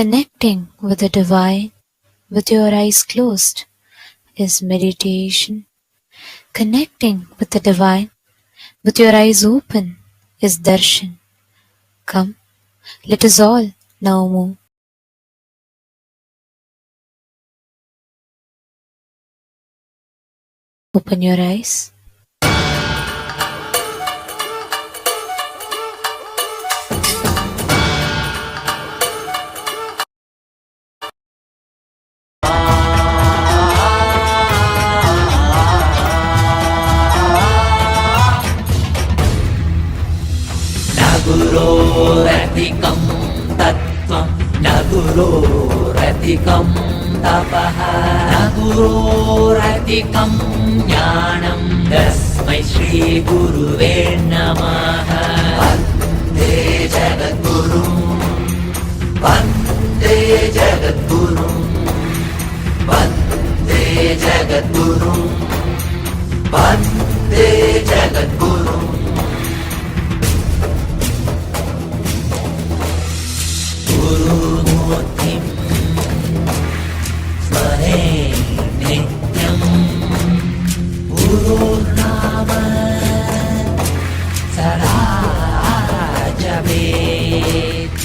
Connecting with the divine with your eyes closed is meditation. Connecting with the divine with your eyes open is darshan. Come, let us all now move. Open your eyes. गुरोरधिकं तत्त्वं न गुरोरधिकं तपः न गुरोरधिकं ज्ञानं तस्मै श्रीगुरुवे नमः वन्दे जगद्गुरुं वन्दे जगद्गुरुं वन्दे जगद्गुरुं वन्दे जगद्गुरुं गुरुमूर्तिं स्मरे नित्यं गुरुर्नाम सदा जपेत्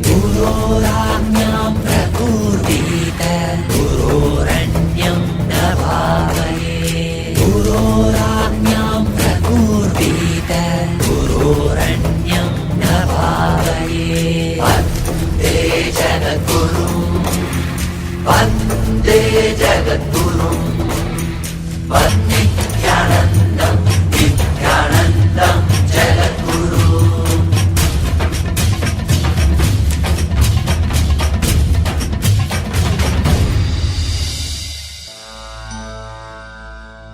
गुरोराज्ञां प्रकुर्वीत गुरोरन्यं न भावयेत् गुरोराज्ञां प्रकुर्वीत गुरोरन्यं न भावयेत् वन्दे जगद्गुरुं वन्दे जगद्गुरुं वन्दे नित्यानन्दं नित्यानन्दं जगद्गुरुम्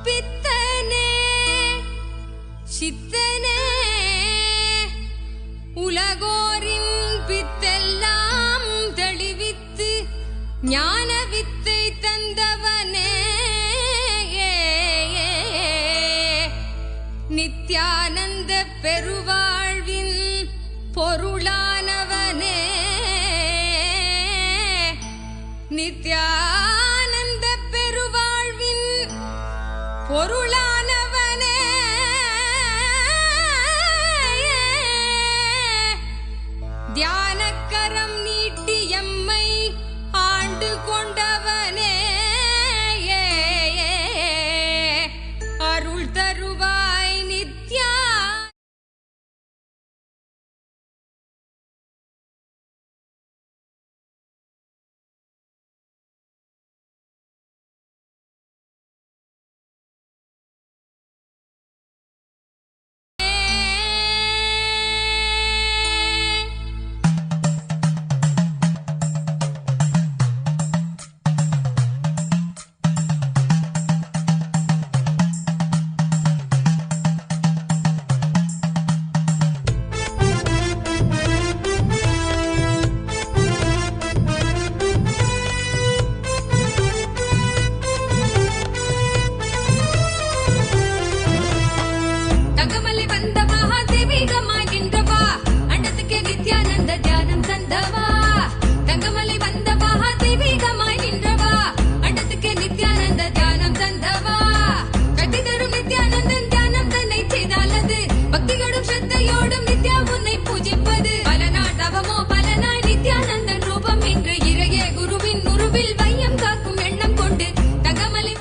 பித்தனே சித்தனே உலகோரின் பித்தெல்லாம் தெளிவித்து ஞான வித்தை தந்தவனே நித்யானந்த பெருவாழ்வின் பொருளானவனே நித்யானந்த பெருவாழ்வின் பொருளானவனே தியானக்கரம் நீட்டி எம்மை ஆண்டு கொண்டவனே அருள் தருவாய் நித்யா தங்கமலை வந்த மகாதேவிகமாய் நின்றவா அண்டத்துக்கே நித்யானந்த தியானம் தந்தவா தங்கமலை வந்த மகாதேவிகமாய் நின்றவா அண்டத்துக்கே நித்யானந்த தியானம் தந்தவா கட்டி தரும் நித்யானந்தன் தியானம் தன்னை செய்தாலது பக்தியோடும் ஸ்ரத்தையோடும் நித்யா உன்னை பூஜிப்பது பல நாள் தவமோ பல நாள் நித்யானந்தன் ரூபம் இன்று இறையே குருவின் உருவில் வையம் காக்கும் எண்ணம் கொண்டு தங்கமலை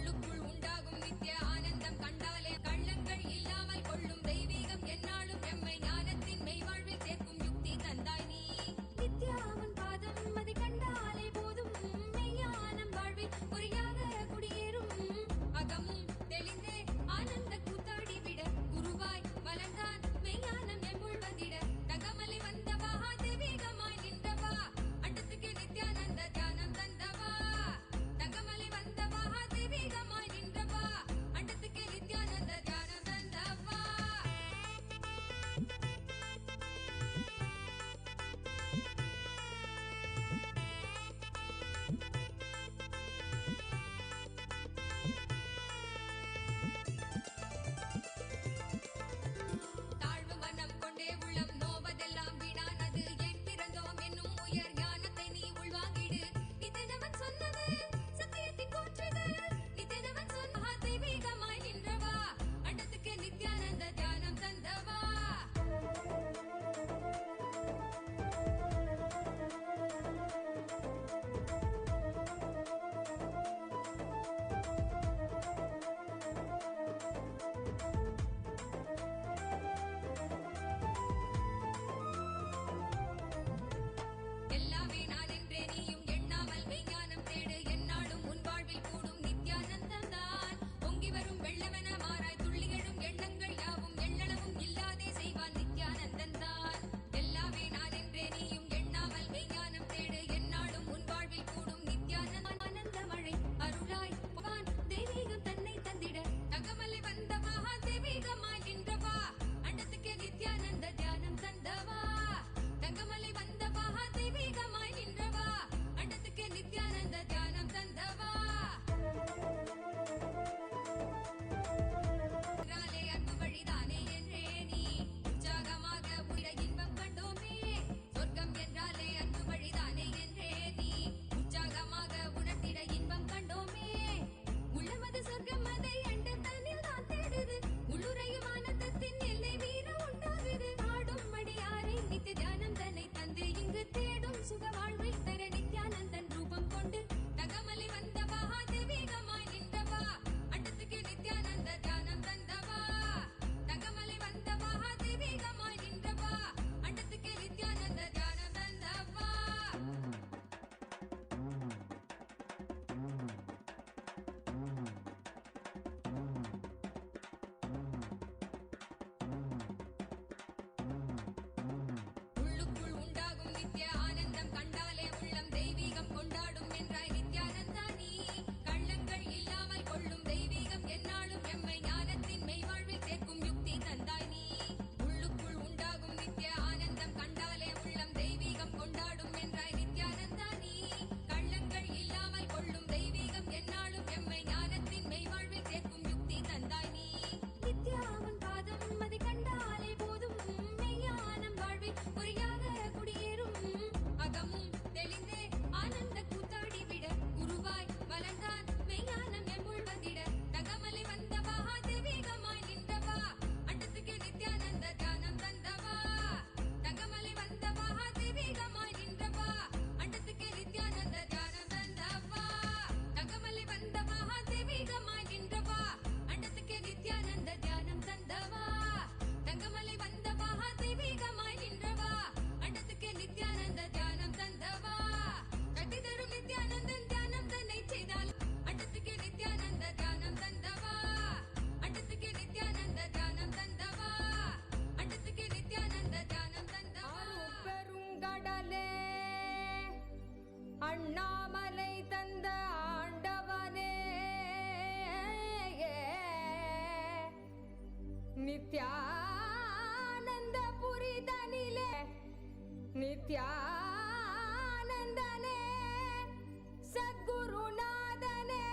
உள்ளுக்குள் உண்டாகும் நித்திய ஆனந்தம் கண்டாலே கள்ளங்கள் இல்லாமல் கொள்ளும் தெய்வீகம் என்னாலும் எம்மை ஞானத்தின் மெய்வாழ்வில் சேர்க்கும் யுக்தி தந்தாய் நீ. நித்யாவன் பாதம் அதை கண்டாலே போதும் மெய்ஞானம் வாழ்வில் பொறியாக குடியேறும். அகமும் தெளிந்தே ஆனந்த கூத்தாடி விட குருவாய் வளர்ந்தான் மெய்ஞானம் எம்முள் வந்திட. தங்கமலை வந்தவா தெய்வீகமாய் நின்றவா அண்டத்துக்கு நித்யானந்த தியானம் தந்தவா. தங்கமலை வந்தவா தெய்வீகமாய் நின்றவா அண்டத்துக்கு நித்யானந்த தியானம் தந்தவா. தாழ்வு மனம் கொண்டே உள்ளம் நோவதெல்லாம் வீணானது. ஏன் பிறந்தோம் என்னும் உயர் ஞானத்தை நீ உள்வாங்கிடு. நித்தியனவன் சொன்னது சத்தியத்தின் கூற்றுது. நித்தியனவன் சொன்ன தெய்வீகமாய் நின்றவா அண்டத்துக்கு நித்யானந்த தியானம் தந்தவா. எல்லாமே நான் என்றே நீயும் எண்ணாமல் மெய்ஞானம் தேடு. எந்நாளும் உன் வாழ்வில் கூடும் நித்யானந்தம் தான். பொங்கி வரும் வெள்ளமென மாறாய் துள்ளி எழும் எண்ணங்கள் யாவும் எள்ளளவும் இல்லாதே செய்வான் நித்யானந்தன் தான். எல்லாமே நான் என்றே நீயும் எண்ணாமல் மெய்ஞானம் தேடு. எந்நாளும் உன் வாழ்வில் கூடும் நித்யானந்த ஆனந்த மழை அருளாய் போவான் தெய்வீகம் தன்னை தந்திட. தங்கமலை வந்தவா தெய்வீகமாய் நின்றவா அண்டத்துக்கு நித்யானந்த தியானம் தந்தவா. தங்கமலை வந்தவா தெய்வீகமாய் நின்றவா அண்டத்துக்கு நித்யானந்த தியானம் தந்தவா. என்றாலே அன்பு வழிதானே என்றே நீ உற்சாகமாக உயிர இன்பம் கண்டோமே. சொர்க்கம் என்றாலே அன்பு வழிதானே என்றே நீ உற்சாகமாக உணர்த்திட இன்பம் கண்டோமே. உள்ளமது சொர்க்கம் அதை அண்ட தன்னில் தான் தேடுது. உள்ளுரையும் ஆனந்தத்தின் எல்லை மீற உண்டாகுது. ஆடும் மடியாரை நித்திய தியானம் தன்னை தந்து இங்கு தேடும் சுக வாழ்வை தர நித்யானந்தன் ரூபம் கொண்டு. தங்கமலை வந்தவா தெய்வீகமாய் நின்றவா அண்டத்துக்கு நித்யானந்த தியானம் தந்தவா. தங்கமலை வந்தவா தெய்வீகமாய் நின்றவா அண்டத்துக்கு நித்யானந்த தியானம் தந்தவா. உள்ளுக்குள் உண்டாகும் நித்திய ஆனந்தம் கண்டாலே உள்ளம் தெய்வீகம் கொண்டாடும் என்றாய் நித்யானந்தா நீ. கள்ளங்கள் இல்லாமல் கொள்ளும் தெய்வீகம் எந்நாளும் எம்மை ஞானத்தின் மெய்வாழ்வில் சேர்க்கும் யுக்தி தந்தாய் நீ. உள்ளுக்குள் உண்டாகும் நித்திய ஆனந்தம் கண்டாலே உள்ளம் தெய்வீகம் கொண்டாடும் என்றாய் நித்யானந்தா நீ. கள்ளங்கள் இல்லாமல் கொள்ளும் தெய்வீகம் எந்நாளும் எம்மை ஞானத்தின் மெய்வாழ்வில் சேர்க்கும் யுக்தி தந்தாய் நீ. நித்யாவன் பாதம் அதை கண்டாலே போதும் மெய்ஞானம் வாழ்வில் பொறியாக குடியேறும். அகமும் தெளிந்தே ஆனந்த கூத்தாடி விட குருவாய் வளர்ந்தான் மெய்ஞானம் எம்முள் வந்திட. தங்கமலை வந்தவா தெய்வீகமாய் நின்றவா அண்டத்துக்கு நித்யானந்த தியானம் தந்தவா. தங்கமலை வந்தவா தெய்வீகமாய் நின்றவா அண்டத்துக்கு நித்யானந்த தியானம் தந்தவா. தங்கமலை வந்தவா தெய்வீகமாய் நின்றவா அண்டத்துக்கு நித்யானந்த தியானம் தந்தவா. தங்கமலை வந்தவா தெய்வீகமாய் நின்றவா அண்டத்துக்கு நித்யானந்த தியானம் தந்தவா. கட்டி தரும் நித்யானந்தன் தியானம் தன்னை செய்தால் அண்டத்துக்கு நித்யானந்த தியானம் தந்தவா. அண்டத்துக்கு நித்யானந்த தியானம் தந்தவா. அண்டத்துக்கு நித்யானந்த தியானம் தந்தவா. பெருங்கடலே அண்ணாமலை தந்த ஆண்டவனே நித்யானந்த புரிதனிலே நித்யானந்தனே சத்குருநாதனே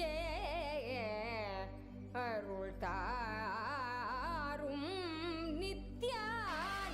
ஏ அருள் தாரும் நித்யானந்தனே.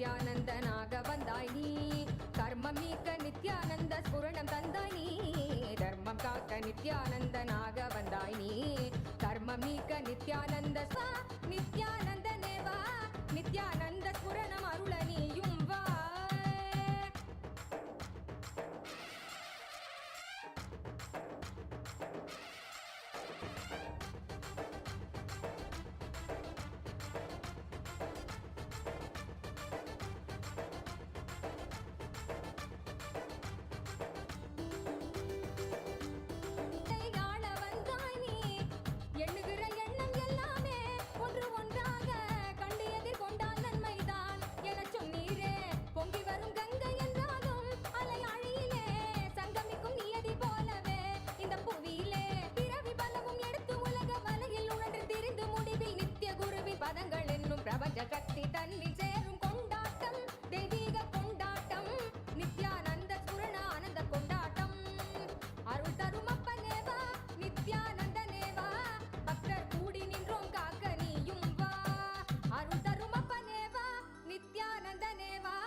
நித்யானந்தனாக வந்தாய் நீ. கர்மம் நீக்க நித்யானந்த ஸ்புரணம் தந்தாய் நீ. தர்மம் காக்க நித்யானந்தனாக வந்தாய் நீ. கர்மம் நீக்க நித்யானந்த நித்யானந்தனே வா. நித்யானந்த ஸ்புரணம் அருள நீயும் வா. பிரபஞ்ச சக்தி தன்னில் சேரும் கொண்டாட்டம் தெய்வீக கொண்டாட்டம். நித்யானந்த ஸ்புரண ஆனந்த கொண்டாட்டம். அருள் தரும் அப்பனேவா நித்யானந்தனேவா. பக்தர் கூடி நின்றோம் காக்க நீயும் வா. அருள் தரும் அப்பனேவா நித்யானந்தனேவா.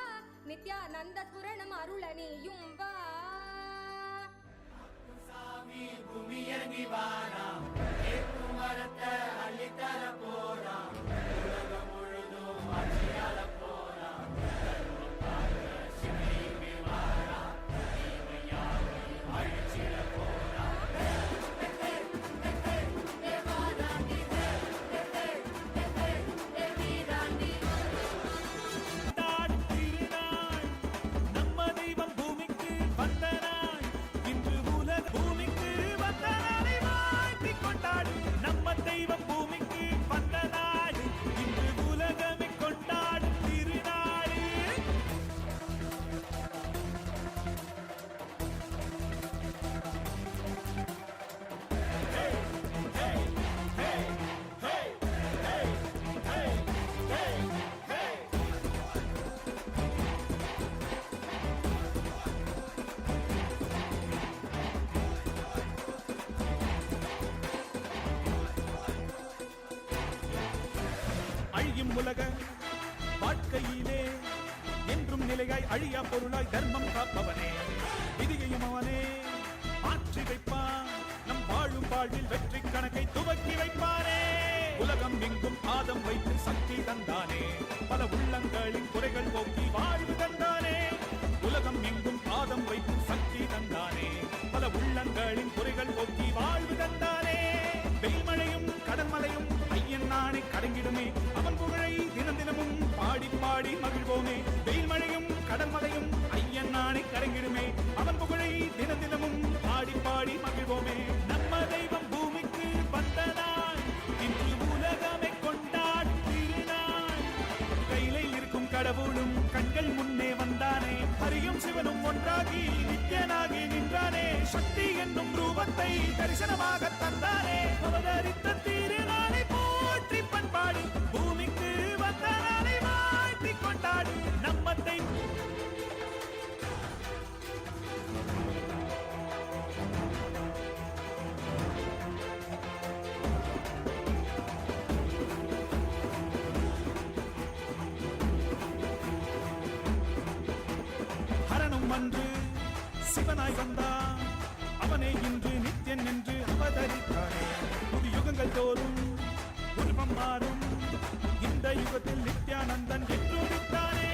நித்யானந்த ஸ்புரணம் அருள நீயும் வா. சாமி பூமியங்கி வாராம் ஏற்றும் வரத்தை அள்ளித்தர போறாம். உலகம் முழுதும் அழியால போறாம். சிவனையுமே வாராம் தீமையாவையும் அழிச்சிட போறாம். நம்ம தெய்வம் பூமிக்கு வந்த நாள் இன்று உலக பூமிக்கு வந்த நாளை வாழ்த்தி கொண்டாடு. நம்ம தெய்வம் பூமிக்கு வந்த நாள் இன்று உலகமே கொண்டாடும் திருநாடு. அழியும் உலக வாழ்க்கையிலே என்றும் நிலையாய் அழியா பொருளாய் தர்மம் காப்பவனே. விதியையும் அவனே மாற்றி வைப்பான். நம் வாழும் வாழ்வில் வெற்றி கணக்கை துவக்கி வைப்பானே. உலகம் எங்கும் பாதம் வைத்து சக்தி தந்தானே. பல உள்ளங்களின் குறைகள் போக்கி வாழ்வு தந்தானே. உலகம் எங்கும் பாதம் வைத்து சக்தி தந்தானே. பல உள்ளங்களின் குறைகள் போக்கி வாழ்வு தந்தானே. வெயில்மழையும் கடன்மலையும் ஐயன் நாணை கடங்கிடுமே. அவன் புகழை தினம் தினமும் பாடி பாடி மகிழ்வோமே. வெயில்மழையும் கடன்மலையும் ஐயன் நாணை கடங்கிடுமே. அவன் புகழை தினம் தினமும் பாடி பாடி மகிழ்வோமே. நம்ம தெய்வம் பூமிக்கு வந்த நாள் இன்று உலகமே கொண்டாடும் திருநாள். கையிலே இருக்கும் கடவுளும் கண்கள் முன்னே வந்தானே. ஹரியும் சிவனும் ஒன்றாகி நித்யனாகி நின்றானே. சக்தி என்னும் ரூபத்தை தரிசனமாக தந்தானே. அவதரித்த திருநாளை போற்றி பண்பாடு பூமிக்கு வந்த நாளை வாழ்த்தி கொண்டாடு. நம்ம தெய்வம் ஹரனும் அன்று சிவனாய் வந்தான். அவனே இன்று நித்யன் என்று அவதரித்தானே. புது யுகங்கள் தோறும் உருவம் மாறும். இந்த யுகத்தில் நித்யானந்தன் என்று உதித்தானே.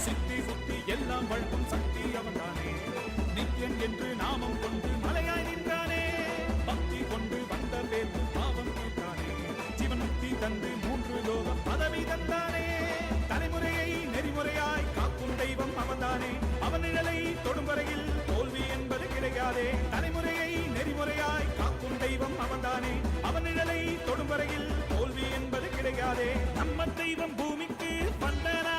சித்தி சுத்தி எல்லாம் வழங்கும் சக்தி அவன்தானே. நித்யன் என்று நாமம் கொண்டு மலையாய் நின்றானே. பக்தி கொண்டு வந்த பேர்ந்து பாவம் தீர்த்தானே. ஜீவன் முக்தி தந்து 3 லோகம் பதவி தந்தானே. தலைமுறையை நெறிமுறையாய் காக்கும் தெய்வம் அவன்தானே. அவன் நிழலை தொடும் வரையில் தோல்வி என்பது கிடையாதே. தலைமுறையை நெறிமுறையாய் காக்கும் தெய்வம் அவன்தானே. அவன் நிழலை தொடும் வரையில் தோல்வி என்பது கிடையாதே. நம்ம தெய்வம் பூமிக்கு வந்தனா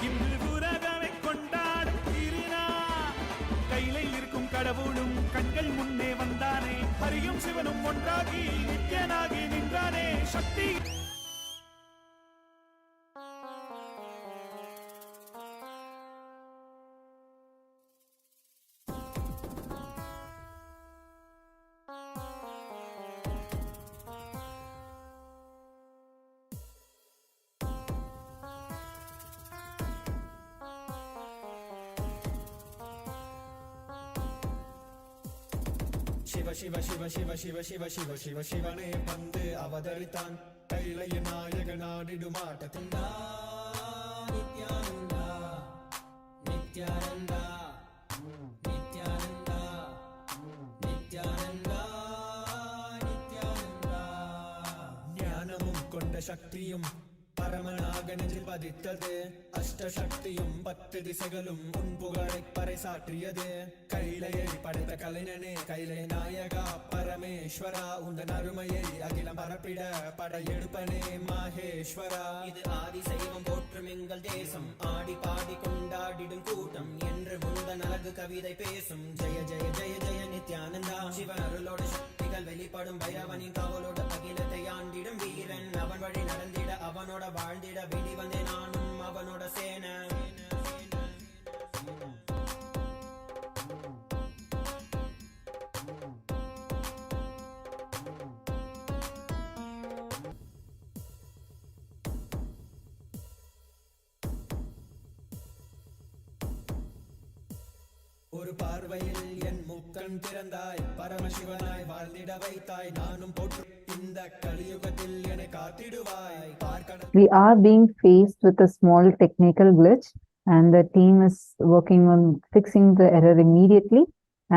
இன்று உலகமே கொண்டாடும் திருநாள். கையிலே இருக்கும் கடவுளும் கண்கள் முன்னே வந்தானே. ஹரியும் சிவனும் ஒன்றாகி நித்யனாகி நின்றானே. சக்தி சிவ சிவ சிவ சிவ சிவ சிவ சிவ சிவ சிவனே வந்து அவதரித்தான் கைலைய நாயக நாடிடுமாட்டத்தின்டா நித்யானந்தா நித்யானந்தா நித்யானந்தா நித்யானந்தா நித்யானந்தா ஞானமும் கொண்ட சக்தியும் பரமனாக நெஞ்சில் பதித்தது அஷ்டசக்தியும் 10 திசைகளும் உன் புகழை பறைசாற்றியது கைலையை படைத்த கலைஞனே கைலை நாயகா பரமேஸ்வரா உந்தன் அருமையை அகிலம் பரப்பிட படையெடுப்பனே மாகேஸ்வரா இது ஆதி சைவம் போற்றும் எங்கள் தேசம் ஆடி பாடி கொண்டாடிடும் கூட்டம் என்று உந்தன் அழகு கவிதை பேசும் ஜெய ஜெய ஜெய ஜெய நித்யானந்தா சிவன் அருளோட சக்திகள் வெளிப்படும் பைரவனின் காவலோடு அகிலத்தை ஆண்டிடும் வீரன் அவன் வழி நடந்திட அவனோட வாழ்ந்திட வேண்டி வந்தேன் நானும் அவனோட சேன ஒரு பார்வையில் என் முக்கண் திறந்தாய் பரமசிவனாய் வாழ்ந்திட வைத்தாய் நானும் போற்று இந்த கலியுகத்தில் என்னை காத்திடுவாய் பார்க்கட We are being faced with a small technical glitch, and the team is working on fixing the error immediately,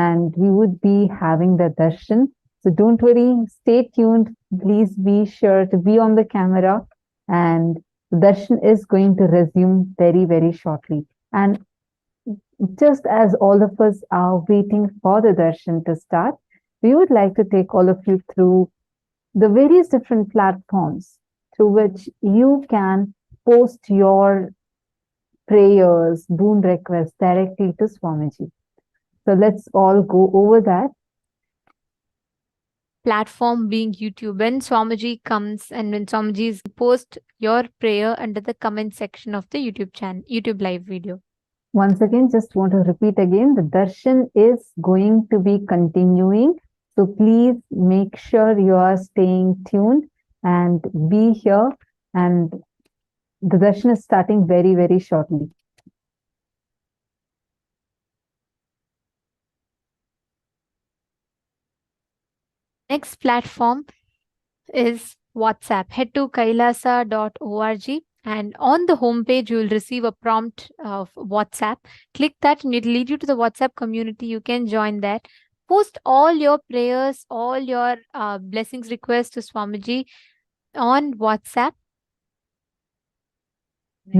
and we would be having the darshan. So don't worry, stay tuned. Please be sure to be on the camera, and the darshan is going to resume very, very shortly. And just as all of us are waiting for the darshan to start, we would like to take all of you through the various different platforms through which you can post your prayers, boon requests directly to Swamiji. So let's all go over that. Platform being YouTube. When Swamiji comes and when Swamiji post your prayer under the comment section of the YouTube channel, YouTube live video. Once again, just want to repeat again, the darshan is going to be continuing. So please make sure you are staying tuned and be here. And the darshan is starting very, very shortly. Next platform is WhatsApp. Head to kailasa.org and on the homepage you will receive a prompt of WhatsApp. Click that and it will lead you to the WhatsApp community. You can join that. Post all your prayers, all your blessings requests to Swamiji on WhatsApp.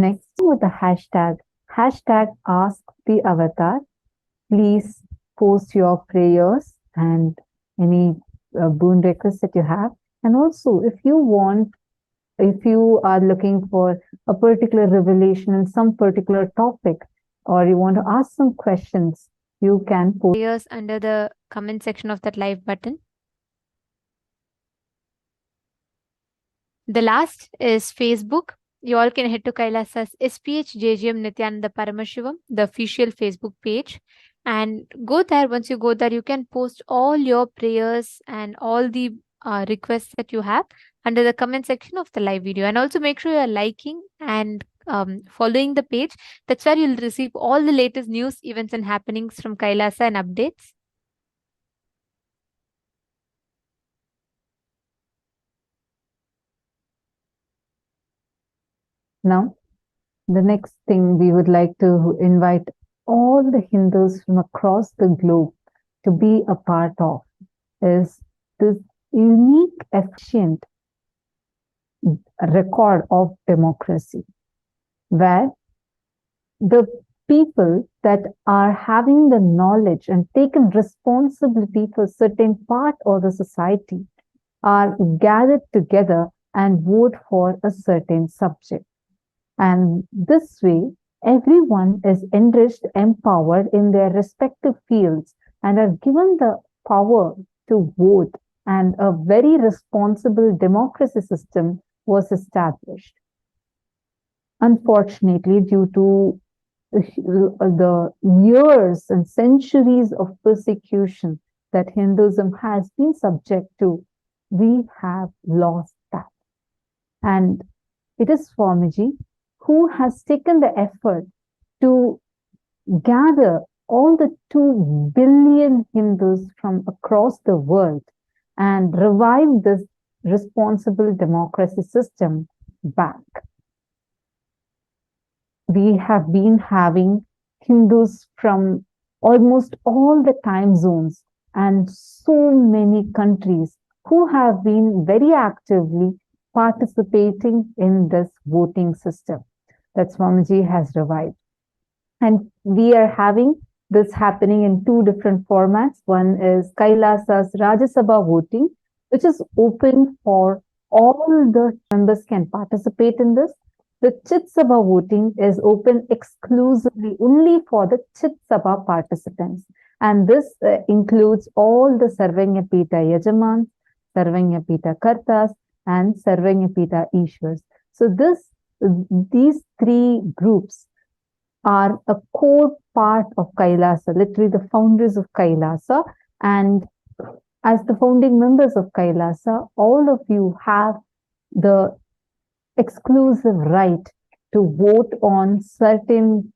Next, with the hashtag Ask the Avatar. Please post your prayers and any boon requests that you have. And also, if you are looking for a particular revelation in some particular topic, or you want to ask some questions, you can post Prayers under the comment section of that live button. The last is Facebook. You all can head to Kailasa's SPH JGM Nithyananda Paramashivam, the official Facebook page, and go there. Once you go there, you can post all your prayers and all the requests that you have under the comment section of the live video. And also make sure you are liking and following the page. That's where you'll receive all the latest news, events and happenings from Kailasa and updates. Now, the next thing we would like to invite all the Hindus from across the globe to be a part of is this unique, efficient record of democracy, where the people that are having the knowledge and taken responsibility for a certain part of the society are gathered together and vote for a certain subject. And this way, everyone is enriched, empowered in their respective fields and are given the power to vote, and a very responsible democracy system was established. Unfortunately, due to the years and centuries of persecution that Hinduism has been subject to, we have lost that. And it is Swamiji who has taken the effort to gather all the 2 billion Hindus from across the world and revive this responsible democracy system back. We have been having Hindus from almost all the time zones and so many countries who have been very actively participating in this voting system that Swamiji has revived. And we are having this happening in 2 different formats. One is Kailasa's Rajya Sabha voting, which is open for all the members can participate in this. The Chit Sabha voting is open exclusively only for the Chit Sabha participants. And this includes all the Sarvanyapita Yajamans, Sarvanyapita Kartas, and Sarvanyapita Ishwars. So these 3 groups are a core part of Kailasa, literally the founders of Kailasa. And as the founding members of Kailasa, all of you have the exclusive right to vote on certain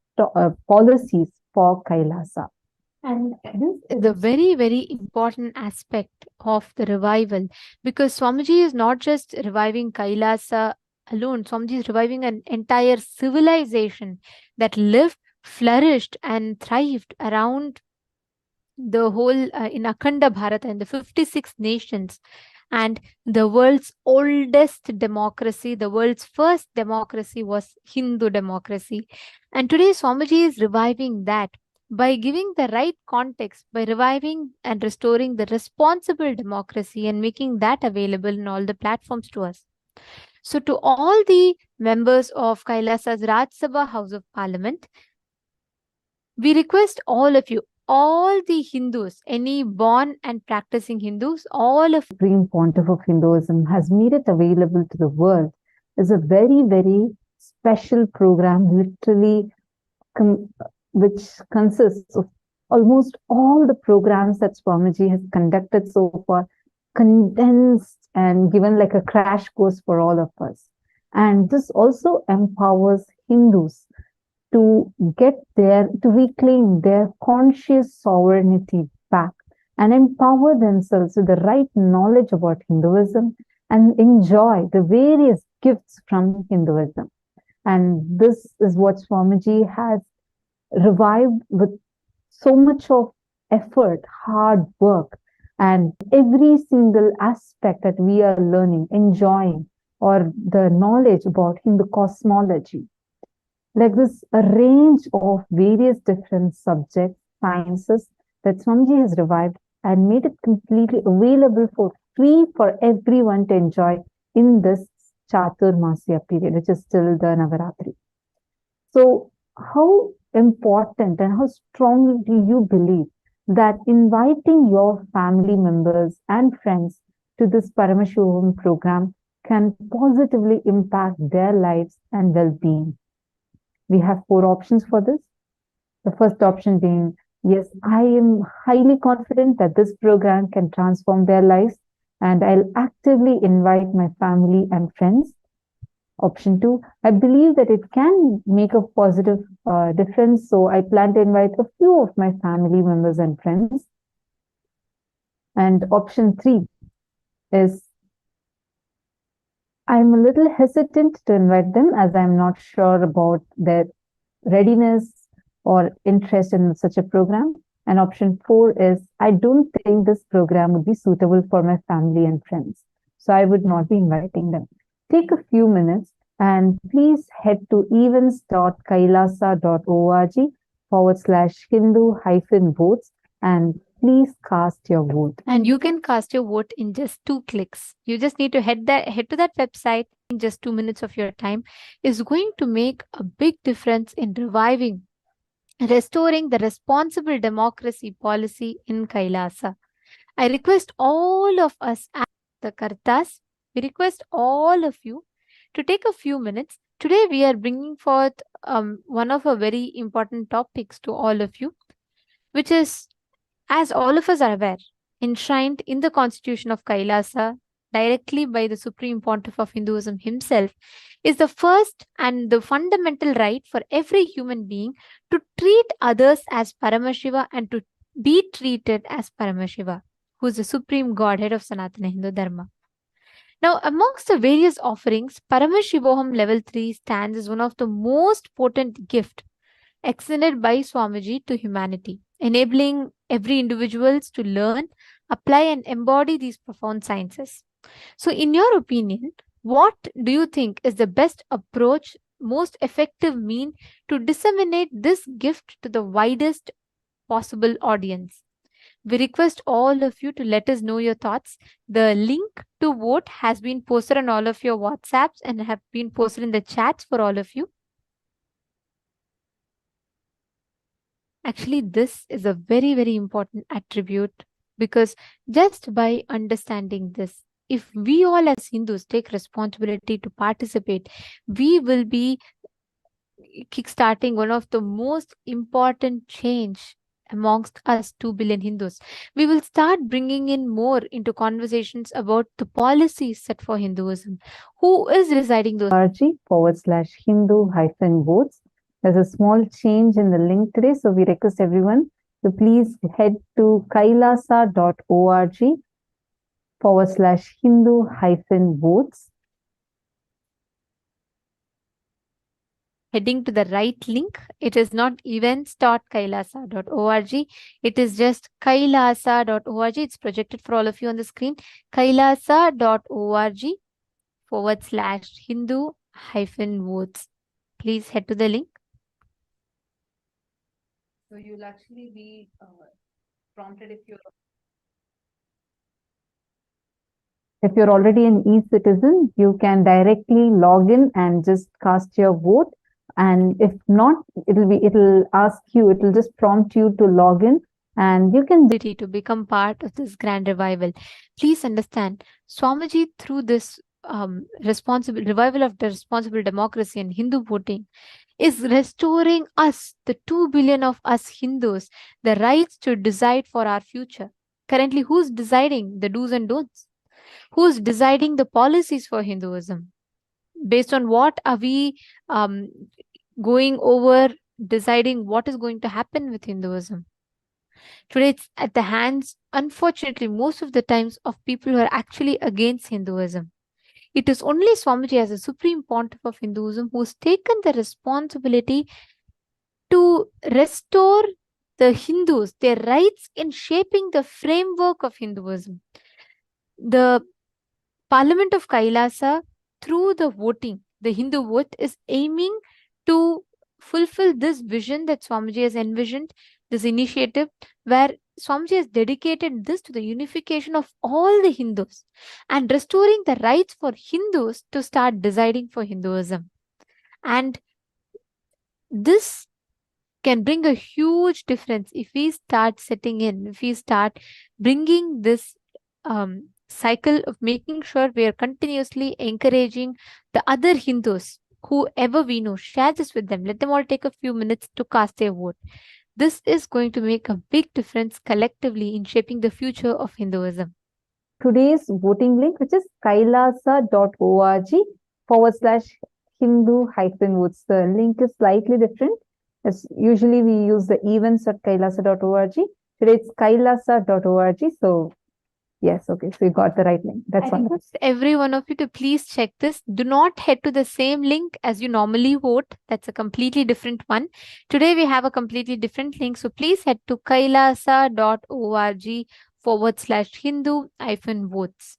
policies for Kailasa. And this is a very, very important aspect of the revival, because Swamiji is not just reviving Kailasa alone. Swamiji is reviving an entire civilization that lived, flourished, and thrived around the whole in Akhanda Bharata and the 56 nations. And the world's oldest democracy, the world's first democracy was Hindu democracy. And today Swamiji is reviving that by giving the right context, by reviving and restoring the responsible democracy and making that available in all the platforms to us. So to all the members of Kailasa's Raj Sabha House of Parliament, we request all of you, all the Hindus, any born and practicing Hindus, all of Supreme Pontiff of Hinduism has made it available to the world is a very, very special program, literally, which consists of almost all the programs that Swamiji has conducted so far, condensed and given like a crash course for all of us. And this also empowers Hindus to reclaim their conscious sovereignty back and empower themselves with the right knowledge about Hinduism and enjoy the various gifts from Hinduism. And this is what Swamiji has revived with so much of effort, hard work, and every single aspect that we are learning, enjoying, or the knowledge about Hindu cosmology. Like this, a range of various different subjects, sciences that Swamiji has revived and made it completely available for free for everyone to enjoy in this Chaturmasya period, which is still the Navaratri. So how important and how strongly do you believe that inviting your family members and friends to this Paramashivam program can positively impact their lives and well-being? We have 4 options for this. The first option being, yes, I am highly confident that this program can transform their lives and I'll actively invite my family and friends. Option 2, I believe that it can make a positive difference, so I plan to invite a few of my family members and friends. And option 3 is, I'm a little hesitant to invite them as I'm not sure about their readiness or interest in such a program. And option 4 is, I don't think this program would be suitable for my family and friends, so I would not be inviting them. Take a few minutes and please head to events.kailasa.org/Hindu-votes and please cast your vote. And you can cast your vote in just 2 clicks. You just need to head to that website in just 2 minutes of your time. Is going to make a big difference in reviving, restoring the responsible democracy policy in Kailasa. I request all of us as the Kartas, we request all of you to take a few minutes. Today we are bringing forth one of our very important topics to all of you, which is, as all of us are aware, enshrined in the constitution of Kailasa directly by the Supreme Pontiff of Hinduism himself, is the first and the fundamental right for every human being to treat others as Paramashiva and to be treated as Paramashiva, who is the supreme godhead of Sanatana Hindu Dharma. Now, amongst the various offerings, Paramashivoham level 3 stands as one of the most potent gift extended by Swamiji to humanity, enabling every individuals to learn, apply and embody these profound sciences. So, in your opinion, what do you think is the best approach, most effective mean to disseminate this gift to the widest possible audience? We request all of you to let us know your thoughts. The link to vote has been posted on all of your WhatsApps and have been posted in the chats for all of you. Actually, this is a very, very important attribute because just by understanding this, if we all as Hindus take responsibility to participate, we will be kickstarting one of the most important change amongst us 2 billion Hindus. We will start bringing in more into conversations about the policies set for Hinduism. Who is residing those? RG/Hindu-votes. There's a small change in the link today, so we request everyone to please head to kailasa.org/Hindu-votes. Heading to the right link. It is not events.kailasa.org. It is just kailasa.org. It's projected for all of you on the screen. kailasa.org/Hindu-votes. Please head to the link. So you'll actually be prompted if you're already an e-citizen, you can directly log in and just cast your vote. And if not, it'll ask you, it'll just prompt you to log in and you can to become part of this grand revival. Please understand, Swamiji, through this responsible revival of the responsible democracy and Hindu voting, is restoring us, the 2 billion of us Hindus, the rights to decide for our future. Currently, who's deciding the do's and don'ts? Who's deciding the policies for Hinduism? Based on what are we going over, deciding what is going to happen with Hinduism? Today, it's at the hands, unfortunately, most of the times of people who are actually against Hinduism. It is only Swamiji as a supreme pontiff of Hinduism who's taken the responsibility to restore the Hindus, their rights in shaping the framework of Hinduism. The Parliament of Kailasa, through the voting, the Hindu vote, is aiming to fulfill this vision that Swamiji has envisioned, this initiative, where Swamiji has dedicated this to the unification of all the Hindus and restoring the rights for Hindus to start deciding for Hinduism. And this can bring a huge difference if we start setting in, if we start bringing this cycle of making sure we are continuously encouraging the other Hindus, whoever we know, share this with them. Let them all take a few minutes to cast their vote. This is going to make a big difference collectively in shaping the future of Hinduism. Today's voting link, which is kailasa.org/Hindu-votes. The link is slightly different. As usually we use the events.kailasa.org. Today it's kailasa.org. So yes, okay. So you got the right link. That's I request every one of you to please check this. Do not head to the same link as you normally vote. That's a completely different one. Today we have a completely different link. So please head to kailasa.org/Hindu-votes.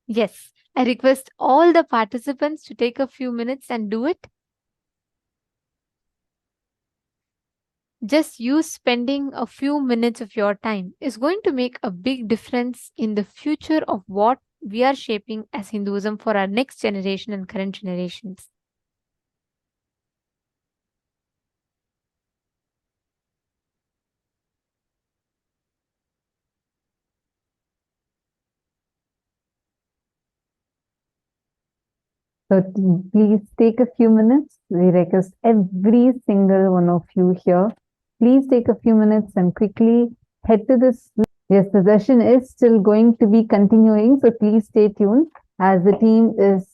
Yes, I request all the participants to take a few minutes and do it. Just you spending a few minutes of your time is going to make a big difference in the future of what we are shaping as Hinduism for our next generation and current generations. So please take a few minutes. We request every single one of you here. Please take a few minutes and quickly head to this. Yes, the session is still going to be continuing, so please stay tuned as the team is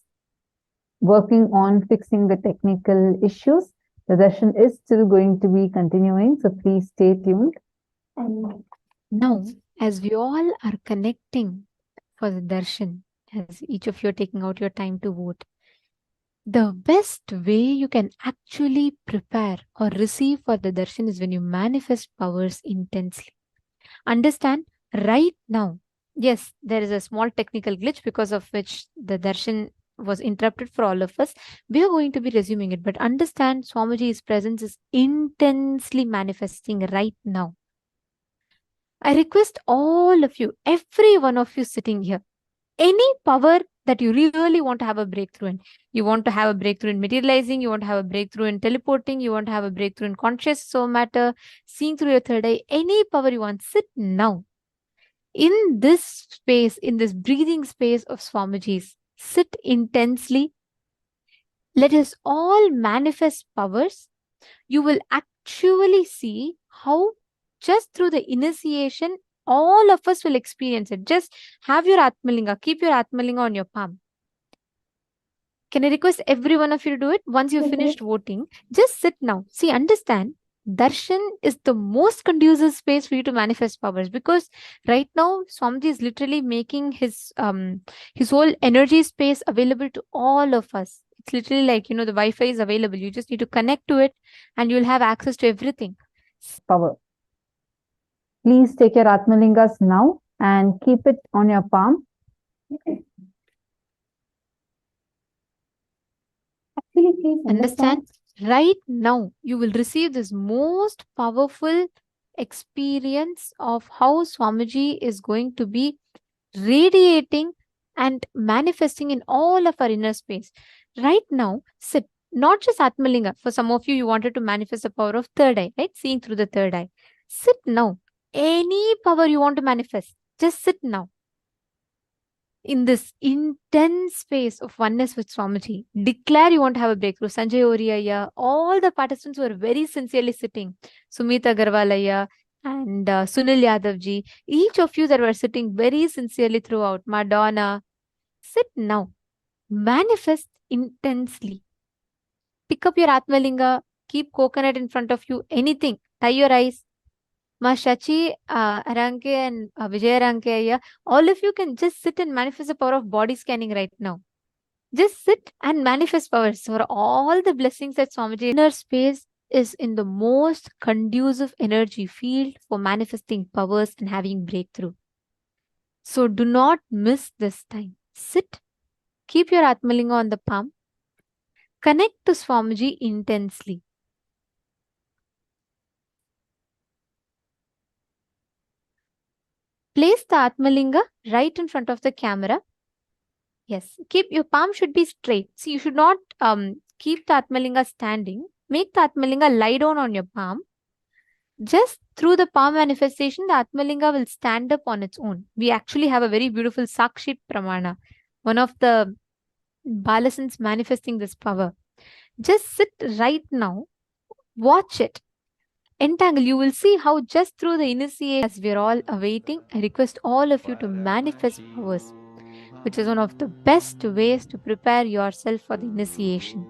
working on fixing the technical issues. The session is still going to be continuing, so please stay tuned. And now, as we all are connecting for the darshan, as each of you are taking out your time to vote, the best way you can actually prepare or receive for the darshan is when you manifest powers intensely. Understand right now. Yes, there is a small technical glitch because of which the darshan was interrupted for all of us. We are going to be resuming it, but understand Swamiji's presence is intensely manifesting right now. I request all of you, every one of you sitting here, any power that you really want to have a breakthrough in. You want to have a breakthrough in materializing, you want to have a breakthrough in teleporting, you want to have a breakthrough in conscious soul matter, seeing through your third eye, any power you want, sit now. In this space, in this breathing space of Swamiji's, sit intensely. Let us all manifest powers. You will actually see how just through the initiation, all of us will experience it. Just have your Atmalinga, keep your Atmalinga on your palm. Can I request every one of you to do it? Once you've finished voting, just sit now. See, understand, darshan is the most conducive space for you to manifest powers, because right now Swamiji is literally making his whole energy space available to all of us. It's literally like, the Wi-Fi is available. You just need to connect to it and you'll have access to everything. Power. Please take your Atmalingas now and keep it on your palm. Actually, please Understand, right now you will receive this most powerful experience of how Swamiji is going to be radiating and manifesting in all of our inner space. Right now, sit. Not just Atmalinga. For some of you, you wanted to manifest the power of third eye, right? Seeing through the third eye. Sit now. Any power you want to manifest, just sit now. In this intense space of oneness with Swamiji, declare you want to have a breakthrough. Sanjay Oriya, all the participants were very sincerely sitting. Sumit Agarwalaya and Sunil Yadavji, each of you that were sitting very sincerely throughout. Madonna, sit now. Manifest intensely. Pick up your Atmalinga, keep coconut in front of you, anything. Tie your eyes. Ma Shachi, Aranke and Vijay Aranke, all of you can just sit and manifest the power of body scanning right now. Just sit and manifest powers for all the blessings that Swamiji. Inner space is in the most conducive energy field for manifesting powers and having breakthrough. So do not miss this time. Sit, keep your Atmalinga on the palm, connect to Swamiji intensely. Place the Atmalinga right in front of the camera. Yes, keep your palm should be straight. See, you should not keep the Atmalinga standing. Make the Atmalinga lie down on your palm. Just through the palm manifestation, the Atmalinga will stand up on its own. We actually have a very beautiful Sakshit Pramana, one of the Balasans manifesting this power. Just sit right now, watch it. Entangle, you will see how just through the initiation, as we're all awaiting, I request all of you to manifest powers, which is one of the best ways to prepare yourself for the initiation.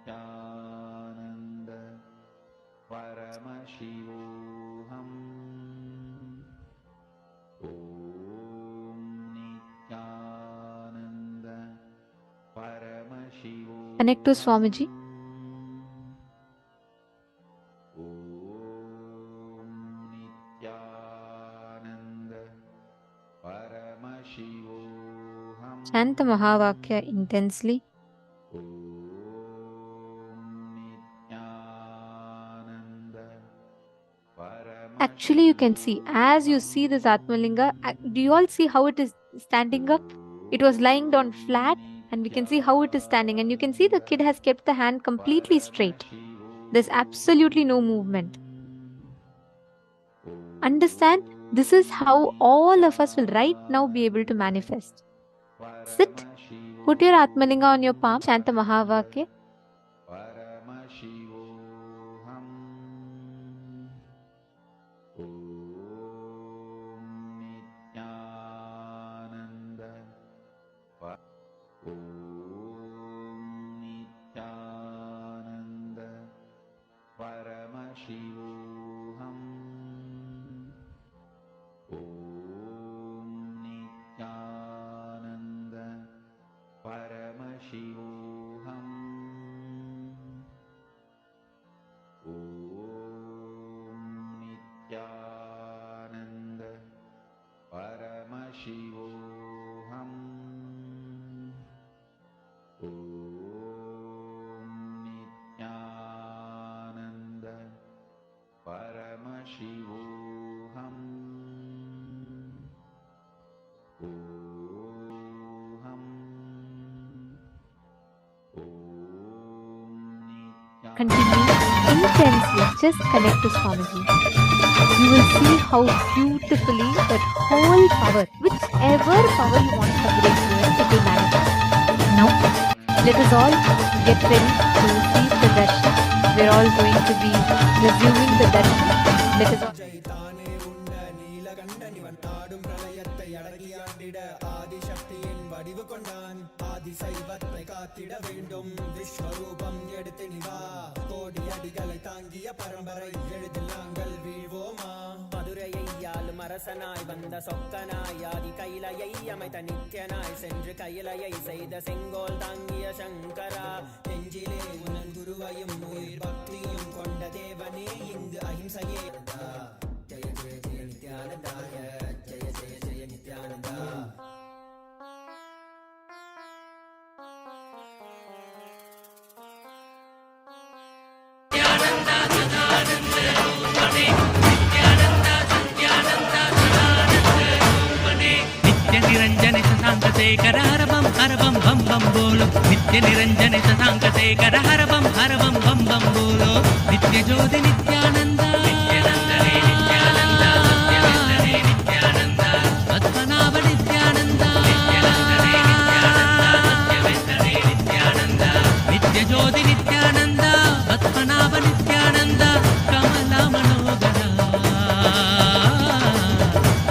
Nithyananda Paramashivam Om Nithyananda Paramashivam Connect to Swamiji. Om Nithyananda Paramashivam Chant the Mahavakya intensely. Actually, you can see, as you see this Atmalinga, do you all see how it is standing up? It was lying down flat, and we can see how it is standing. And you can see the kid has kept the hand completely straight. There's absolutely no movement. Understand, this is how all of us will right now be able to manifest. Sit, put your Atmalinga on your palm, chant the Mahavakya. Paramashivam Paramashivam. Om Nithyananda Paramashivam. Continue intensely, just connect to Swamiji. You will see how beautifully that whole power, whichever power you want to bring to it, it will manifest. Now, let us all get ready to receive the darshan. We're all going to be resuming the darshan. Let us all. தானே உண்ட நீலகண்டனிவன் ஆடும் பிரளயத்தை அடக்கியாண்டிட ஆதிசக்தியின் வடிவு கொண்டான் ஆதி சைவத்தை காத்திட வேண்டும் விஸ்வரூபம் எடுத்து நிவா கோடி அடிகளை தாங்கிய பரம்பரை எழுதில் நாங்கள் வீழ்வோமா மதுரையை ஆளும் அரசனாய் வந்த சொக்கனாய் ஆதி கைலையை அமைத்த நித்யனாய் சென்று கைலையை செய்த செங்கோல் தாங்கிய சங்கரா நெஞ்சிலே உனன் குருவையும் உயிர் பக்தியும் கொண்ட தேவனே இங்கு அஹிம்சையே ஜெய ஜெய ஜெய நித்யானந்தாய ஜெய ஜெய ஜெய நித்யானந்தா नित्य निरंजन शशांक शेखर हर बम बम बम बोलो नित्य निरंजन शशांक शेखर हर बम बम बोलो नित्य ज्योति नित्यानंद पद्मनाभ नित्यानंद नित्य ज्योति नित्यानंद पद्मनाभ नित्यानंद कमला मनोगरा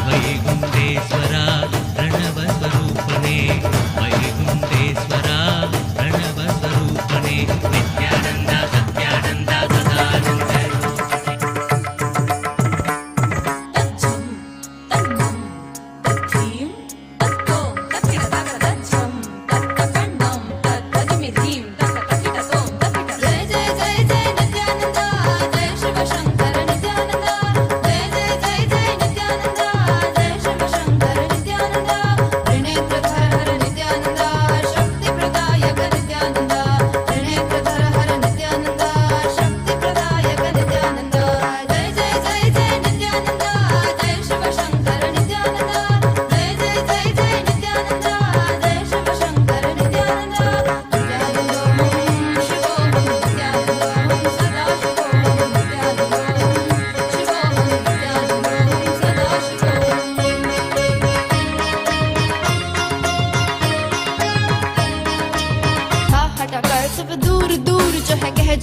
वैकुंठेश्वरा प्रणव स्वरूपने वैकुंठेश्वरा प्रणव स्वरूपने नित्यानंद सत्यानंद सदानंद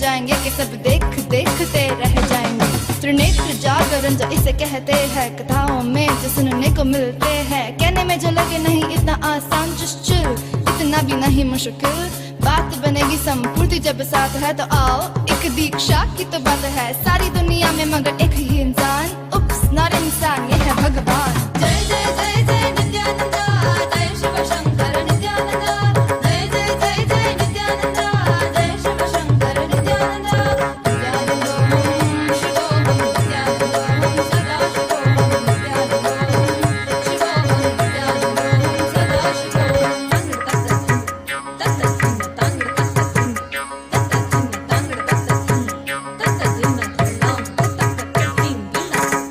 जाएंगे कि सब देखते रह जाएंगे। त्रिनेत्र जागरण जो इसे कहते हैं, कथाओं में जो सुनने को मिलते हैं। कहने में जो लगे नहीं इतना आसान, चिल इतना भी नहीं मुश्किल। बात बनेगी संपूर्ति जब साथ है तो आओ, एक दीक्षा की तो बात है सारी दुनिया में मगर एक ही इंसान। उप्स, नॉट इंसान, ये है भगवान। जय जय जय जय नित्यानंदा, जय शिव शंकर नित्यानंदा, जय जय जय जय नित्यानंदा, जय शिव शंकर नित्यानंदा। नित्यानंदों शिवोहं नित्यानंदों सदा शिवोहं नित्यानंदों शिवोहं नित्यानंदों सदा शिवोहं।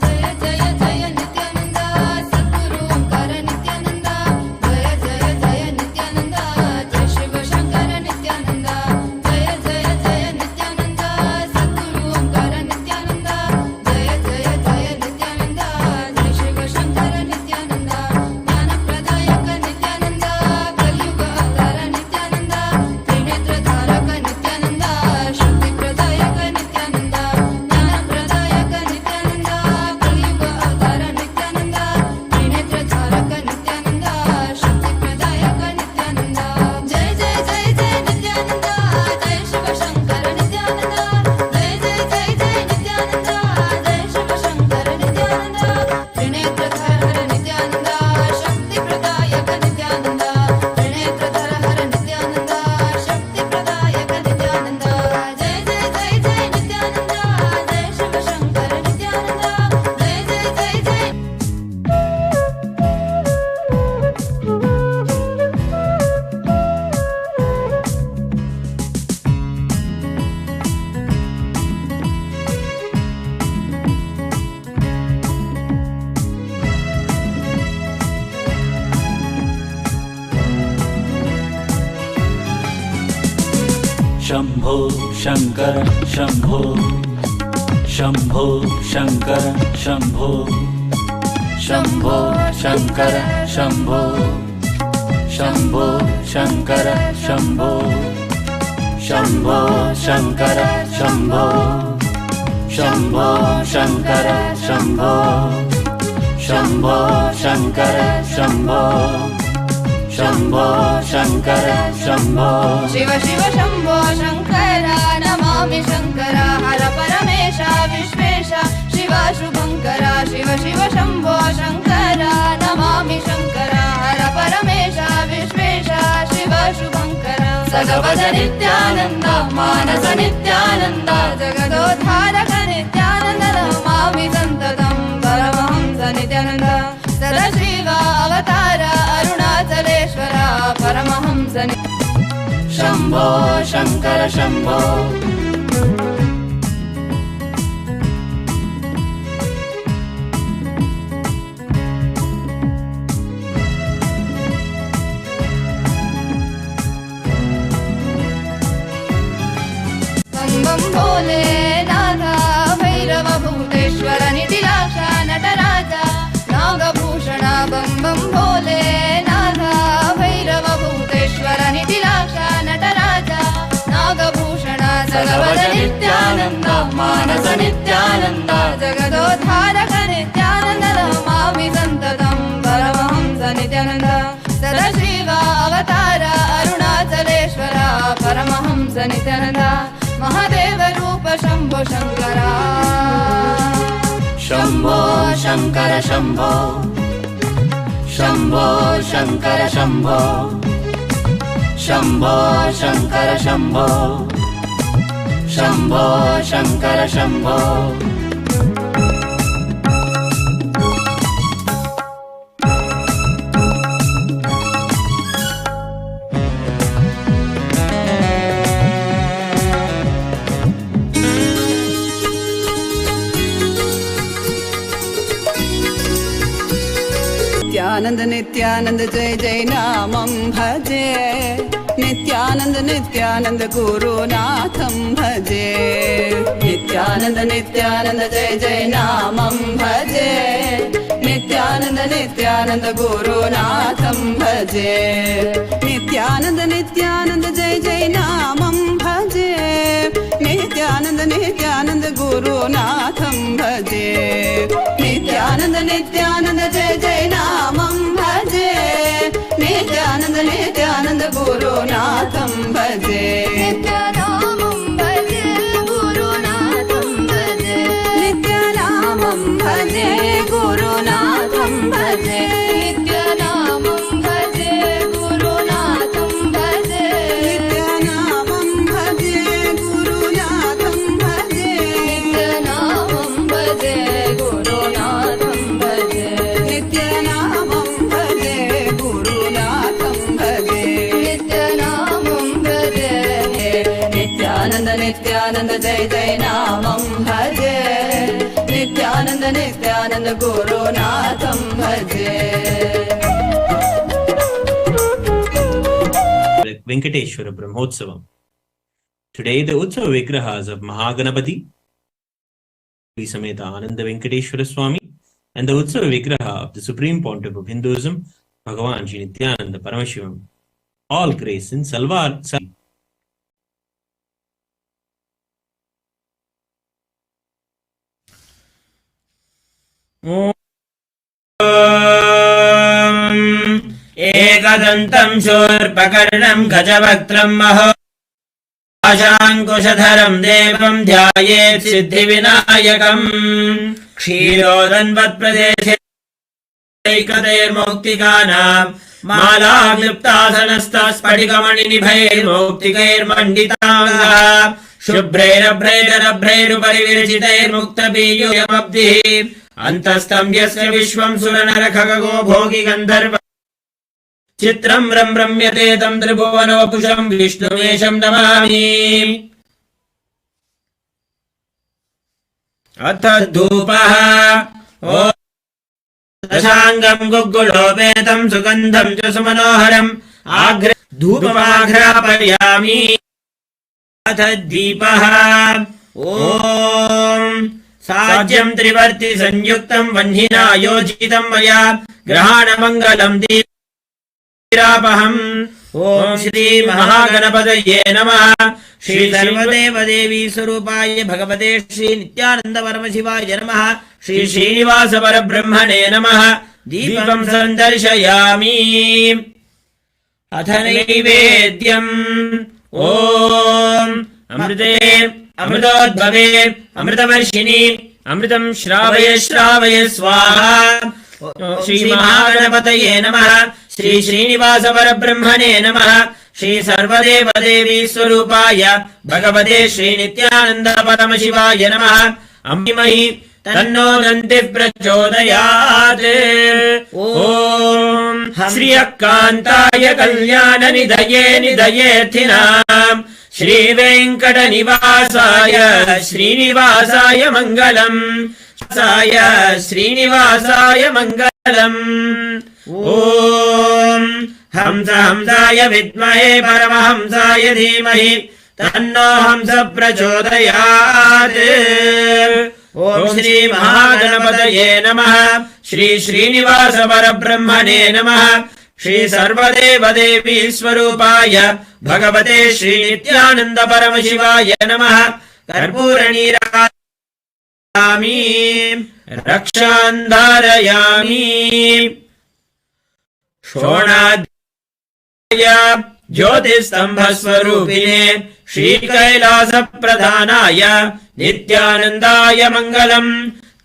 जय जय जय शंभो शंकर शंभो शंभो शंकर शंभो शंभो शंकर शंभो शंभो शंकर शंभो शंभो शंकर शंभो शंभो शंकर शंभो शंभो शंकर शंभो शंभो शंकर शंभो शिव शिव शंभो शंकर नमामि शंकर हर परमेश विश्वेश शिव शुभंकर शिव शिव शंभो शंकर नमामि शंकर हर परमेश विश्वेश शिव शुभंकर सगवद नित्यानंद मानस नित्यानंद जगदोद्धारक नित्यानंद नमामि संततं परमहंस नित्यानंद सदाशिव अवतार अरुणाचलेश्वर परमहंस शंभो शंकर शंभो बम भोले नाथा भैरव भूतेश्वर निधिलाक्ष नटराजा नागभूषण बम बम भोले नाथा भैरव भूतेश्वर निधिलाक्ष नटराजा नागभूषण सगवद नित्यानंद मानस नित्यानंद जगदोद्धारक नित्यानंद नमामि संततं परमहंस नित्यानंद सदाशिव अवतार अरुणाचलेश्वर परमहंस नित्यानंद महादेव रूप शंभो शंकरा शंभो शंकर शंभो शंभो शंकर शंभो शंभो शंकर शंभो शंभो शंकर शंभो नित्यानंद नित्यानंद जय जय नामं भजे नित्यानंद नित्यानंद गुरुनाथं भजे नित्यानंद नित्यानंद जय जय नामं भजे नित्यानंद नित्यानंद गुरुनाथं भजे नित्यानंद नित्यानंद जय जय नामं भजे नित्यानंद नित्यानंद गुरुनाथं भजे नित्यानंद नित्यानंद जय जय नामं भजे नित्यानंद नित्यानंद गुरुनाथं भजे नित्यानामं भजे गुरुनाथं भजे नित्यानामं भजे गुरुनाथं भजे नित्यानामं भजे गुरुनाथं भजे नित्यानामं भजे गुरुनाथं भजे नित्यानामं भजे गुरुनाथं भजे नित्यानामं भजे गुरुनाथं भजे नित्यानामं भजे नित्यानंद नित्यानंद जय जय नामं भजे नित्यानंद नित्यानंद गुरुनाथं भजे Venkateshwara Brahmotsavam. Today the Utsava Vigrahas of Mahaganapati, Sameta Ananda Venkateshwara Swami, and the Utsava Vigraha of the Supreme Pontiff of Hinduism, Bhagavan Shri Nithyananda Paramashivam, all grace in Salvar. एकदन्तं शूर्पकर्णं गजवक्त्रं महो आशाङ्कुशधरं देवं ध्यायेत् सिद्धिविनायकम् क्षीरोदन्वत्प्रदेशे ऐकतैर्मौक्तिकानां मालाग्लिप्तासनस्तस्फटिकमणिनिभैर्मौक्तिकैर्मण्डिताङ्गः शुभ्रैरभ्रैरभ्रैरुपरिविरचितैर्मुक्तबीजोऽयमब्धिः अन्तस्तं यस्य विश्वं सुरनरखगो भोगि गन्धर्व चित्रं रम्यते तं त्रिभुवनवपुषं विष्णुमेशं नमामि। अथ धूपः ॐ दशाङ्गं गुग्गुलोपेतं सुगन्धं च सुमनोहरम् आघ्र धूपमाघ्रापयामि अथ दीपः ॐ साज्यं त्रिवर्ति संयुक्तं वह्निना योजितं मया ग्रहाणमङ्गलं दीरापहम् ॐ श्री महागणपतये नमः श्री सर्वदेव देवी स्वरूपाय भगवते श्री नित्यानंद परमशिवाय नमः श्री श्रीनिवास परब्रह्मणे नमः दीपं सन्दर्शयामि अथ नैवेद्यम् ॐ अमृते अमृतोद्भवे अमृतवर्षिणि अमृतं श्रावय श्रावय स्वाहा श्री महागणपतये नमः श्री श्रीनिवास परब्रह्मणे नमः श्री सर्वदेव देवी स्वरूपाय भगवते श्री नित्यानंद परमशिवाय नमः अम्बिमहि तन्नो दन्तिः प्रचोदयात् ॐ श्रियकान्ताय कल्याण निधये निधयेऽर्थिनाम् श्री वेङ्कटनिवासाय श्रीनिवासाय मङ्गलम् श्रीनिवासाय मङ्गलम् ॐ हंस हंसाय विद्महे परमहंसाय धीमहि तन्नो हंस प्रचोदयात् ॐ श्री महागणपतये नमः श्री श्रीनिवास परब्रह्मणे नमः श्री सर्वदेव देवी स्वरूपाय भगवते श्री नित्यानंद परमशिवाय नमः कर्पूरनीरा रक्षान् धारयामि शोणाध्याय ज्योतिस्तम्भस्वरूपिणे श्रीकैलासप्रधानाय नित्यानन्दाय मङ्गलम्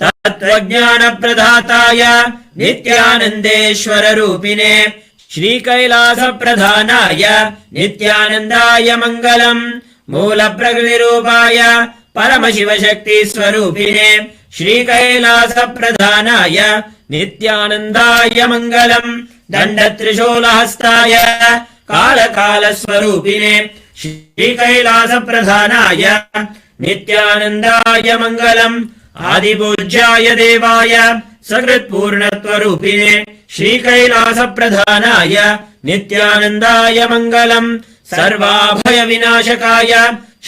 तत्त्वज्ञानप्रदाताय नित्यानन्देश्वररूपिणे श्रीकैलासप्रधानाय नित्यानन्दाय मङ्गलम् मूलप्रकृतिरूपाय परमशिवशक्तिस्वरूपिणे श्रीकैलासप्रधानाय नित्यानन्दाय मङ्गलम् दण्डत्रिशूलहस्ताय कालकालस्वरूपिणे श्रीकैलासप्रधानाय नित्यानन्दाय मङ्गलम् आदिपूज्याय देवाय सकृत्पूर्णत्वरूपिणे श्रीकैलासप्रधानाय नित्यानन्दाय मङ्गलम् सर्वाभयविनाशकाय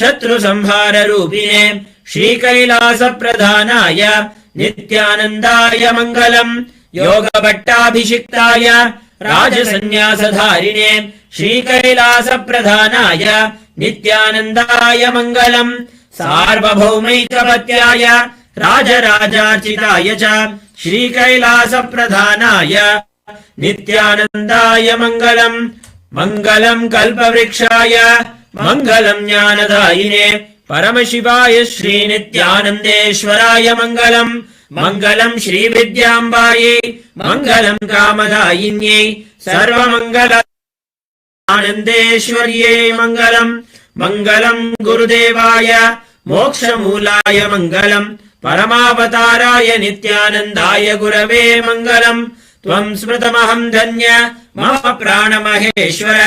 शत्रुसंहाररूपिणे श्रीकैलासप्रधानाय नित्यानन्दाय मङ्गलम् योगभट्टाभिषिक्ताय राजसन्न्यासधारिणे श्रीकैलासप्रधानाय नित्यानन्दाय मङ्गलम् सार्वभौमैकपत्याय राजराजार्चिताय च श्रीकैलासप्रधानाय नित्यानन्दाय मङ्गलम् मङ्गलम् कल्पवृक्षाय मङ्गलम् ज्ञानदायिने परमशिवाय श्रीनित्यानन्देश्वराय मङ्गलम् मङ्गलम् श्रीविद्याम्बायै मङ्गलम् कामदायिन्यै सर्वमङ्गल आनन्देश्वर्यै मङ्गलम् मङ्गलम् गुरुदेवाय मोक्षमूलाय मङ्गलम् परमावताराय नित्यानन्दाय गुरवे मङ्गलम् त्वम् स्मृतमहम् धन्य मम प्राणमहेश्वर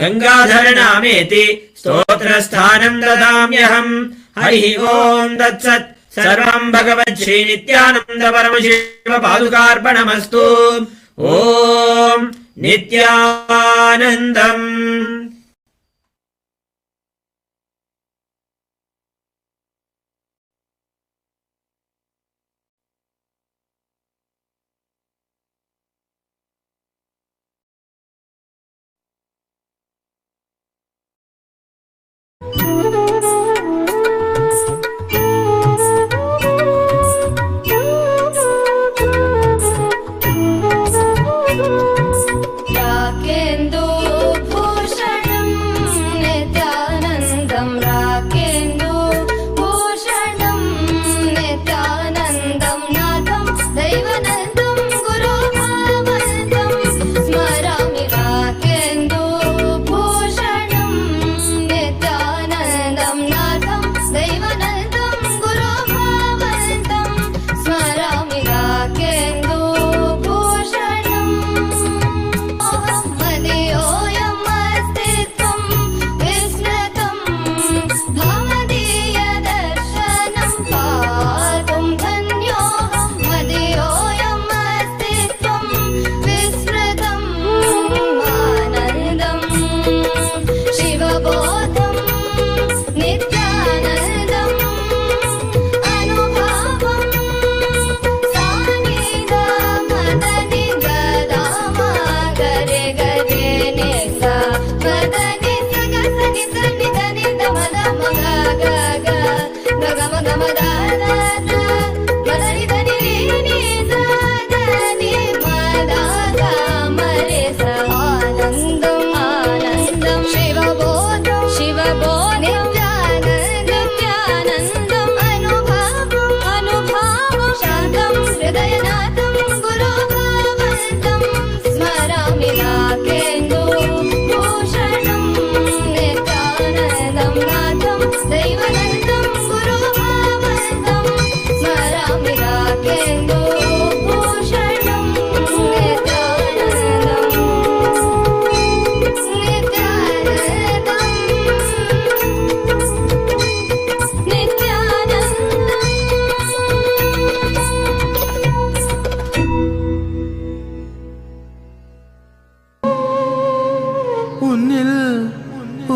गङ्गाधर नामेति स्तोत्रस्थानम् ददाम्यहम् हरिः ओम् तत्सत् सर्वम् भगवत् श्री नित्यानन्द परमशिव पादुकार्पणमस्तु ॐ नित्यानन्दम् याकेन्दु भूषण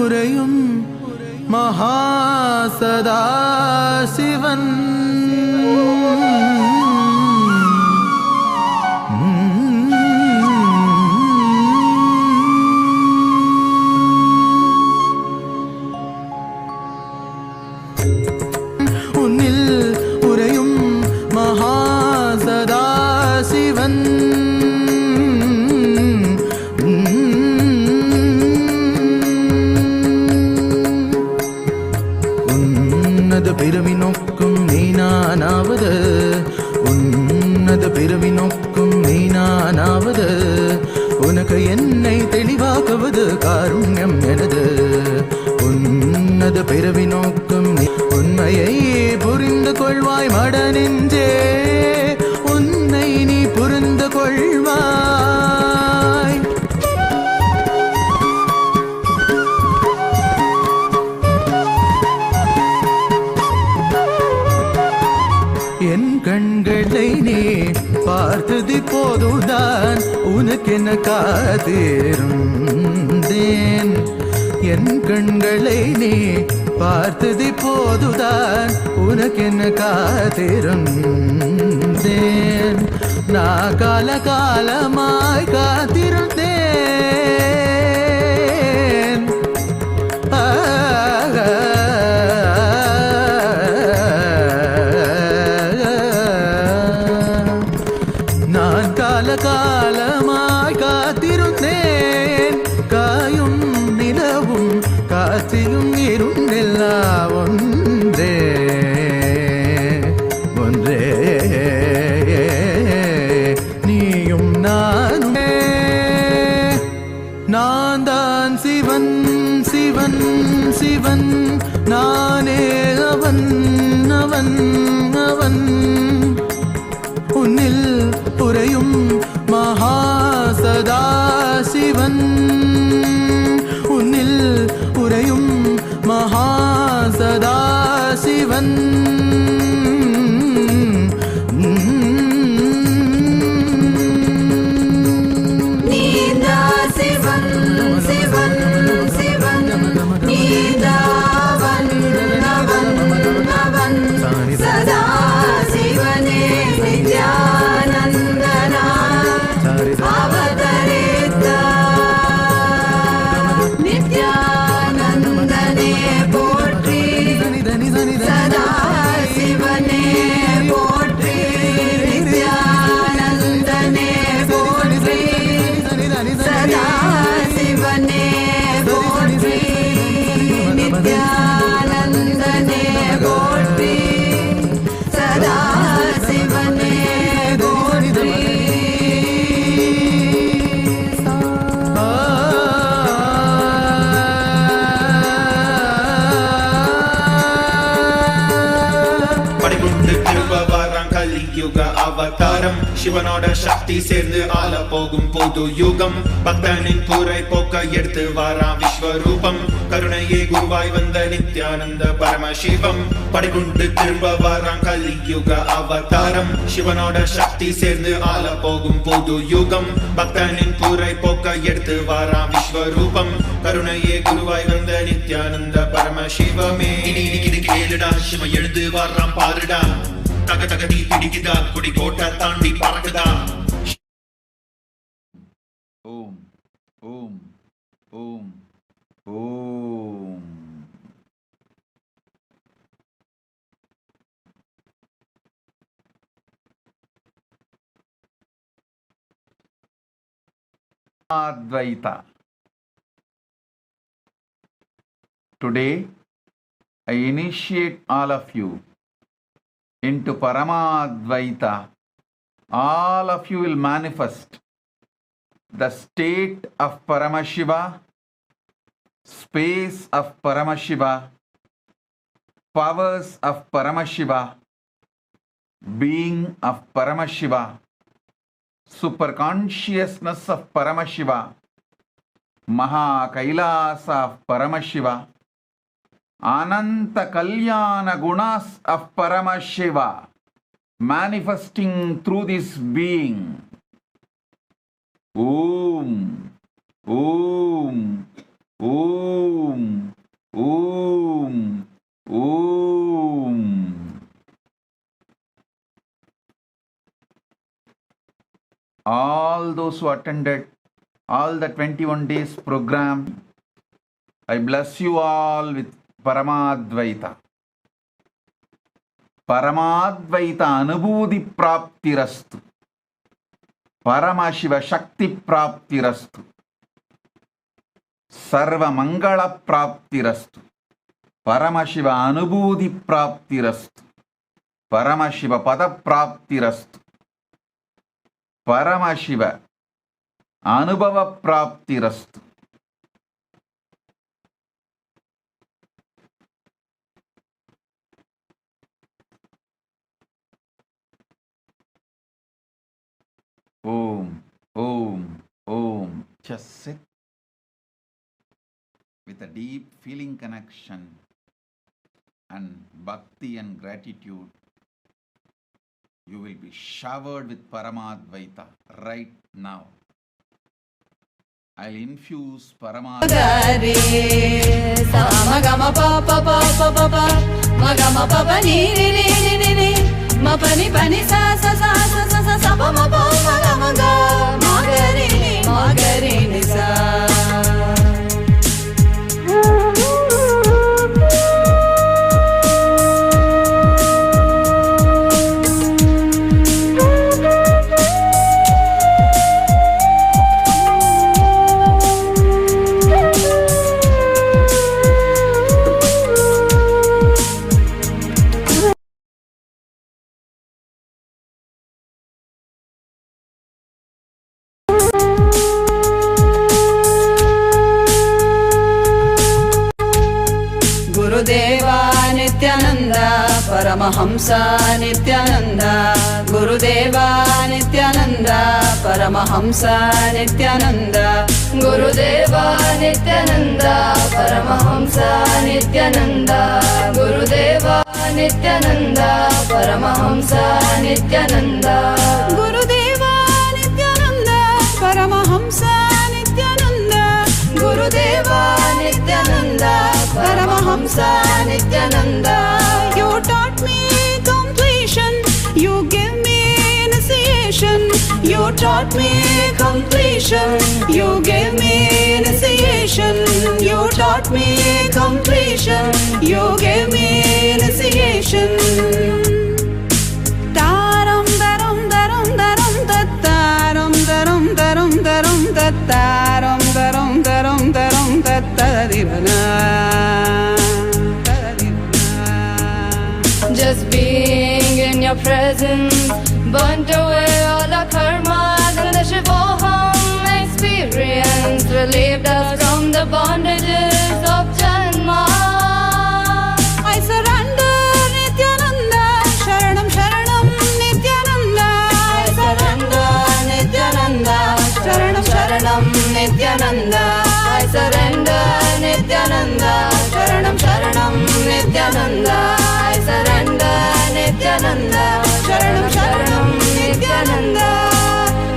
உறையும் மகாசதாசிவன் உன்னில் உறையும் மகாசதாசிவன் உன்னத பெருமை நோக்கும் நீனானாவது உன்னத பெருமை நோக்கும் நீனானாவது உனக்கு என்னை தெளிவாக்குவது காருண்யம் எனது உன்னத பிறவி நோக்கும் உண்மையை புரிந்து கொள்வாய் மட நெஞ்சே உன்னை நீ புரிந்து கொள்வாய் என் கண்களை நீ பார்த்தது போதுதான் உனக்கென காத்திருந்தேன் என் கண்களை நீ பார்த்தது போதுதான் உனக்கென காத்திருந்தேன் நான் கால காலமாய் காத்திருந்தேன் நான் கால காலமாய் காத்திருந்தேன் காயும் நிலவும் காற்றியும் இருந்தெல்லா ஒன்றே ஒன்றே நீயும் நானும் நான் தான் சிவன் சிவன் சிவன் நானே அவன் அவன் அவன் உன்னில் உறையும் மகாசதாசிவன் உன்னில் உறையும் மகாசதாசிவன் நீதா சிவன் சிவன் சிவன் நீதாவன் அவன் அவன் சதா சிவனே நித்யானந்தனா அவதரித்த நித்யானந்தனே போற்றி சதா சிவனே போற்றி நித்யானந்தனே போற்றி சதா சிவனே போற்றி நித்யானந்தனே போற்றி சதா சிவனே போற்றி படிக்குண்டு திரும்ப வாராம் கலியுக அவதாரம் சிவனோட சக்தி சேர்ந்து ஆள போகும் புது யுகம் பக்தனின் கூரை போக்க எடுத்து வாராம் விஸ்வரூபம் கருணையே குருவாய் வந்த நித்யானந்த பரமசிவம் படிக்குண்டு திரும்ப வாராம் கலியுக அவதாரம் சிவனோட சக்தி சேர்ந்து ஆள போகும் புது யுகம் பக்தனின் கூரை போக்க எடுத்து வாராம் விஸ்வரூபம் கருணையே குருவாய் வந்த நித்யானந்த பரமசிவமே இனி இடிக்குது கேளுடா சிவ எழுந்து வாராம் பாருடா தக தக தீ பிடிக்குதா குடி கோட்டை தாண்டி பறக்குதா ஓம் ஓம் ஓம் ஓம் Advaita. Today, I initiate all of you into Paramadvaita. All of you will manifest the state of Paramashiva, space of Paramashiva, powers of Paramashiva, being of Paramashiva, super consciousness of Paramashiva, Maha Kailasa of Paramashiva, Ananta Kalyana Gunas of Paramashiva manifesting through this being. Om, Om, Om. Om. Om. All those who attended all the 21 days program, I bless you all with Paramadvaita. Paramadvaita Anubhuti Praptirastu. Paramashiva Shakti Praptirastu. Sarva Mangala Praptirastu. Paramashiva Anubhuti Praptirastu. Paramashiva Pada Praptirastu. Paramashiva Anubhava Praptirastu. Om, Om, Om. Just sit with a deep feeling connection and bhakti and gratitude. You will be showered with Paramadvaita right now. I'll infuse Paramadvaita. Mapani pani sa sa sa sa sa sa sa pa ma pa ma ga ma ga ma ga re ni sa. Paramahamsa Nithyananda, Gurudeva Nithyananda, Paramahamsa Nithyananda, Gurudeva Nithyananda, Paramahamsa Nithyananda, Gurudeva Nithyananda, Paramahamsa Nithyananda, Gurudeva Nithyananda, Paramahamsa Nithyananda, Gurudeva Nithyananda, Paramahamsa Nithyananda. You taught me completion, you gave me initiation. You taught me completion, you gave me initiation. You taught me completion, you gave me initiation. Taram daram daram daram taram daram daram daram taram daram daram daram tadirana. Just being in your presence burnt away all the karmas, and the Shivoham experience relieved us from the bondages of Janma. I surrender Nithyananda, Sharanam Sharanam Nithyananda. I surrender Nithyananda, Sharanam Sharanam Nithyananda. I surrender Nithyananda, Sharanam Sharanam Nithyananda. I surrender Nithyananda, Sharanam Sharanam Nithyananda.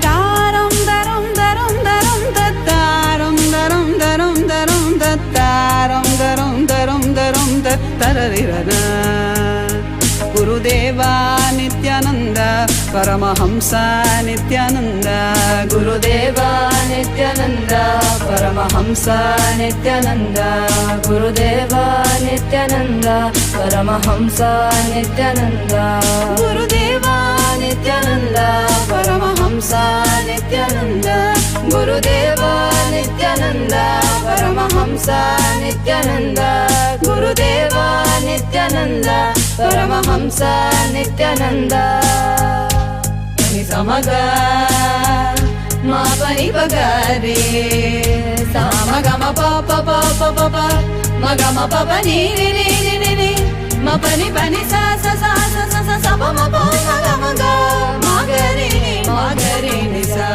Taram daram daram daram taram daram daram daram taram daram daram daram tararirana. Gurudeva Nithyananda, Paramahamsa Nithyananda, Gurudeva Nithyananda, Paramahamsa Nithyananda, Gurudeva Nithyananda, Paramahamsa Nithyananda, Gurudeva Nithyananda, Paramahamsa Nithyananda, Gurudeva Nithyananda, Paramahamsa Nithyananda, Gurudeva Nithyananda, Paramahamsa Nithyananda. Ni samaga ma pani bagare samaga ma pa pa pa pa pa pa ma ga ma pa pa ni ni ni ni ni ma pani pani sa sa sa sa sa sa sa pa ma pa ma ga ma ga re ni sa.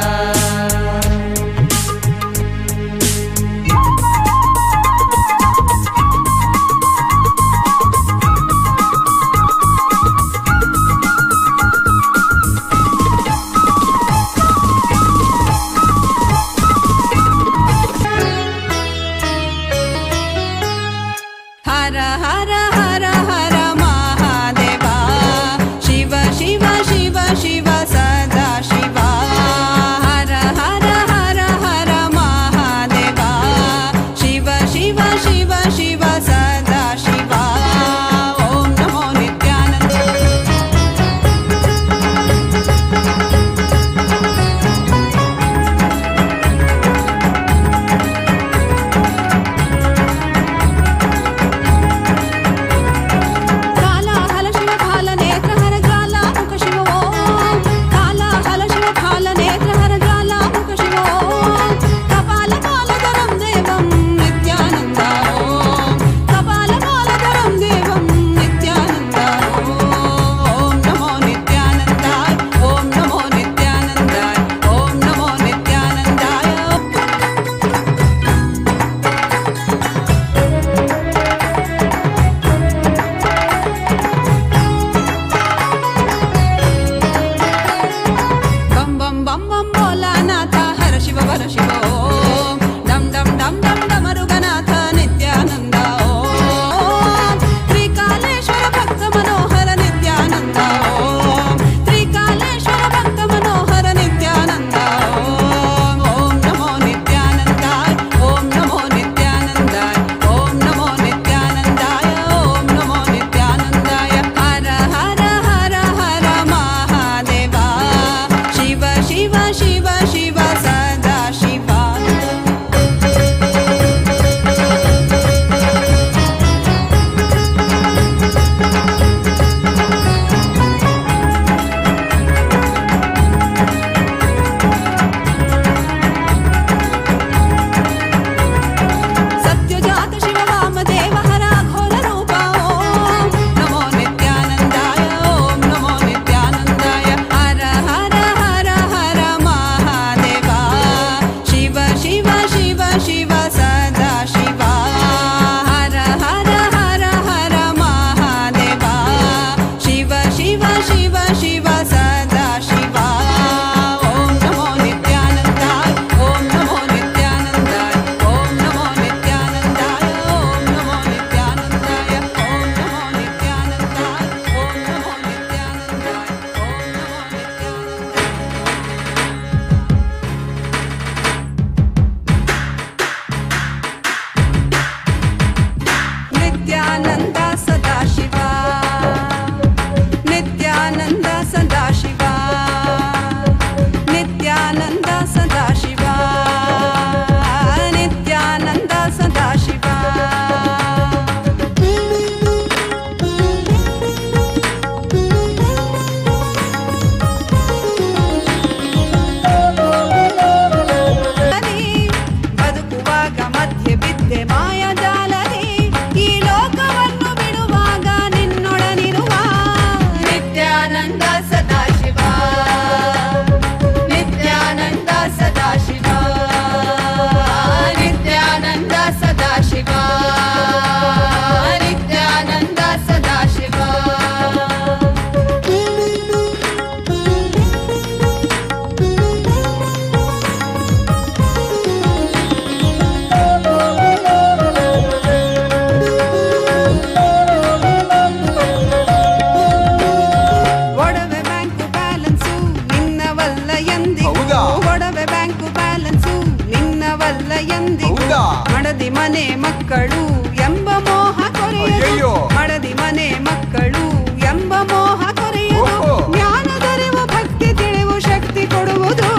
ಎಂದಿಗೂ ಮಡದಿ ಮನೆ ಮಕ್ಕಳು ಎಂಬ ಮೋಹ ಕೊರೆಯದು ಮಡದಿ ಮನೆ ಮಕ್ಕಳು ಎಂಬ ಮೋಹ ಕೊರೆಯದು ಜ್ಞಾನದರಿವು ಭಕ್ತಿ ತಿಳಿವು ಶಕ್ತಿ ಕೊಡುವುದು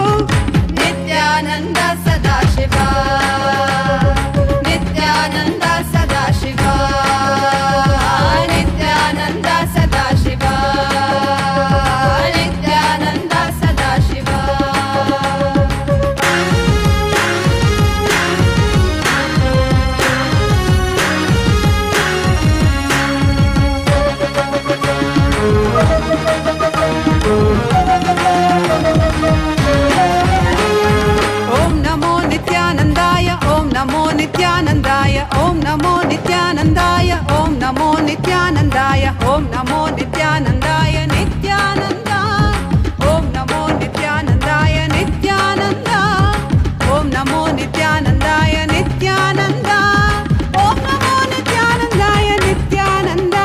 ನಿತ್ಯಾನಂದ ಸದಾಶಿವ ನಿತ್ಯಾನಂದ ಸದಾಶಿವ ನಿತ್ಯಾನಂದ ಸದಾಶಿವ ನಿತ್ಯಾನಂದ ಸದಾಶಿವ ಓಂ ನಮೋ ನಿತ್ಯಾನಂದಾಯ ಓಂ ನಮೋ ನಿತ್ಯಾನಂದಾಯ ಓಂ ನಮೋ ನಿತ್ಯಾನಂದಾಯ ಓಂ ನಮೋ ನಿತ್ಯಾನಂದಾಯ ಓಂ ನಮೋ ನಿತ್ಯಾನಂದಾಯ ನಿತ್ಯಾನಂದ ಓಂ ನಮೋ ನಿತ್ಯಾನಂದಾಯ ನಿತ್ಯಾನಂದ ಓಂ ನಮೋ ನಿತ್ಯಾನಂದಾಯ ನಿತ್ಯಾನಂದ ಓಂ ನಮೋ ನಿತ್ಯಾನಂದಾಯ ನಿತ್ಯಾನಂದ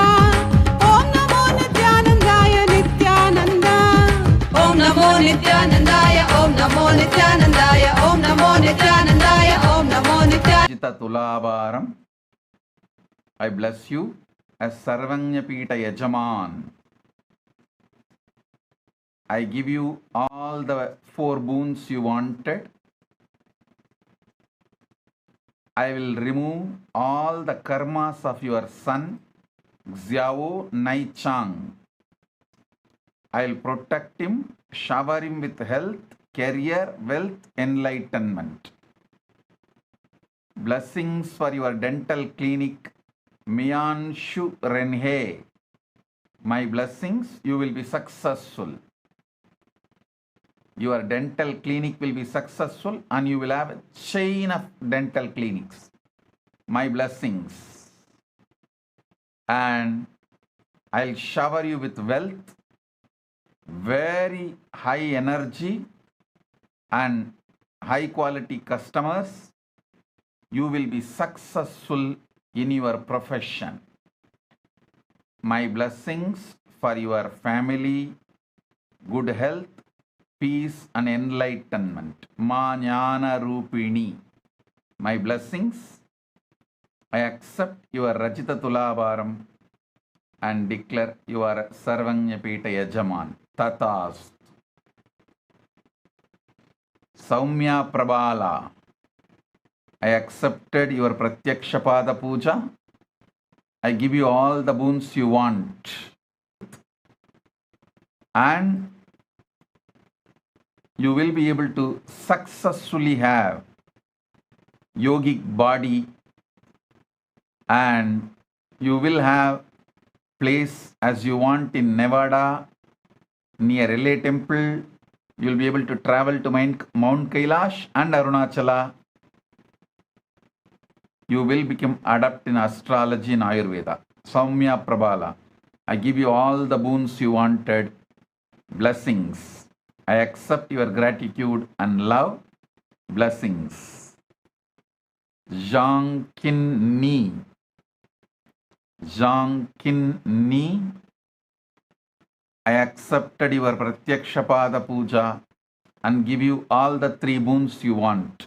ಓಂ ನಮೋ ನಿತ್ಯಾನಂದಾಯ ನಿತ್ಯಾನಂದ ಓಂ ನಮೋ ನಿತ್ಯಾನಂದಾಯ ಓಂ ನಮೋ ನಿತ್ಯಾನಂದಾಯ ಓಂ ನಮೋ ನಿತ್ಯಾನಂದಾಯ ಓಂ ನಮೋ ನಿತ್ಯ Jita Tulavaram, I bless you as Sarvanyapita Yajaman. I give you all the 4 boons you wanted. I will remove all the karmas of your son, Xiao Nai Chang. I will protect him, shower him with health, career, wealth, enlightenment. Blessings for your dental clinic, Mianshu Renhe. My blessings, you will be successful. Your dental clinic will be successful and you will have a chain of dental clinics. My blessings. And I'll shower you with wealth, very high energy and high quality customers. You will be successful in your profession. My blessings for your family, good health, peace and enlightenment. Ma Jnana Rupini. My blessings. I accept your Rajita Tulavaram and declare your Sarvanyapita Yajaman. Tatas. Saumya Prabala. I accepted your Pratyakshapada Puja. I give you all the boons you want. And you will be able to successfully have yogic body and you will have place as you want in Nevada near LA Temple. You will be able to travel to Mount Kailash and Arunachala. You will become adept in astrology and Ayurveda. Saumya Prabala. I give you all the boons you wanted. Blessings. I accept your gratitude and love. Blessings. Zhang Kin Ni. Zhang Kin Ni. I accepted your Pratyakshapada Puja and give you all the 3 boons you want.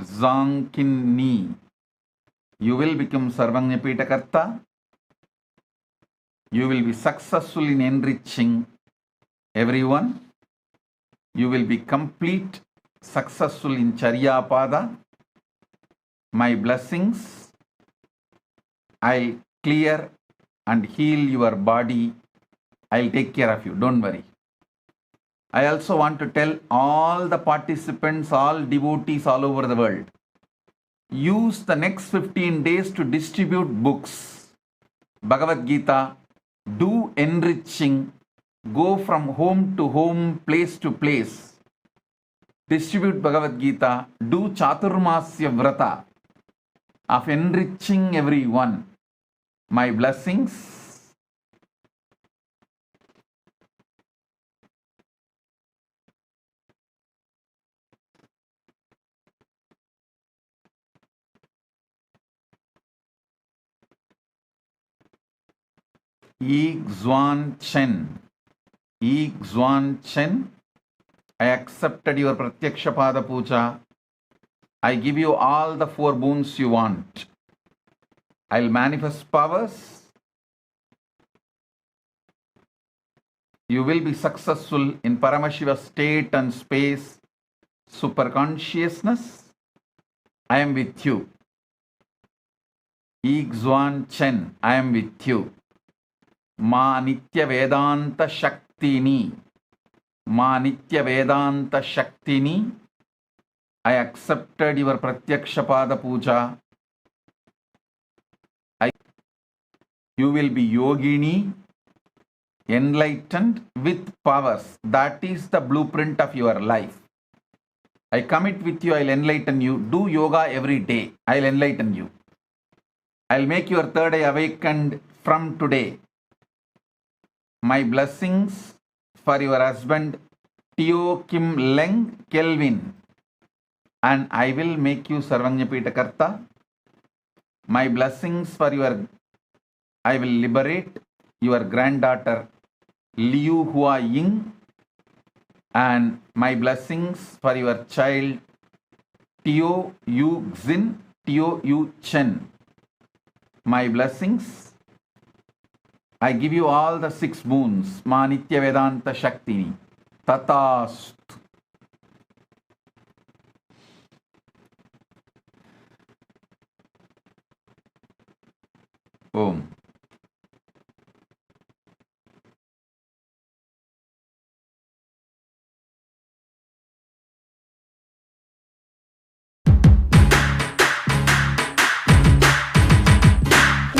Zangkin Ni. You will become Sarvanyapita Karta. You will be successful in enriching everyone. You will be complete, successful in Charyapada. My blessings. I'll clear and heal your body. I'll take care of you. Don't worry. I also want to tell all the participants, all devotees all over the world, use the next 15 days to distribute books. Bhagavad Gita, do enriching, go from home to home, place to place. Distribute Bhagavad Gita, do Chaturmasya Vrata of enriching everyone. My blessings. Yi Xuan Chen. Yi Xuan Chen. I accepted your Pratyakshapada Puja I give you all the 4 boons you want. I'll manifest powers. You will be successful in Paramashiva state and space, superconsciousness. I am with you. Igzwan Chen, I am with you. Ma Nitya Vedanta Shaktini. Ma Nitya Vedanta Shaktini. I accepted your Pratyakshapada Puja. You will be yogini, enlightened with powers. That is the blueprint of your life. I commit with you, I'll enlighten you. Do yoga every day. I'll enlighten you. I'll make your third eye awakened from today. My blessings for your husband, Teo Kim Leng Kelvin. And I will make you Sarvanyapita Karta. My blessings for I will liberate your granddaughter, Liu Hua Ying. And my blessings for your child, Teo Yu Xin, Teo Yu Chen. My blessings. I give you all the 6 boons. Ma Nitya Vedanta Shaktini. Tatast. Om.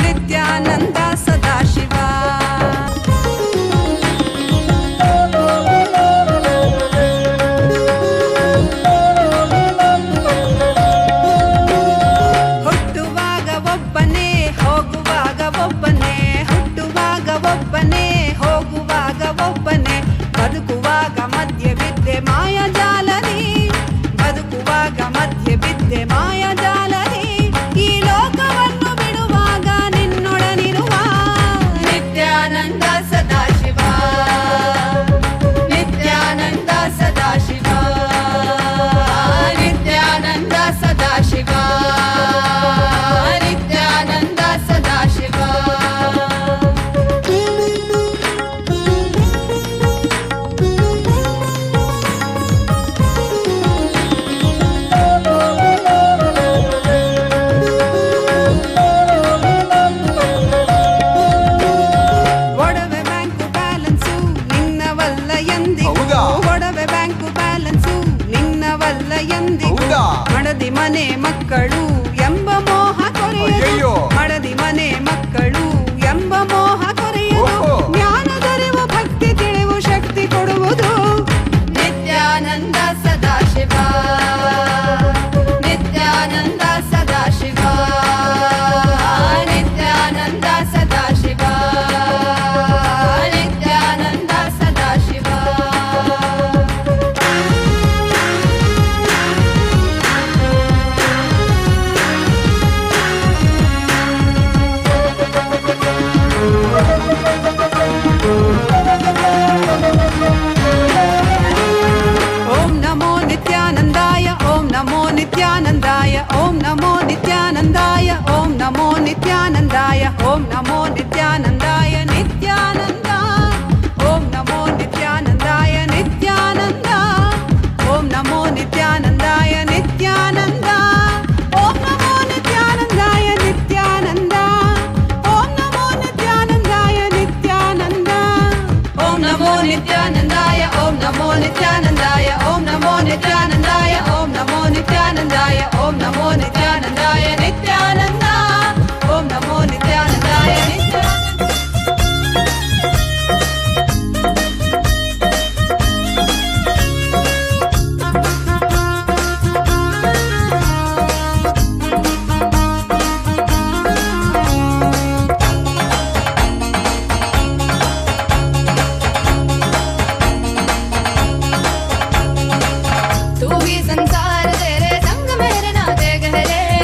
Nithyananda Sadashiva ಹುಟ್ಟುವಾಗ ಒಬ್ಬನೇ ಹೋಗುವಾಗ ಒಬ್ಬನೇ ಹುಟ್ಟುವಾಗ ಒಬ್ಬನೇ ಹೋಗುವಾಗ ಒಬ್ಬನೇ ಬದುಕುವಾಗ ಮಧ್ಯೆ ಬಿದ್ದೆ ಮಾಯಜಾಲನಿ ಬದುಕುವಾಗ ಮಧ್ಯೆ ಬಿದ್ದೆ ಮಾಯಜಾಲನಿ ಈ ಲೋಕವನ್ನು ಬಿಡುವಾಗ ನಿನ್ನೊಡನಿರುವ ನಿತ್ಯಾನಂದ ಸದಾಶಿವ ನಿತ್ಯಾನಂದ ಸದಾಶಿವ ನಿತ್ಯಾನಂದ ಸದಾಶಿವ ನಿತ್ಯಾನಂದ ಸದಾಶಿವ ಒಡವೆ ಬ್ಯಾಂಕು ಬ್ಯಾಲೆನ್ಸು ನಿನ್ನವಲ್ಲ ಎಂದಿಗೂ ಒಡವೆ ಬ್ಯಾಂಕು ಬ್ಯಾಲೆನ್ಸು ನಿನ್ನವಲ್ಲ ಎಂದಿಗೂ ಮಡದಿ ಮನೆ ಮಕ್ಕಳು ಎಂಬ ಮೋಹ ಕೊರೆಯದು ಮಡದಿ ಮನೆ ಮಕ್ಕಳು ಎಂಬ ಮೋಹ ಕೊರೆಯದು ಜ್ಞಾನದರಿವು ಭಕ್ತಿ ತಿಳಿವು ಶಕ್ತಿ ಕೊಡುವುದು ನಿತ್ಯಾನಂದ ಸದಾಶಿವ ನಿತ್ಯಾನಂದ ಸದಾಶಿವ ನಿತ್ಯಾನಂದ ಸದಾಶಿವ ನಿತ್ಯಾನಂದ ಸದಾಶಿವ ಓಂ ನಮೋ ನಿತ್ಯಾನಂದಾಯ ಓಂ ನಮೋ ನಿತ್ಯಾನಂದಾಯ ಓಂ ನಮೋ ನಿತ್ಯಾನಂದಾಯ ಓಂ ನಮೋ ನಿತ್ಯಾನಂದಾಯ ಓಂ ನಮೋ ನಿತ್ಯಾನಂದಾಯ ನಿತ್ಯಾನಂದ ಓಂ ನಮೋ ನಿತ್ಯಾನಂದಾಯ ನಿತ್ಯಾನಂದ ಓಂ ನಮೋ ನಿತ್ಯಾನಂದಾಯ ನಿತ್ಯಾನಂದ ಓಂ ನಮೋ ನಿತ್ಯಾನಂದಾಯ ನಿತ್ಯಾನಂದ ಓಂ ನಮೋ ನಿತ್ಯಾನಂದಾಯ ನಿತ್ಯಾನಂದ ಓಂ ನಮೋ ನಿತ್ಯಾನಂದಾಯ ಓಂ ನಮೋ ನಿತ್ಯಾನಂದಾಯ ಓಂ ನಮೋ ನಿತ್ಯಾನಂದಾಯ ಓಂ ನಮೋ ನಿತ್ಯಾನಂದಾಯ ಓಂ ನಮೋ ನಿತ್ಯಾನಂದಾಯ ನಿತ್ಯಾನಂದ ಓಂ ನಮೋ ನಿತ್ಯಾನಂದಾಯ ನಿತ್ಯಾನಂದ तू ही संसार तेरे संग मेरे नाते गहरे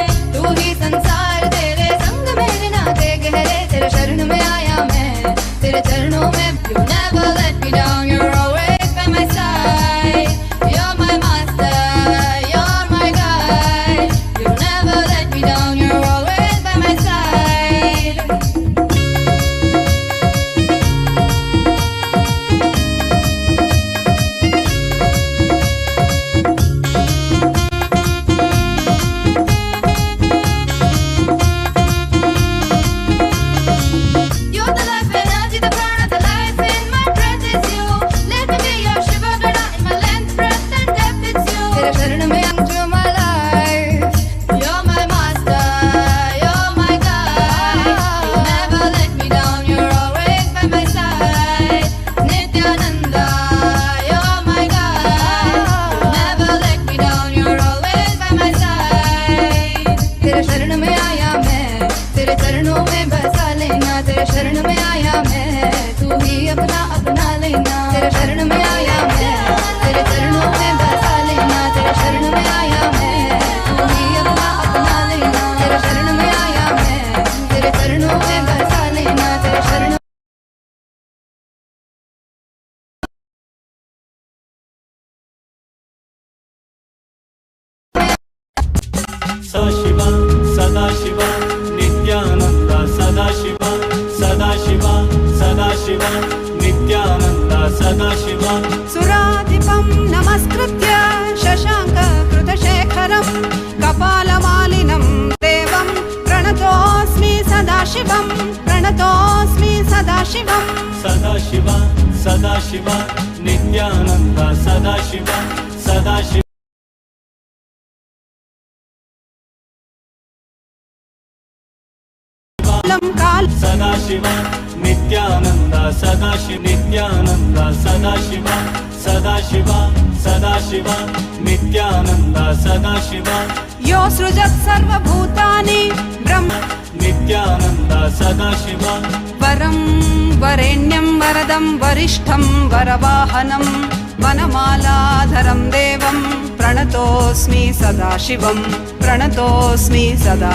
शरण में come to my life. You're my master, you're my guide. You never let me down, you're always by my side. Nithyananda, you're my guide. You never let me down, you're always by my side. तेरे शरण में आया मैं, तेरे चरणों में बसा लेना. तेरे शरण में आया मैं, तू ही अपना अपना लेना. तेरे शरण में आया मैं, तेरे चरणों में बसा लेना. तेरे शरण में आया मैं, तू ही अपना अपना लेना. तेरे शरण में आया मैं, तेरे चरणों में बसा लेना. तेरे शरण सशिव सदाशिव नित्यानन्द सदाशिव सदाशिव सदाशिव नित्यानन्द सदाशिव. सुराधिपं नमस्कृत्य शशाङ्ककृतशेखरं कपालमालिनं देवं प्रणतोऽस्मि सदाशिवं. प्रणतोऽस्मि सदाशिवं. सदाशिव सदाशिव नित्यानन्द सदाशिव सदाशिव. सदाशिव नित्यानन्द सदाशिव नित्यानन्द सदाशिव सदाशिव सदाशिव नित्यानन्द सदाशिव. यो सृजत् सर्वभूतानि ब्रह्म नित्यानन्द सदाशिव. वरं वरेण्यं वरदं वरिष्ठं वरवाहनं वनमालाधरं देवं प्रणतोऽस्मि सदाशिवं. प्रणतोऽस्मि सदा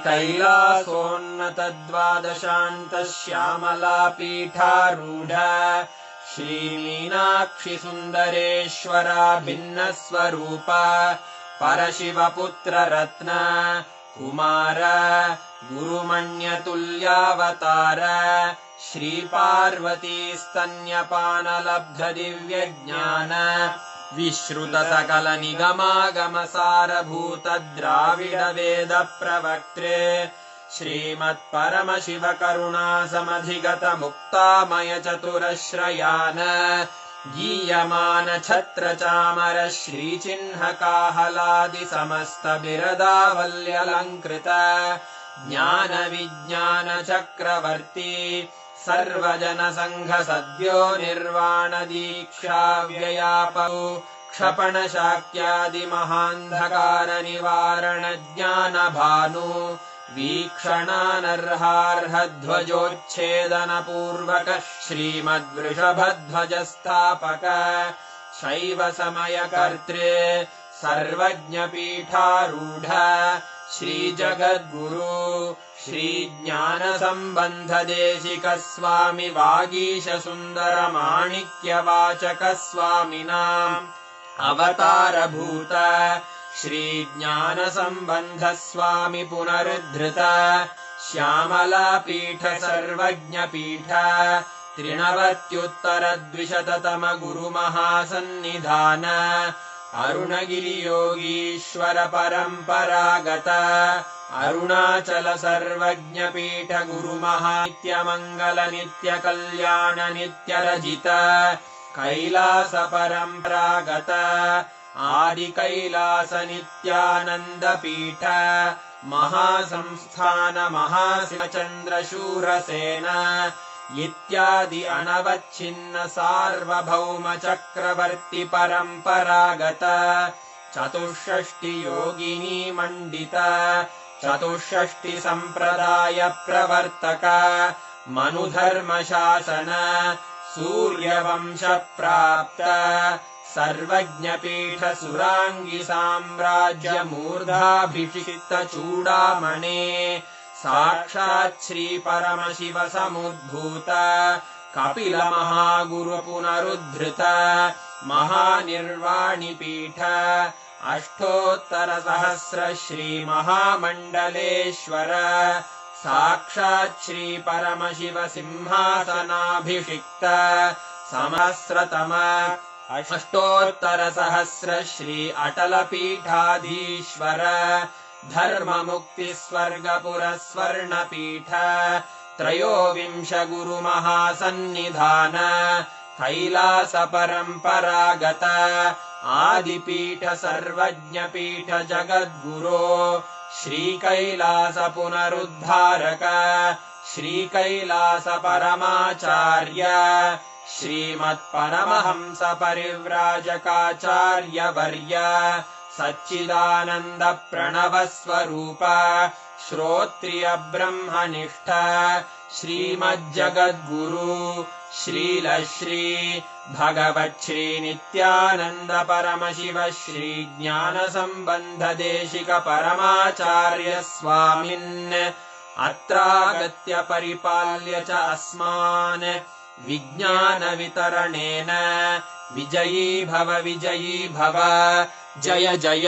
कैलासोन्नतद्वादशान्तः श्यामलापीठारूढ श्रीमीनाक्षि सुन्दरेश्वरा भिन्नस्वरूप परशिवपुत्ररत्न कुमार गुरुमण्यतुल्यावतार श्रीपार्वतीस्तन्यपानलब्धदिव्यज्ञान विश्रुत सकल निगमागमसारभूत द्राविड वेद प्रवक्त्रे श्रीमत्परमशिव करुणा समधिगत मुक्तामय चतुरश्रयान गीयमान छत्र चामर श्रीचिह्न काहलादि समस्त बिरदावल्यलङ्कृत ज्ञान विज्ञान चक्रवर्ती सर्वजन संघ सद्यो निर्वाण दीक्षा व्ययापौ क्षपण शाक्यादि महान्धकार निवारण ज्ञान भानु वीक्षणानर्हार्ह ध्वजोच्छेदन पूर्वक श्रीमद्वृषभध्वज स्थापक शैव समय कर्त्रे सर्वज्ञ पीठारूढ़ श्री जगद्गुरु श्री ज्ञान संबंध देशिक स्वामी वागीश सुंदर माणिक्य वाचक स्वामिनाम् अवतार भूत श्री ज्ञान संबंध स्वामी पुनरुद्धृत श्यामला पीठ सर्वज्ञ पीठ त्रिनवत्युत्तर द्विशततम गुरु महासन्निधान अरुणगिरि योगीश्वर परंपरागत अरुणाचल सर्वज्ञ पीठ गुरु महानित्य मंगल नित्य कल्याण नित्य रजित कैलास परंपरागत आदि कैलास नित्यानंद पीठ महासंस्थान महाशिव चंद्र शूरसेन इत्यादि अनवच्छिन्न सार्वभौम चक्रवर्ती परंपरागत चतुष्षष्टि योगिनी मंडित चतुष्षष्टि संप्रदाय प्रवर्तक मनुधर्म शासन सूर्यवंश प्राप्त सर्वज्ञ पीठ सुरांगी साम्राज्य मूर्धाभिषिक्त चूड़ामणे साक्षात् श्री परमशिव समुद्भूत कपिल महागुरु पुनरुद्धृत महानिर्वाणि पीठ अष्टोत्तर सहस्र श्री महामंडलेश्वर साक्षात् श्री परमशिव सिंहासनाभिषिक्त सहस्रतम अष्टोत्तर सहस्र श्री अटल पीठाधीश्वर धर्म मुक्ति स्वर्गपुर स्वर्ण पीठ त्रयोविंश गुरुमहासन्निधान कैलास परम्परागत आदिपीठ सर्वज्ञपीठ जगद्गुरो श्रीकैलास पुनरुद्धारक श्रीकैलास परमाचार्य श्रीमत्परमहंस परिव्राजकाचार्य वर्य सच्चिदानन्द प्रणव स्वरूप श्रोत्रिय ब्रह्मनिष्ठ श्रीमज्जगद्गुरु श्रील श्री भगवत् श्री नित्यानंद परमशिव श्री ज्ञान संबंध देशिक परमाचार्य स्वामिन् अत्रागत्य परिपाल्य च अस्मान् विज्ञान वितरणेन विजयी भव जय जय.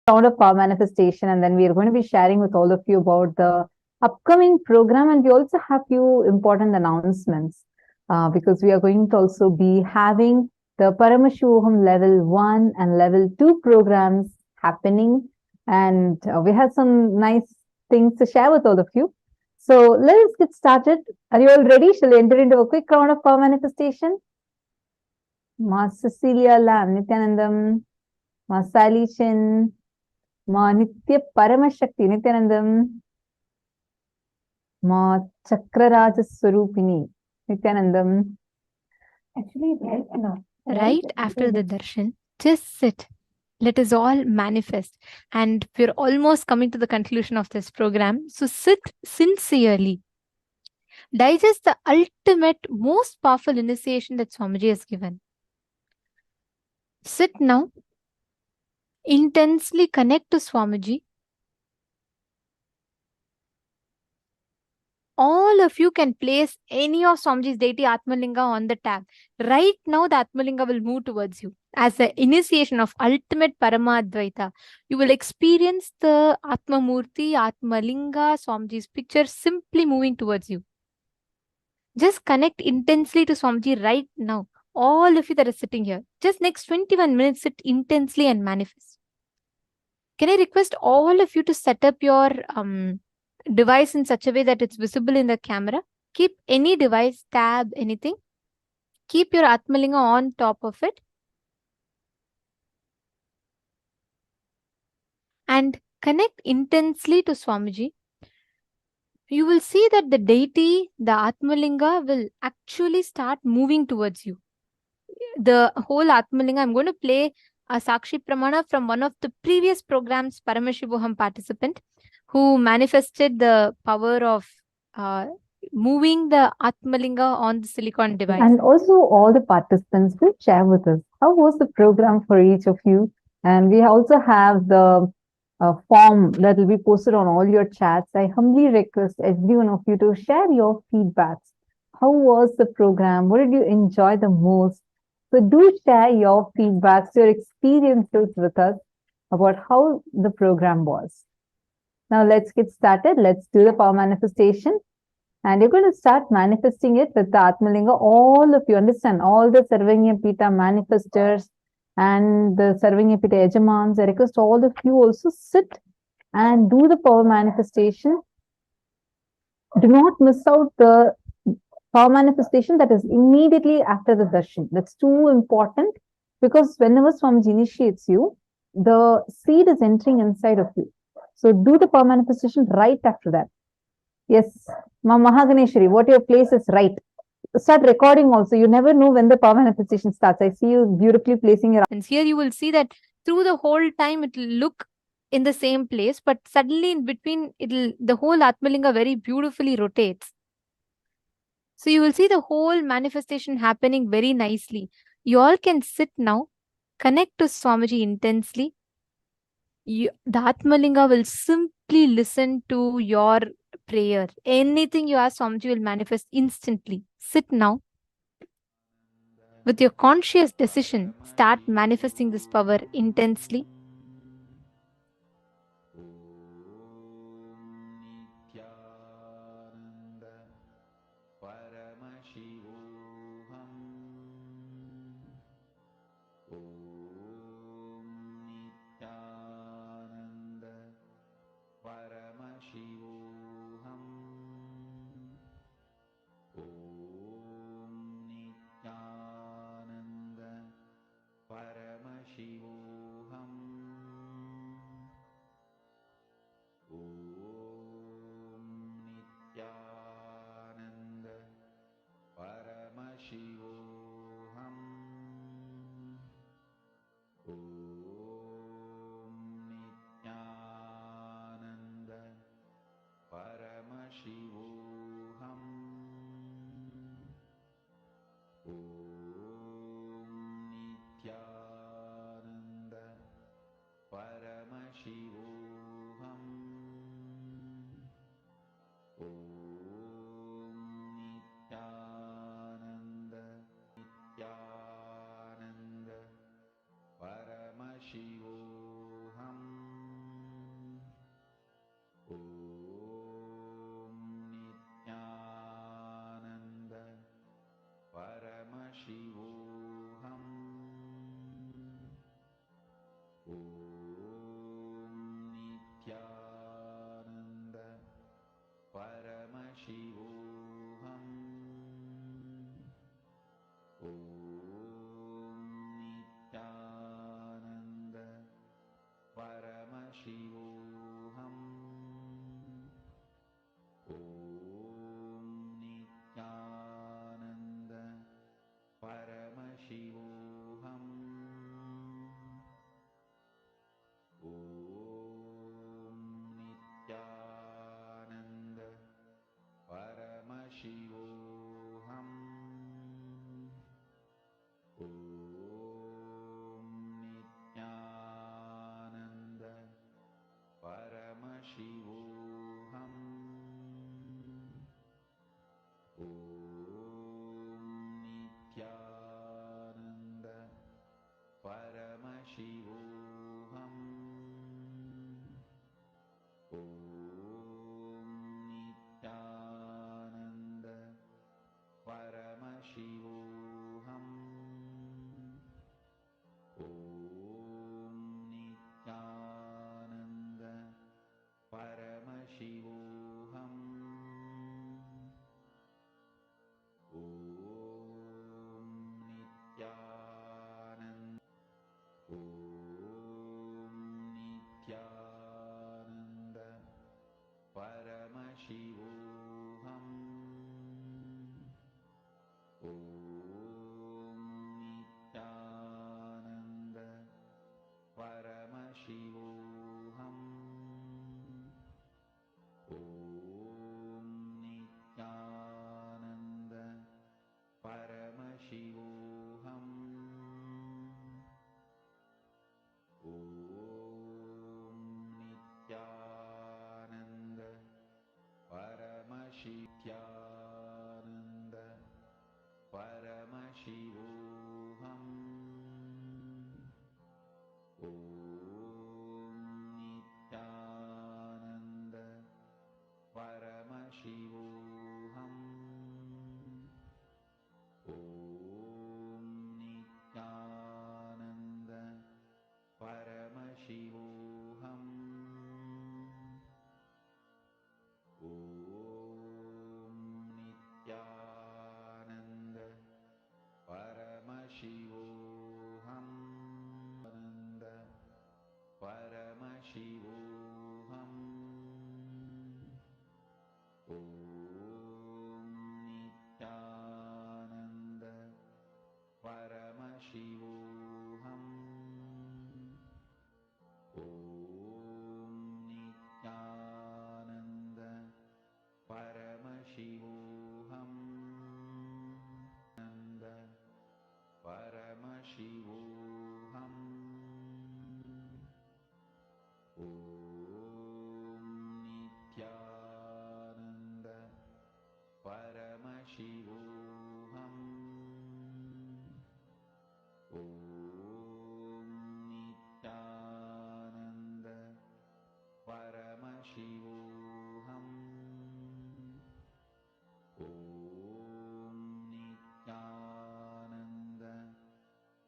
Round of power manifestation, and then we are going to be sharing with all of you about the upcoming program, and we also have few important announcements because we are going to also be having the Paramashivam level 1 and level 2 programs happening, and we have some nice things to share with all of you. So let us get started. Are you all ready? Shall we enter into a quick round of power manifestation? Ma Cecilia Lam, Nithyanandam, Ma Sally Chin, Ma Nitya Paramashakti Nithyanandam, Ma Chakraraja Swarupini Nithyanandam. Actually, right after the darshan, just sit. Let us all manifest. And we're almost coming to the conclusion of this program. So sit sincerely. Digest the ultimate, most powerful initiation that Swamiji has given. Sit now. Intensely connect to Swamiji. All of you can place any of Swamiji's deity Atmalinga on the tab. Right now, the Atmalinga will move towards you. As the initiation of ultimate Paramadvaita, you will experience the Atma Moorthy, Atmalinga, Swamiji's picture simply moving towards you. Just connect intensely to Swamiji right now. All of you that are sitting here, just next 21 minutes, sit intensely and manifest. Can I request all of you to set up your device in such a way that it's visible in the camera? Keep any device, tab, anything. Keep your Atmalinga on top of it. And connect intensely to Swamiji. You will see that the deity, the Atmalinga, will actually start moving towards you. The whole Atmalinga, I'm going to play a Sakshi Pramana from one of the previous programs, Paramashivam participant, who manifested the power of moving the Atmalinga on the silicon device. And also all the participants will share with us how was the program for each of you. And we also have the form that will be posted on all your chats. I humbly request every one of you to share your feedbacks. How was the program? What did you enjoy the most? So do share your feedbacks, your experiences with us about how the program was. Now let's get started. Let's do the power manifestation. And you're going to start manifesting it with the Atmalinga. All of you understand, all the Sarvanya Pita manifestors and the Sarvanya Pita Ejamans. I request all of you also sit and do the power manifestation. Do not miss out the power manifestation that is immediately after the darshan. That's too important because whenever Swamiji initiates you, the seed is entering inside of you. So do the power manifestation right after that. Yes, Ma Mahaganeshwari, what your place is right. Start recording also. You never know when the power manifestation starts. I see you beautifully placing your... And here you will see that through the whole time it will look in the same place, but suddenly in between the whole Atmalinga very beautifully rotates. So you will see the whole manifestation happening very nicely. You all can sit now, connect to Swamiji intensely. The Atmalinga will completely listen to your prayer. Anything you ask, Swamiji will manifest instantly. Sit now. With your conscious decision, start manifesting this power intensely. Nithyananda Paramashivam Om Nithyananda Paramashivam Om Nithyananda Paramashivam Om Nithyananda Paramashivam Om Nithyananda Paramashivam Om Nithyananda Paramashivam Om Nithyananda Nithyananda Paramashivam Om Nithyananda Paramashivam Om Nithyananda Paramashivam Om Nithyananda Paramashivam Om Nithyananda Paramashivam Om Nithyananda Paramashivam Om Nithyananda Paramashivam Om Nithyananda Paramashivam Om Nithyananda Paramashivam Om Nithyananda Paramashivam Om Nithyananda Om Nithyananda Paramashivam Om Nithyananda Paramashivam Om Nithyananda Paramashivam Om Nithyananda Paramashityananda Paramashivam Om Nithyananda Paramashivam Om Nithyananda Paramashivam Om Nithyananda Paramashivam Nanda Paramashivam Om Paramashivoham. Om Nithyananda Paramashivoham. Om Nithyananda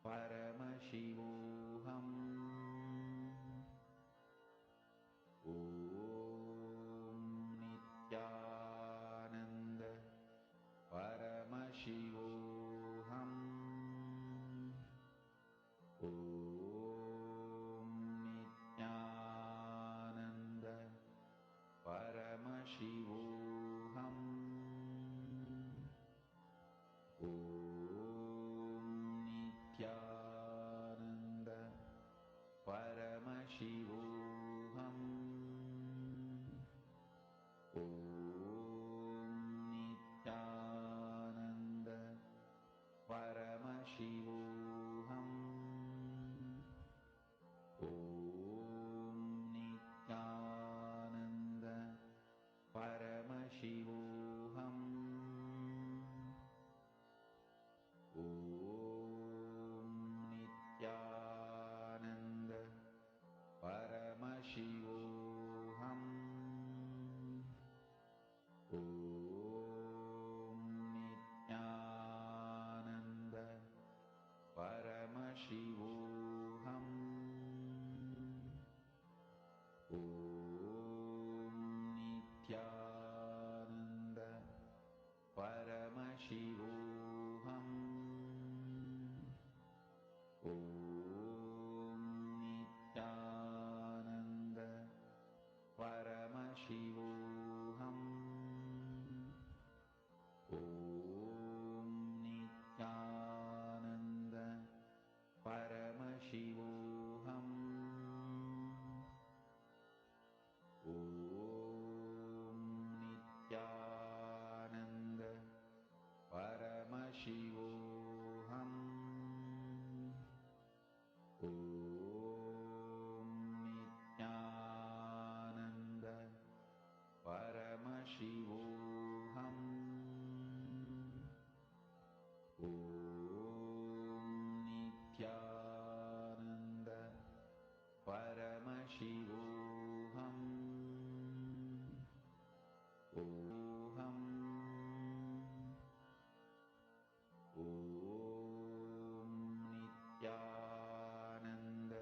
Paramashivoham. Om Nithyananda Paramashivoham. Om Nithyananda Paramashivoham. Om Nithyananda Paramashivoham. Om Nithyananda Paramashivoham. Om Nithyananda Paramashivoham. Om Nithyananda Paramashivoham. Om Nithyananda Paramashivoham. Om Nithyananda Paramashivoham. Om Nithyananda Paramashivoham. Om Nithyananda Paramashivoham. Om Nithyananda Paramashivoham. Om Nithyananda Paramashivoham. Om Nithyananda Paramashivoham. Oham. Om Nithyananda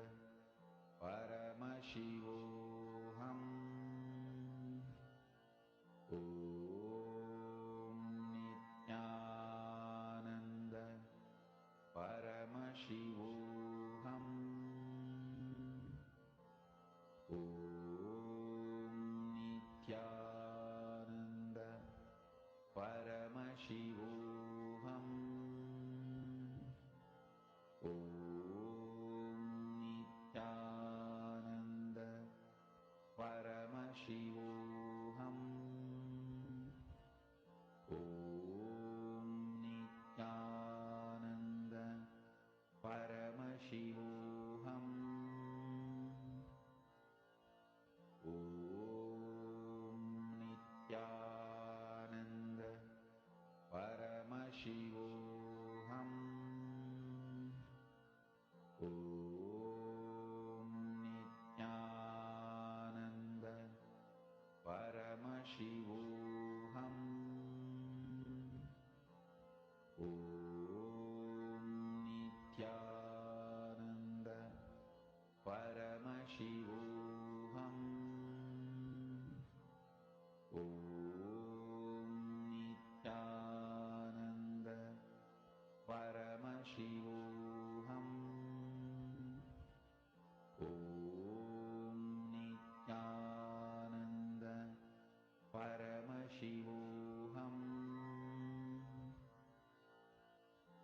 Paramashivoham. Om Nithyananda Paramashivoham. Om Nithyananda Paramashivoham. Om Nithyananda Paramashivoham. Om Nithyananda Paramashivoham. Om Nithyananda Paramashivoham. Om Nithyananda Paramashivoham. Om Nithyananda Paramashivoham. Om Nithyananda Paramashivoham. Om Nithyananda Paramashivoham.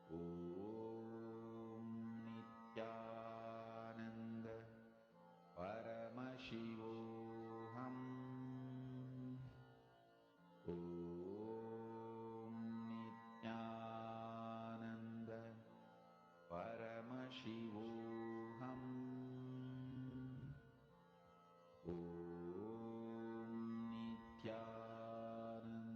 Om Nithyananda Paramashivoham. Om Nithyananda Paramashivoham. Om Nithyananda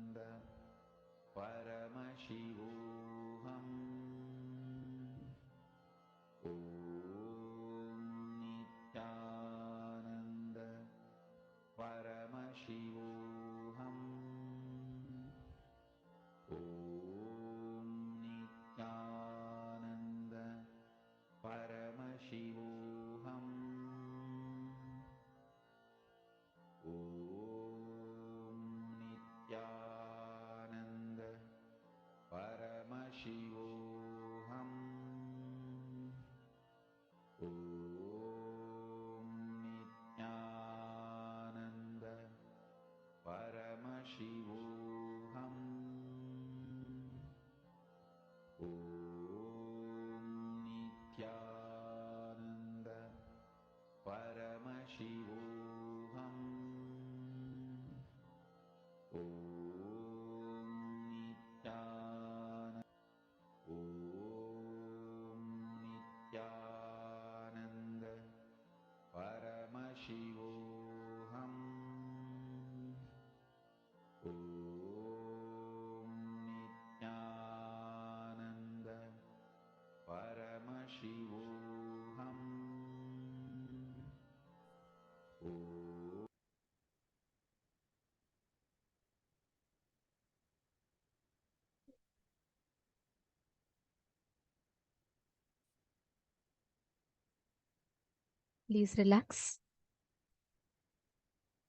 Please relax.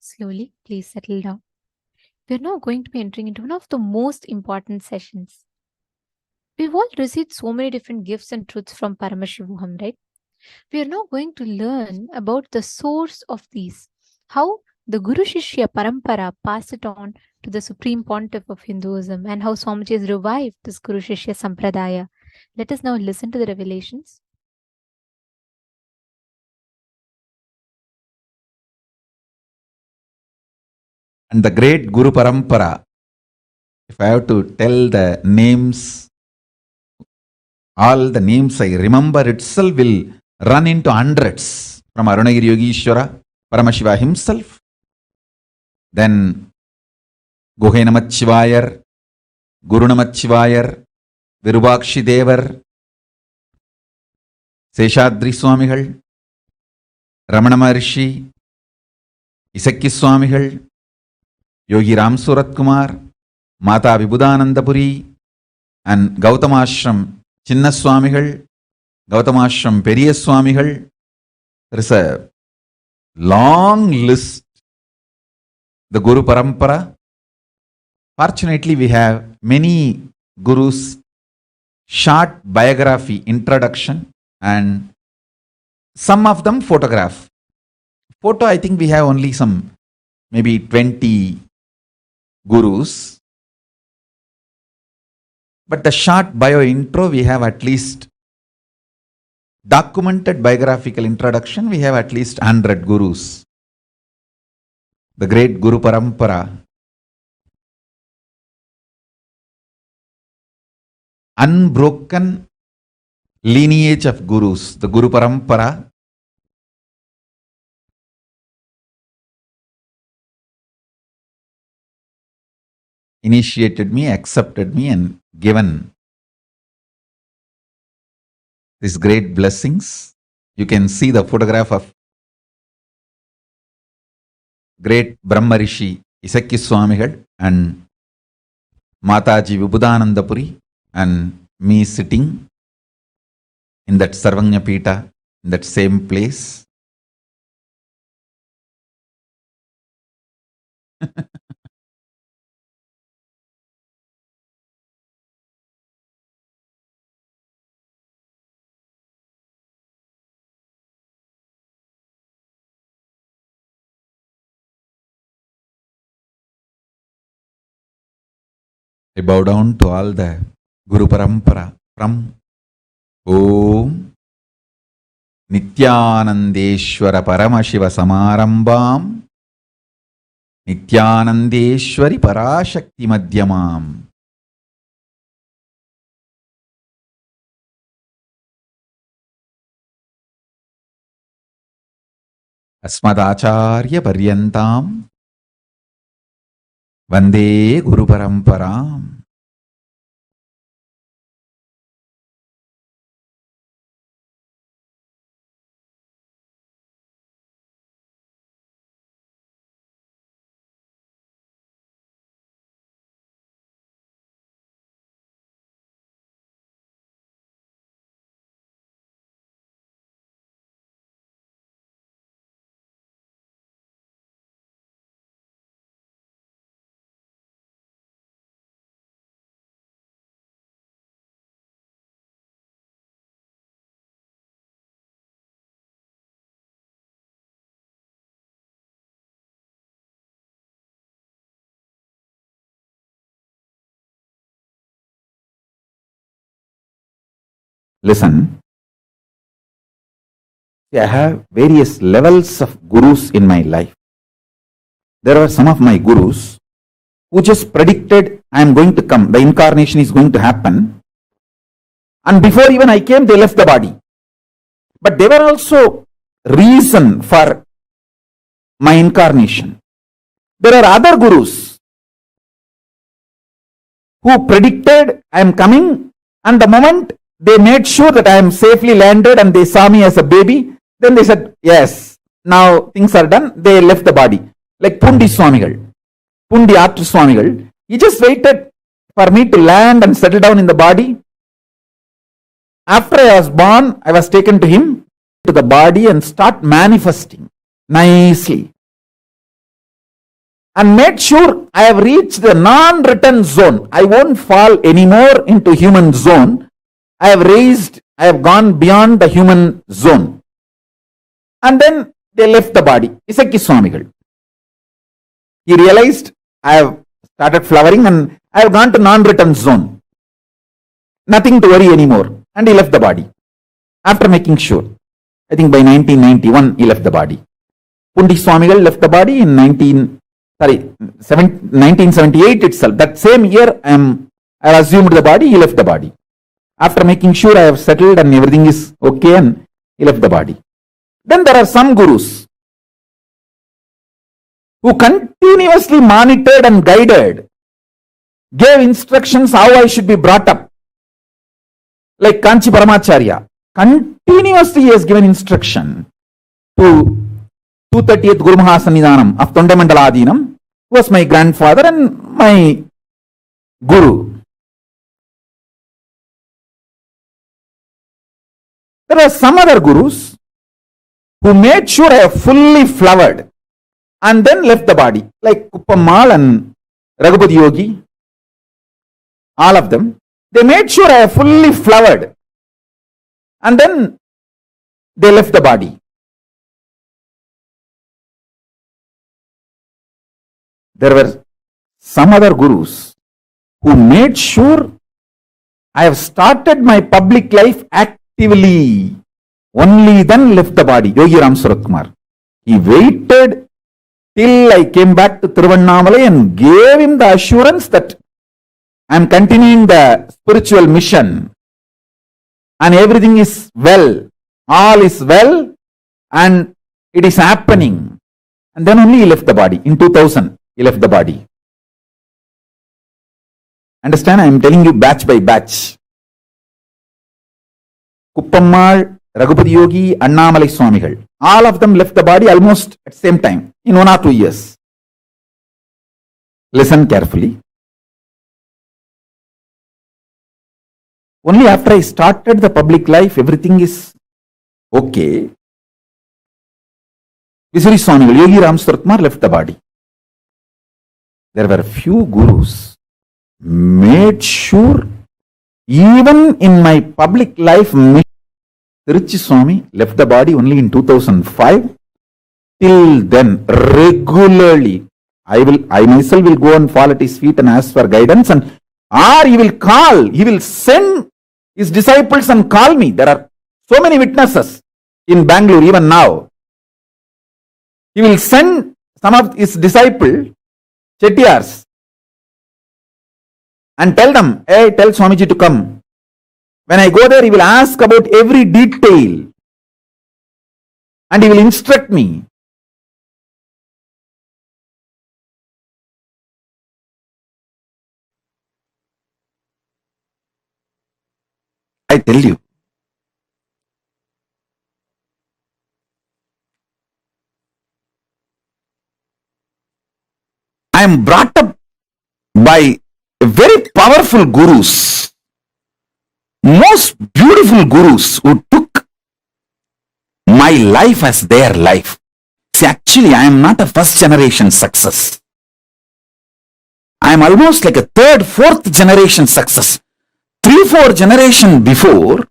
Slowly, please settle down. We are now going to be entering into one of the most important sessions. We've all received so many different gifts and truths from Paramashivam, right? We are now going to learn about the source of these, how the Guru Shishya Parampara passed it on to the Supreme Pontiff of Hinduism, and how Swamiji has revived this Guru Shishya Sampradaya. Let us now listen to the revelations. And the great Guru Parampara, if I have to tell the names, all the names I remember itself will run into hundreds. From Arunagiri Yogishwara, Paramashiva himself, then Guhe Namachivayar, Guru Namachivayar, Virubakshi Devar, Seshadri Swamigal, Ramana Maharishi, Isakki Swamigal, Yogi Ram Surat Kumar, Mata Vibhudanandapuri, and Gautamashram Chinna Swamigal, Gautamashram Periya Swamigal. There is a long list. The Guru Parampara. Fortunately, we have many Gurus, short biography, introduction, and some of them photograph. Photo, I think we have only some, maybe 20 Gurus. But the short bio intro, we have at least documented biographical introduction, we have at least 100 Gurus. The great Guru Parampara, unbroken lineage of Gurus. The Guru Parampara initiated me, accepted me, and given these great blessings. You can see the photograph of great Brahma Rishi Isakki Swamigal and Mataji Vibhudanandapuri, and me sitting in that Sarvanya Pita, in that same place. I bow down to all the Guru Parampara from Om Nithyanandeshwara Paramashiva Samarambam Nithyanandeshwari Parashakti Madhyamam. Asmadacharya Paryantam Vande Guru Paramparam. Listen. I have various levels of gurus in my life. There were some of my gurus who just predicted I am going to come, the incarnation is going to happen. And before even I came, they left the body. But they were also reason for my incarnation. There are other gurus who predicted I am coming, and the moment they made sure that I am safely landed and they saw me as a baby, then they said, yes, now things are done. They left the body. Like Pundi Swamigal, Pundi Art Swamigal. He just waited for me to land and settle down in the body. After I was born, I was taken to him, to the body, and start manifesting nicely. And made sure I have reached the non-return zone. I won't fall anymore into human zone. I have gone beyond the human zone. And then they left the body. Isaki Swamigal. He realized I have started flowering and I have gone to non-return zone. Nothing to worry anymore. And he left the body. After making sure. I think by 1991 he left the body. Pundi Swamigal left the body in 1978 itself. That same year I assumed the body, he left the body. After making sure I have settled and everything is okay, and he left the body. Then there are some gurus who continuously monitored and guided, gave instructions how I should be brought up. Like Kanchi Paramacharya, continuously he has given instruction to 238th Guru Mahasannidhanam of Tondamandaladinam, who was my grandfather and my guru. There are some other gurus who made sure I have fully flowered and then left the body, like Kuppammal and Raghupati Yogi, all of them. They made sure I have fully flowered and then they left the body. There were some other gurus who made sure I have started my public life actively. Only then left the body. Yogi Ram Surat Kumar. He waited till I came back to Tiruvannamalai and gave him the assurance that I am continuing the spiritual mission and everything is well. All is well and it is happening. And then only he left the body. In 2000, he left the body. Understand? I am telling you batch by batch. Kuppammal, Raghupati Yogi, Annamalai Swamigal. All of them left the body almost at the same time, in 1 or 2 years. Listen carefully. Only after I started the public life, everything is okay. Visuri Swamigal, Yogi Ram Surat Kumar left the body. There were few gurus made sure, even in my public life, Tiruchi Swami left the body only in 2005. Till then, regularly, I myself will go and fall at his feet and ask for guidance, or he will send his disciples and call me. There are so many witnesses in Bangalore even now. He will send some of his disciples, Chettiars, and tell them, hey, tell Swamiji to come. When I go there, he will ask about every detail and he will instruct me. I tell you, I am brought up by very powerful gurus, most beautiful gurus who took my life as their life. See, actually, I am not a first generation success. I am almost like a third, fourth generation success. 3-4 generations before,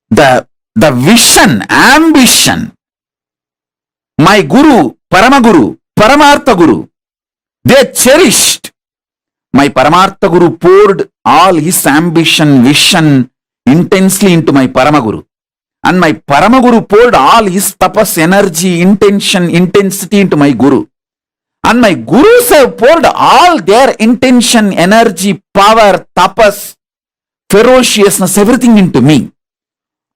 the vision, ambition, my guru, Paramaguru, Paramartha Guru, they cherished. My Paramartha Guru poured all his ambition, vision, intensely into my Paramaguru. And my Paramaguru poured all his tapas, energy, intention, intensity into my Guru. And my Gurus have poured all their intention, energy, power, tapas, ferociousness, everything into me.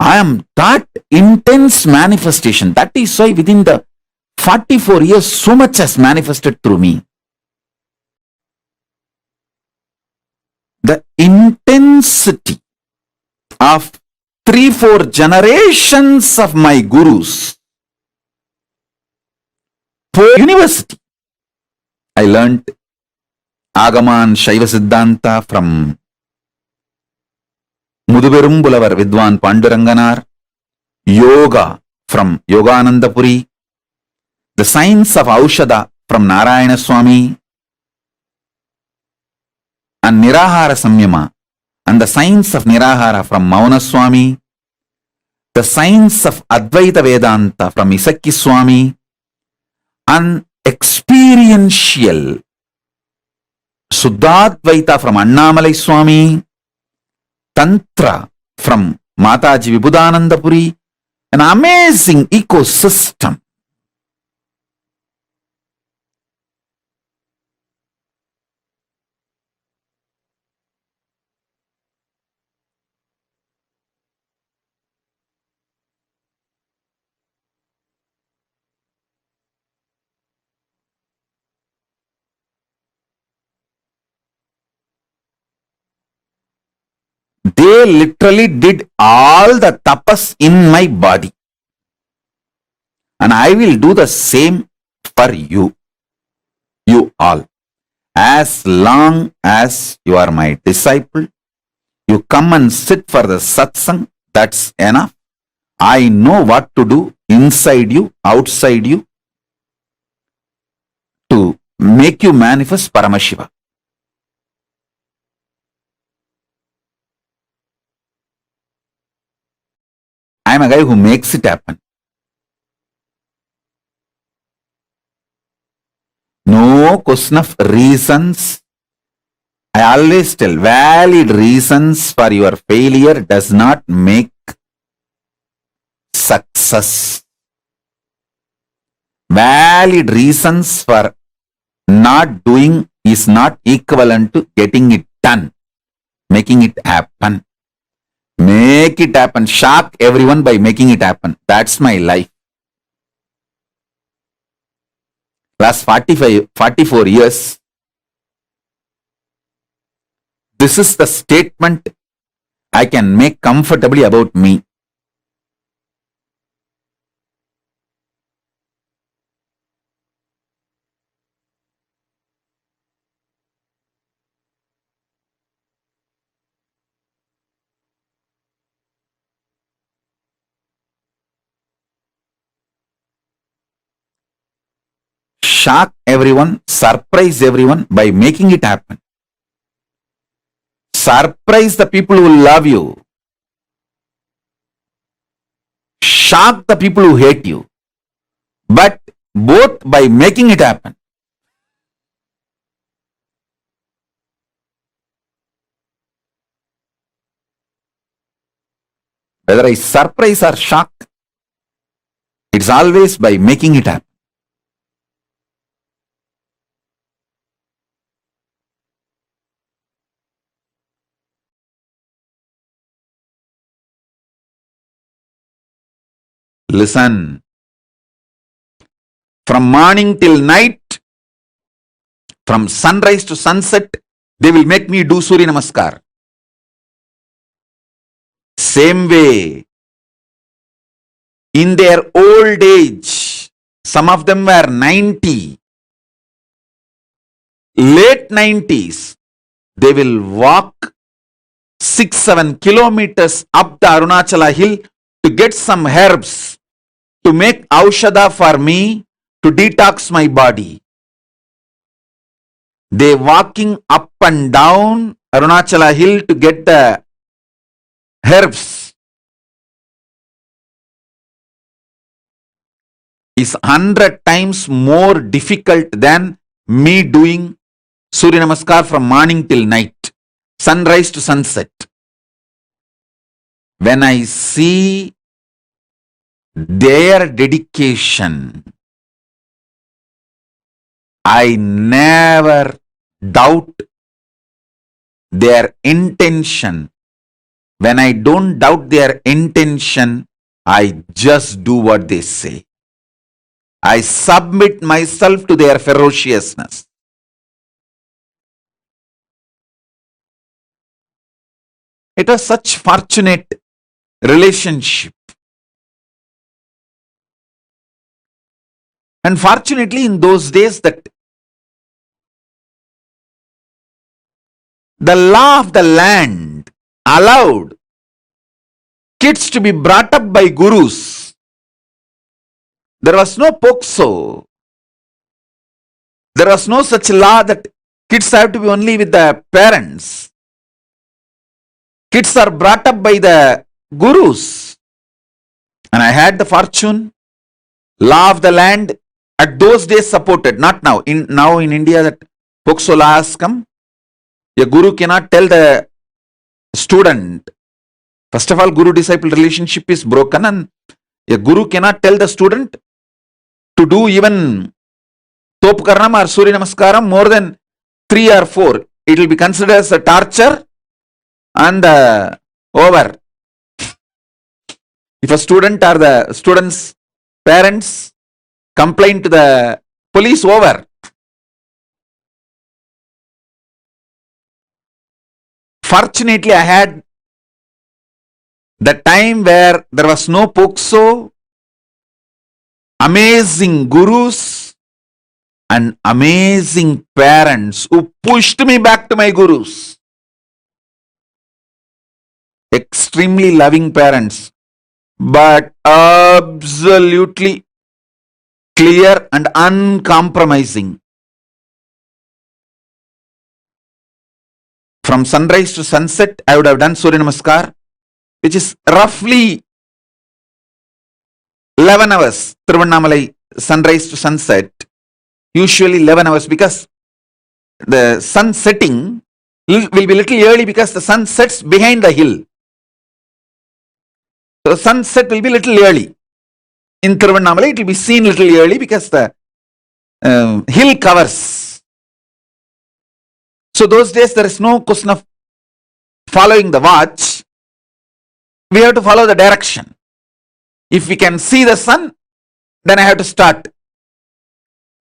I am that intense manifestation. That is why within the 44 years, so much has manifested through me. The intensity of 3-4 generations of my Gurus. For university, I learnt Agama and Shaiva Siddhanta from Muduberumbulavar Vidwan Panduranganar, Yoga from Yoganandapuri, the science of Aushada from Narayana Swami, and Nirahara Samyama, and the science of Nirahara from Mauna Swami, the science of Advaita Vedanta from Isakki Swami, and experiential Suddhadvaita from Annamalai Swami, Tantra from Mataji Vibhudanandapuri, an amazing ecosystem. They literally did all the tapas in my body. And I will do the same for you. You all. As long as you are my disciple, you come and sit for the satsang, that's enough. I know what to do inside you, outside you, to make you manifest Paramashiva. I am a guy who makes it happen. No question of reasons. I always tell, valid reasons for your failure does not make success. Valid reasons for not doing is not equivalent to getting it done, making it happen. Make it happen. Shock everyone by making it happen. That's my life. Last 44 years, this is the statement I can make comfortably about me. Shock everyone, surprise everyone by making it happen. Surprise the people who love you. Shock the people who hate you. But both by making it happen. Whether I surprise or shock, it's always by making it happen. Listen. From morning till night, from sunrise to sunset, they will make me do Surya Namaskar. Same way, in their old age, some of them were 90, late 90s, they will walk 6-7 kilometers up the Arunachala hill to get some herbs, to make aushada for me, to detox my body. They walking up and down Arunachala hill to get the herbs is 100 times more difficult than me doing Surya Namaskar from morning till night, sunrise to sunset. when I see their dedication, I never doubt their intention. When I don't doubt their intention, I just do what they say. I submit myself to their ferociousness. It was such fortunate relationship. And fortunately, in those days, that the law of the land allowed kids to be brought up by gurus. There was no POXO. There was no such law that kids have to be only with the parents. Kids are brought up by the gurus. And I had the fortune, law of the land at those days supported, not now. Now in India that POXO law has come. A guru cannot tell the student. First of all, guru-disciple relationship is broken, and a guru cannot tell the student to do even Topkaranam or Surya Namaskaram more than 3 or 4. It will be considered as a torture and over. If a student or the student's parents complain to the police, over. Fortunately, I had the time where there was no POXO, amazing gurus and amazing parents who pushed me back to my gurus. Extremely loving parents, but absolutely clear and uncompromising. From sunrise to sunset, I would have done Surya Namaskar, which is roughly 11 hours. Tiruvannamalai, sunrise to sunset, usually 11 hours, because the sun setting will be little early because the sun sets behind the hill. So sunset will be little early. In Tiruvannamalai, it will be seen little early because the hill covers. So those days there is no question of following the watch. We have to follow the direction. If we can see the sun, then I have to start.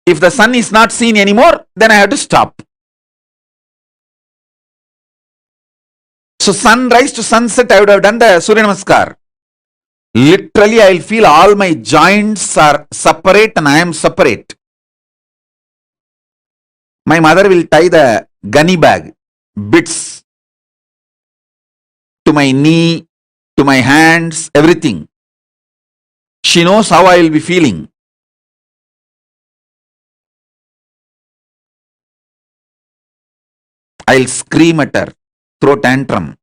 If the sun is not seen anymore, then I have to stop. So sunrise to sunset, I would have done the Surya Namaskar. Literally, I will feel all my joints are separate and I am separate. My mother will tie the gunny bag, bits, to my knee, to my hands, everything. She knows how I will be feeling. I'll scream at her, throw tantrum.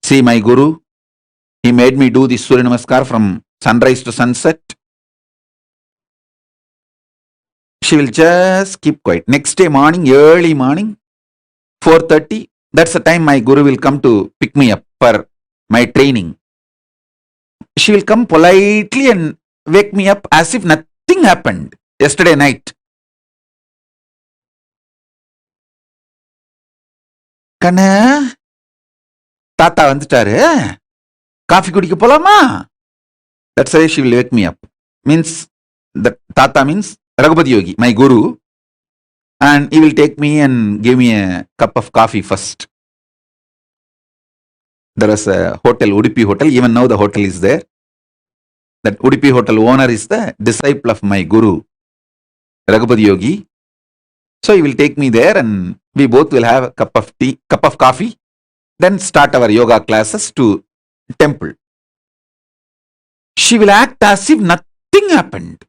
See, my guru, he made me do this Surya Namaskar from sunrise to sunset. She will just keep quiet. Next day morning, early morning, 4:30, that's the time my guru will come to pick me up for my training. She will come politely and wake me up as if nothing happened yesterday night. Kanna, Tata vanduttaru, coffee kudikka polama? That's why she will wake me up. Means, the Tata means Raghupati Yogi, my guru, and he will take me and give me a cup of coffee first. There is a hotel, Udupi Hotel, even now the hotel is there. That Udupi Hotel owner is the disciple of my guru, Raghupati Yogi. So he will take me there and we both will have a cup of coffee, then start our yoga classes to temple. She will act as if nothing happened.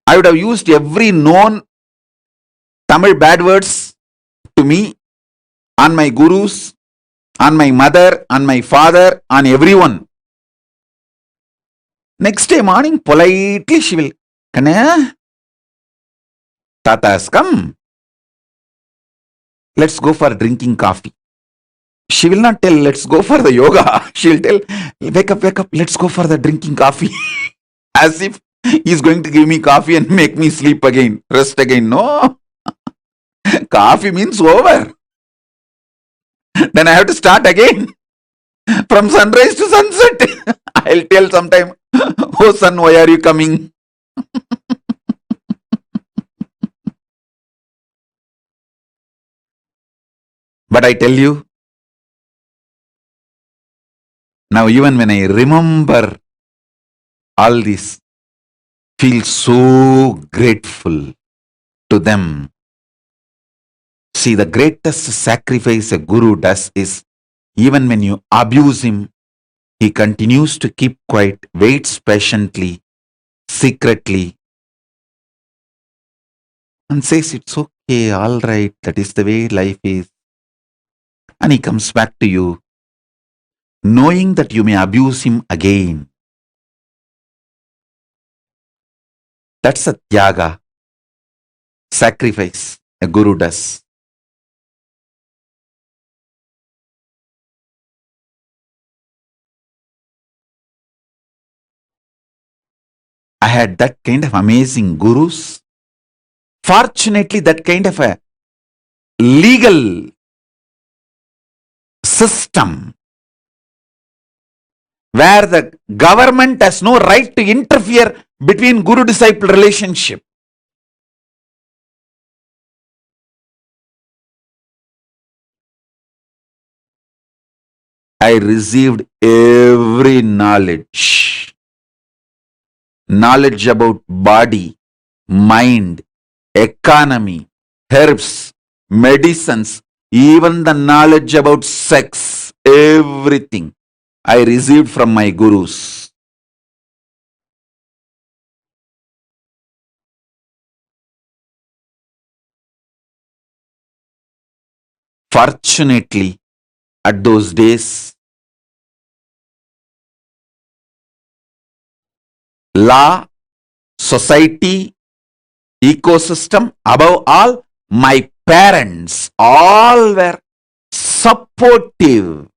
I would have used every known Tamil bad words to me, on my gurus, on my mother, on my father, on everyone. Next day morning, politely she will Kanaya, Tata has come. Let's go for drinking coffee. She will not tell, let's go for the yoga. She will tell, wake up, let's go for the drinking coffee. As if he's going to give me coffee and make me sleep again, rest again. No. Coffee means over. Then I have to start again. From sunrise to sunset. I'll tell sometime, oh son, why are you coming? But I tell you, now even when I remember all this, feel so grateful to them. See, the greatest sacrifice a guru does is, even when you abuse him, he continues to keep quiet, waits patiently, secretly, and says, it's okay, all right, that is the way life is. And he comes back to you, knowing that you may abuse him again. That's a tyaga, sacrifice a guru does. I had that kind of amazing gurus. Fortunately, that kind of a legal system where the government has no right to interfere between guru-disciple relationship. I received every knowledge. Knowledge about body, mind, economy, herbs, medicines, even the knowledge about sex, everything I received from my gurus. Fortunately, at those days, law, society, ecosystem, above all, my parents, all were supportive.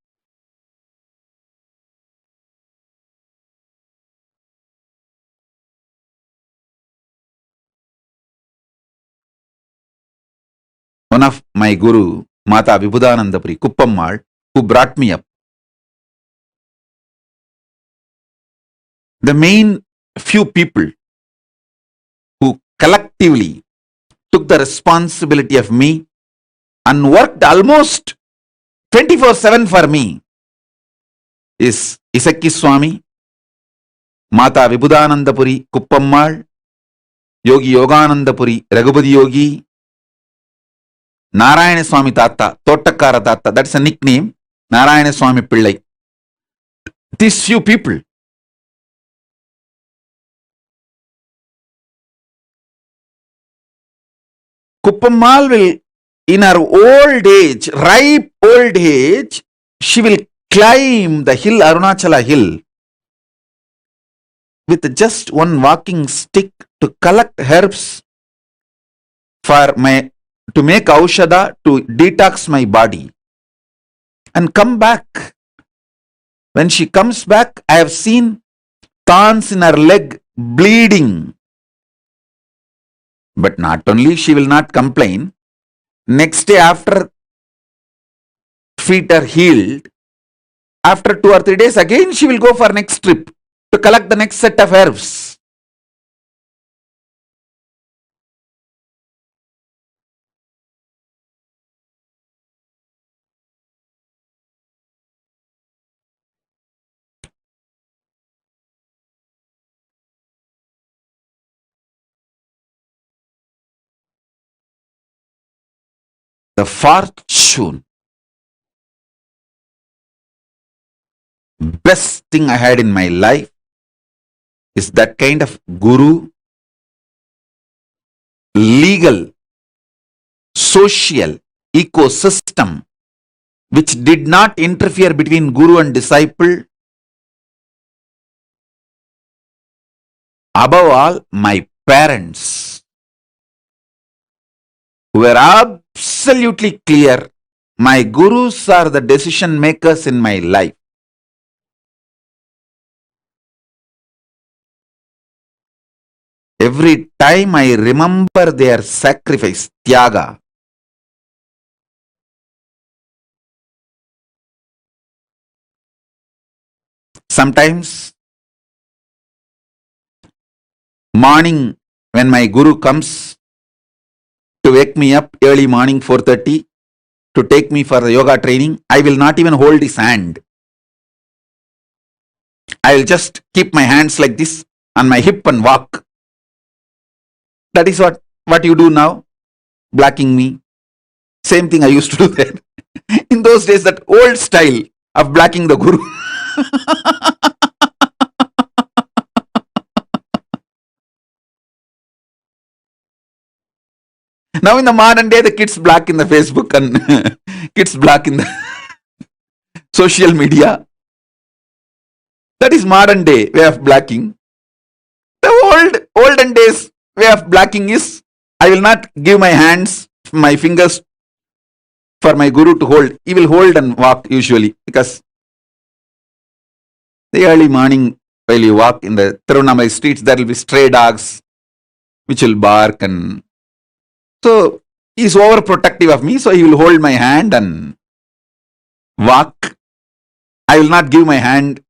One of my guru, Mata Vibhudanandapuri Kuppammal, who brought me up, the main few people who collectively took the responsibility of me and worked almost 24/7 for me is Isakki Swami, Mata Vibhudanandapuri Kuppammal, Yogi Yoganandapuri Raghupati Yogi, Narayana Swami Tata, Tottakara Tata, that's a nickname, Narayana Swami Pillai. These few people. Kuppammal will, in her old age, ripe old age, she will climb the hill, Arunachala hill, with just one walking stick to collect herbs to make aushadha, to detox my body, and come back. When she comes back, I have seen thorns in her leg bleeding. But not only she will not complain, next day after feet are healed, after 2 or 3 days again she will go for next trip to collect the next set of herbs. The fortune, best thing I had in my life is that kind of guru, legal, social ecosystem which did not interfere between guru and disciple. Above all, my parents were absolutely clear. My gurus are the decision makers in my life. Every time I remember their sacrifice, tyaga, sometimes morning when my guru comes to wake me up early morning 4:30 to take me for the yoga training, I will not even hold his hand. I will just keep my hands like this on my hip and walk. That is what you do now, blocking me. Same thing I used to do then. In those days, that old style of blocking the guru. Now in the modern day, the kids block in the Facebook and kids block in the social media. That is modern day way of blocking. The olden days way of blocking is, I will not give my hands, my fingers for my guru to hold. He will hold and walk usually, because the early morning while you walk in the Tirunamai streets, there will be stray dogs which will bark, and so he is overprotective of me, so he will hold my hand and walk. I will not give my hand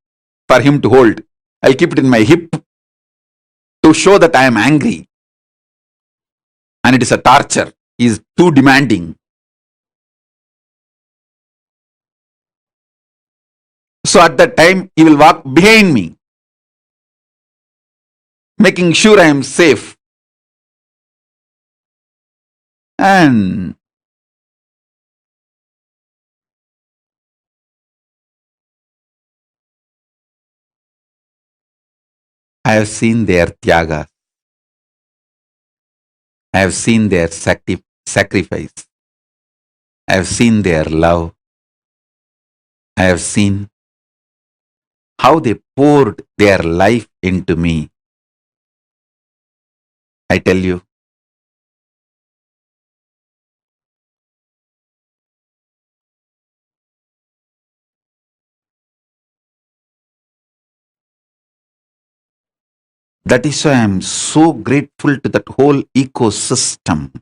for him to hold. I'll keep it in my hip to show that I am angry. And it is a torture. He is too demanding. So at that time, he will walk behind me, making sure I am safe. And I have seen their tyaga. I have seen their sacrifice. I have seen their love. I have seen how they poured their life into me. I tell you, that is why I am so grateful to that whole ecosystem.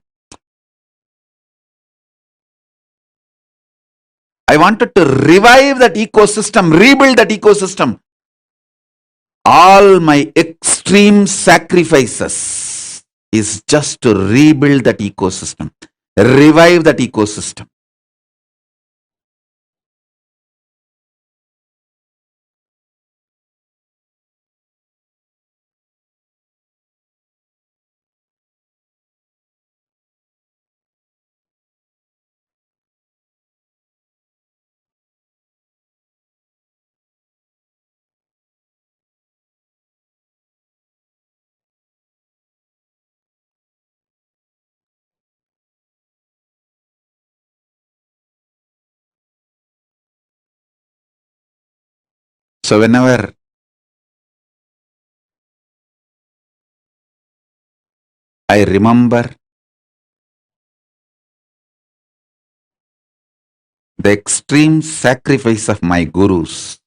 I wanted to revive that ecosystem, rebuild that ecosystem. All my extreme sacrifices is just to rebuild that ecosystem, revive that ecosystem. So whenever I remember the extreme sacrifice of my gurus,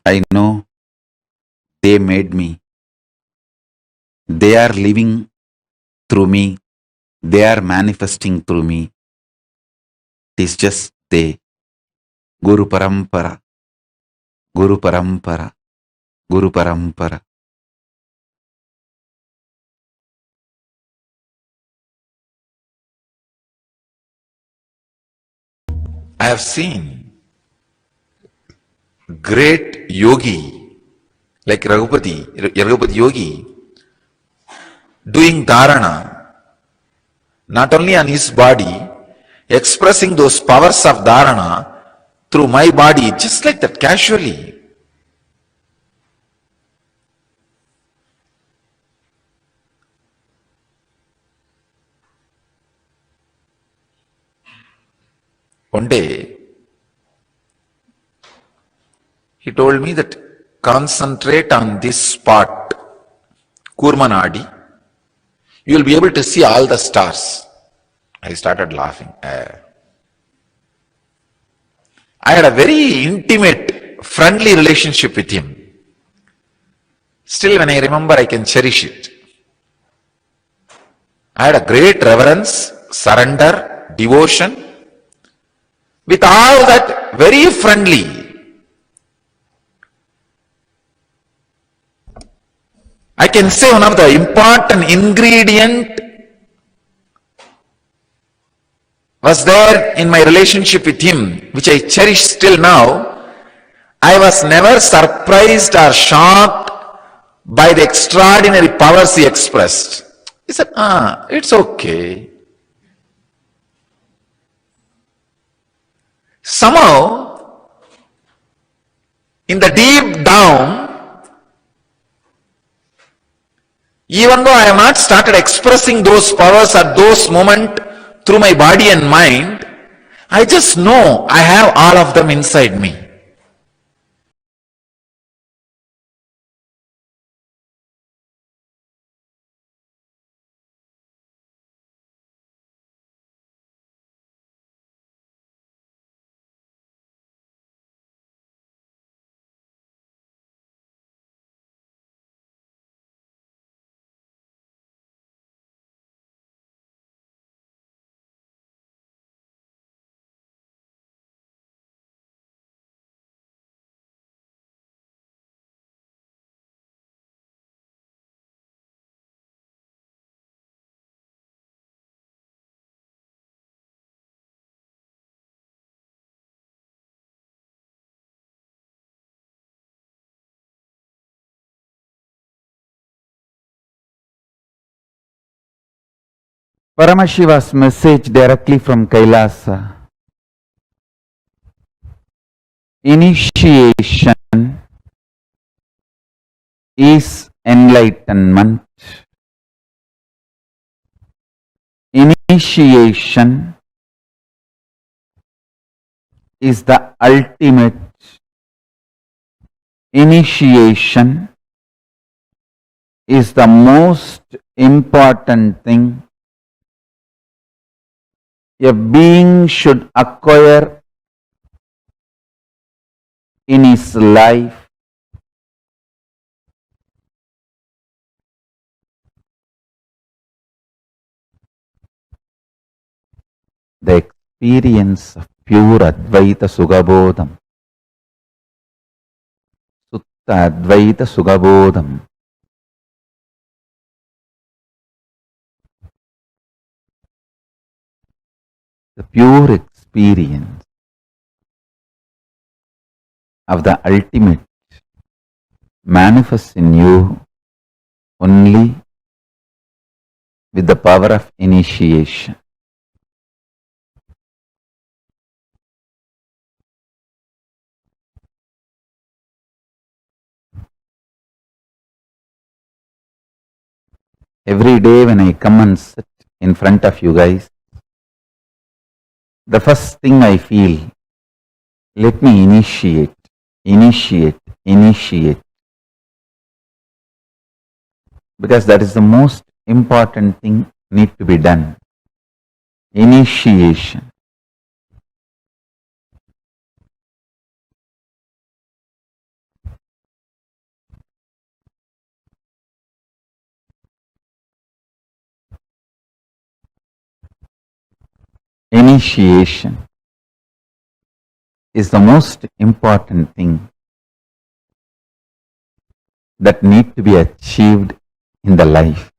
I know they made me. They are living through me. They are manifesting through me. It is just they. Guru Parampara, Guru Parampara, Guru Parampara. I have seen great yogi like Raghupati Yogi doing dharana, not only on his body, expressing those powers of dharana through my body, just like that, casually. One day, he told me that concentrate on this spot, Kurmanadi, you will be able to see all the stars. I started laughing. I had a very intimate, friendly relationship with him. Still, when I remember, I can cherish it. I had a great reverence, surrender, devotion. With all that, very friendly. I can say one of the important ingredient was there in my relationship with him, which I cherish still now. I was never surprised or shocked by the extraordinary powers he expressed. He said, it's okay. Somehow, in the deep down, even though I have not started expressing those powers at those moments through my body and mind, I just know I have all of them inside me. Paramashiva's message directly from Kailasa. Initiation is enlightenment. Initiation is the ultimate. Initiation is the most important thing a being should acquire in his life. The experience of pure Advaita Sugabodham. Sutta Advaita Sugabodham. The pure experience of the ultimate manifests in you only with the power of initiation. Every day when I come and sit in front of you guys, the first thing I feel, let me initiate. Because that is the most important thing need to be done. Initiation. Initiation is the most important thing that need to be achieved in the life.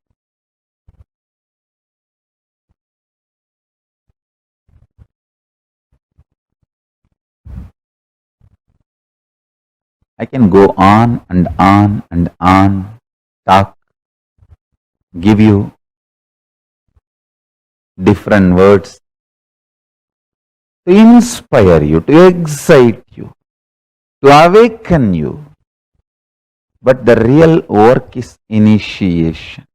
I can go on and on and on, talk, give you different words to inspire you, to excite you, to awaken you. But the real work is initiation.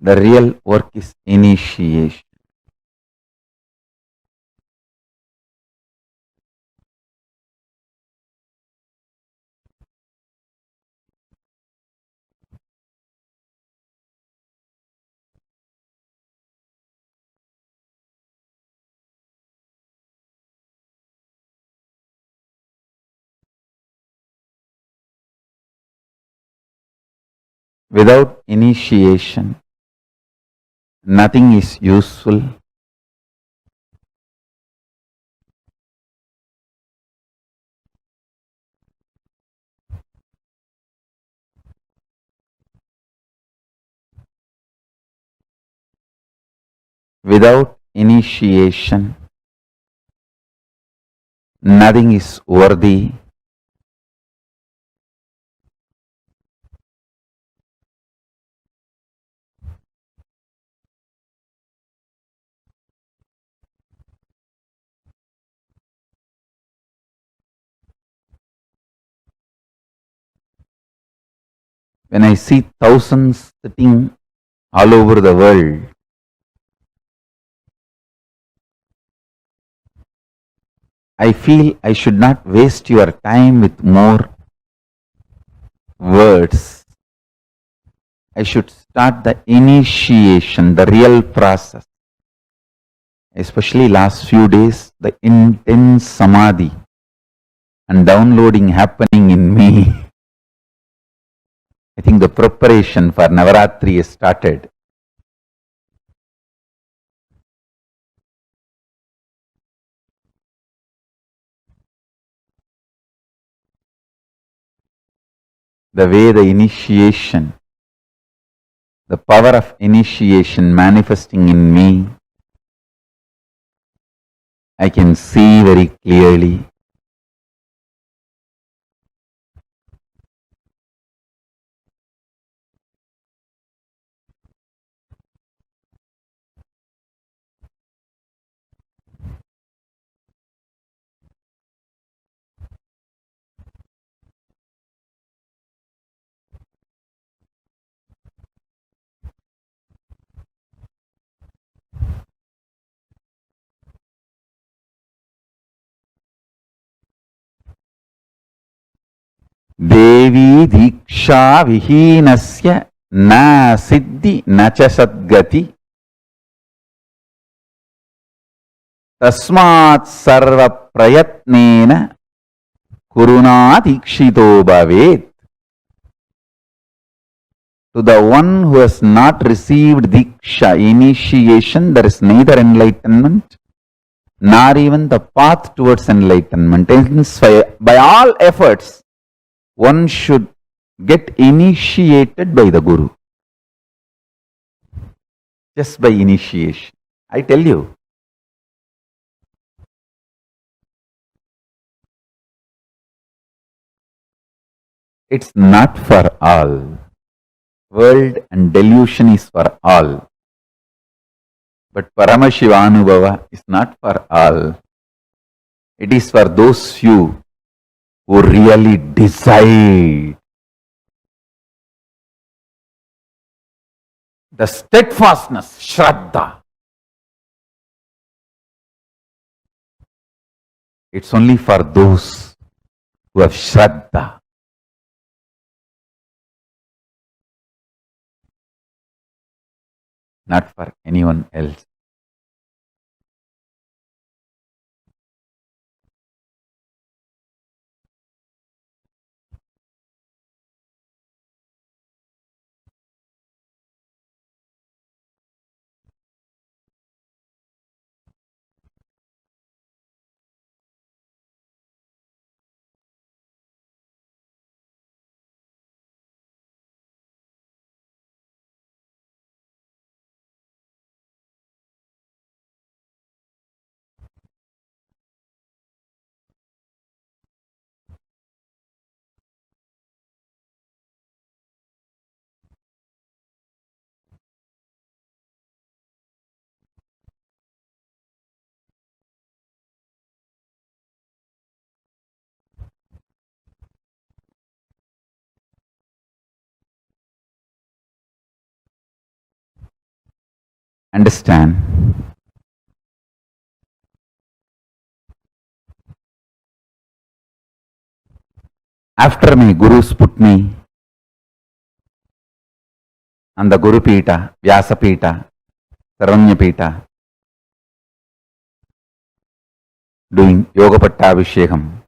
The real work is initiation. Without initiation, nothing is useful. Without initiation, nothing is worthy. When I see thousands sitting all over the world, I feel I should not waste your time with more words. I should start the initiation, the real process. Especially last few days, the intense samadhi and downloading happening in me. I think the preparation for Navaratri has started. The way the initiation, the power of initiation manifesting in me, I can see very clearly. Devi Diksha Vihinasya Na Siddhi Nacha Sadgati Tasmat Sarva Prayatnena Kuruna Dikshito Bhavet. To the one who has not received Diksha, initiation, there is neither enlightenment nor even the path towards enlightenment. Hence, by all efforts, one should get initiated by the Guru. Just by initiation. I tell you. It's not for all. World and delusion is for all. But Paramashiva Anubhava is not for all. It is for those few who really decide. The steadfastness, Shraddha. It's only for those who have Shraddha. Not for anyone else. Understand? After my gurus put me on the Guru Pita, Vyasa Pita, Sarvanya Pita, doing Yoga Pattabhishekam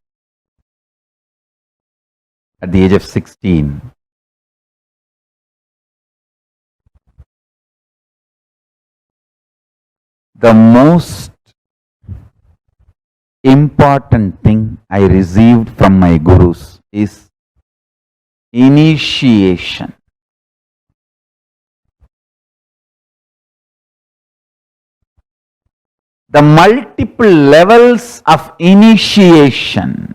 at the age of 16. The most important thing I received from my gurus is initiation. The multiple levels of initiation.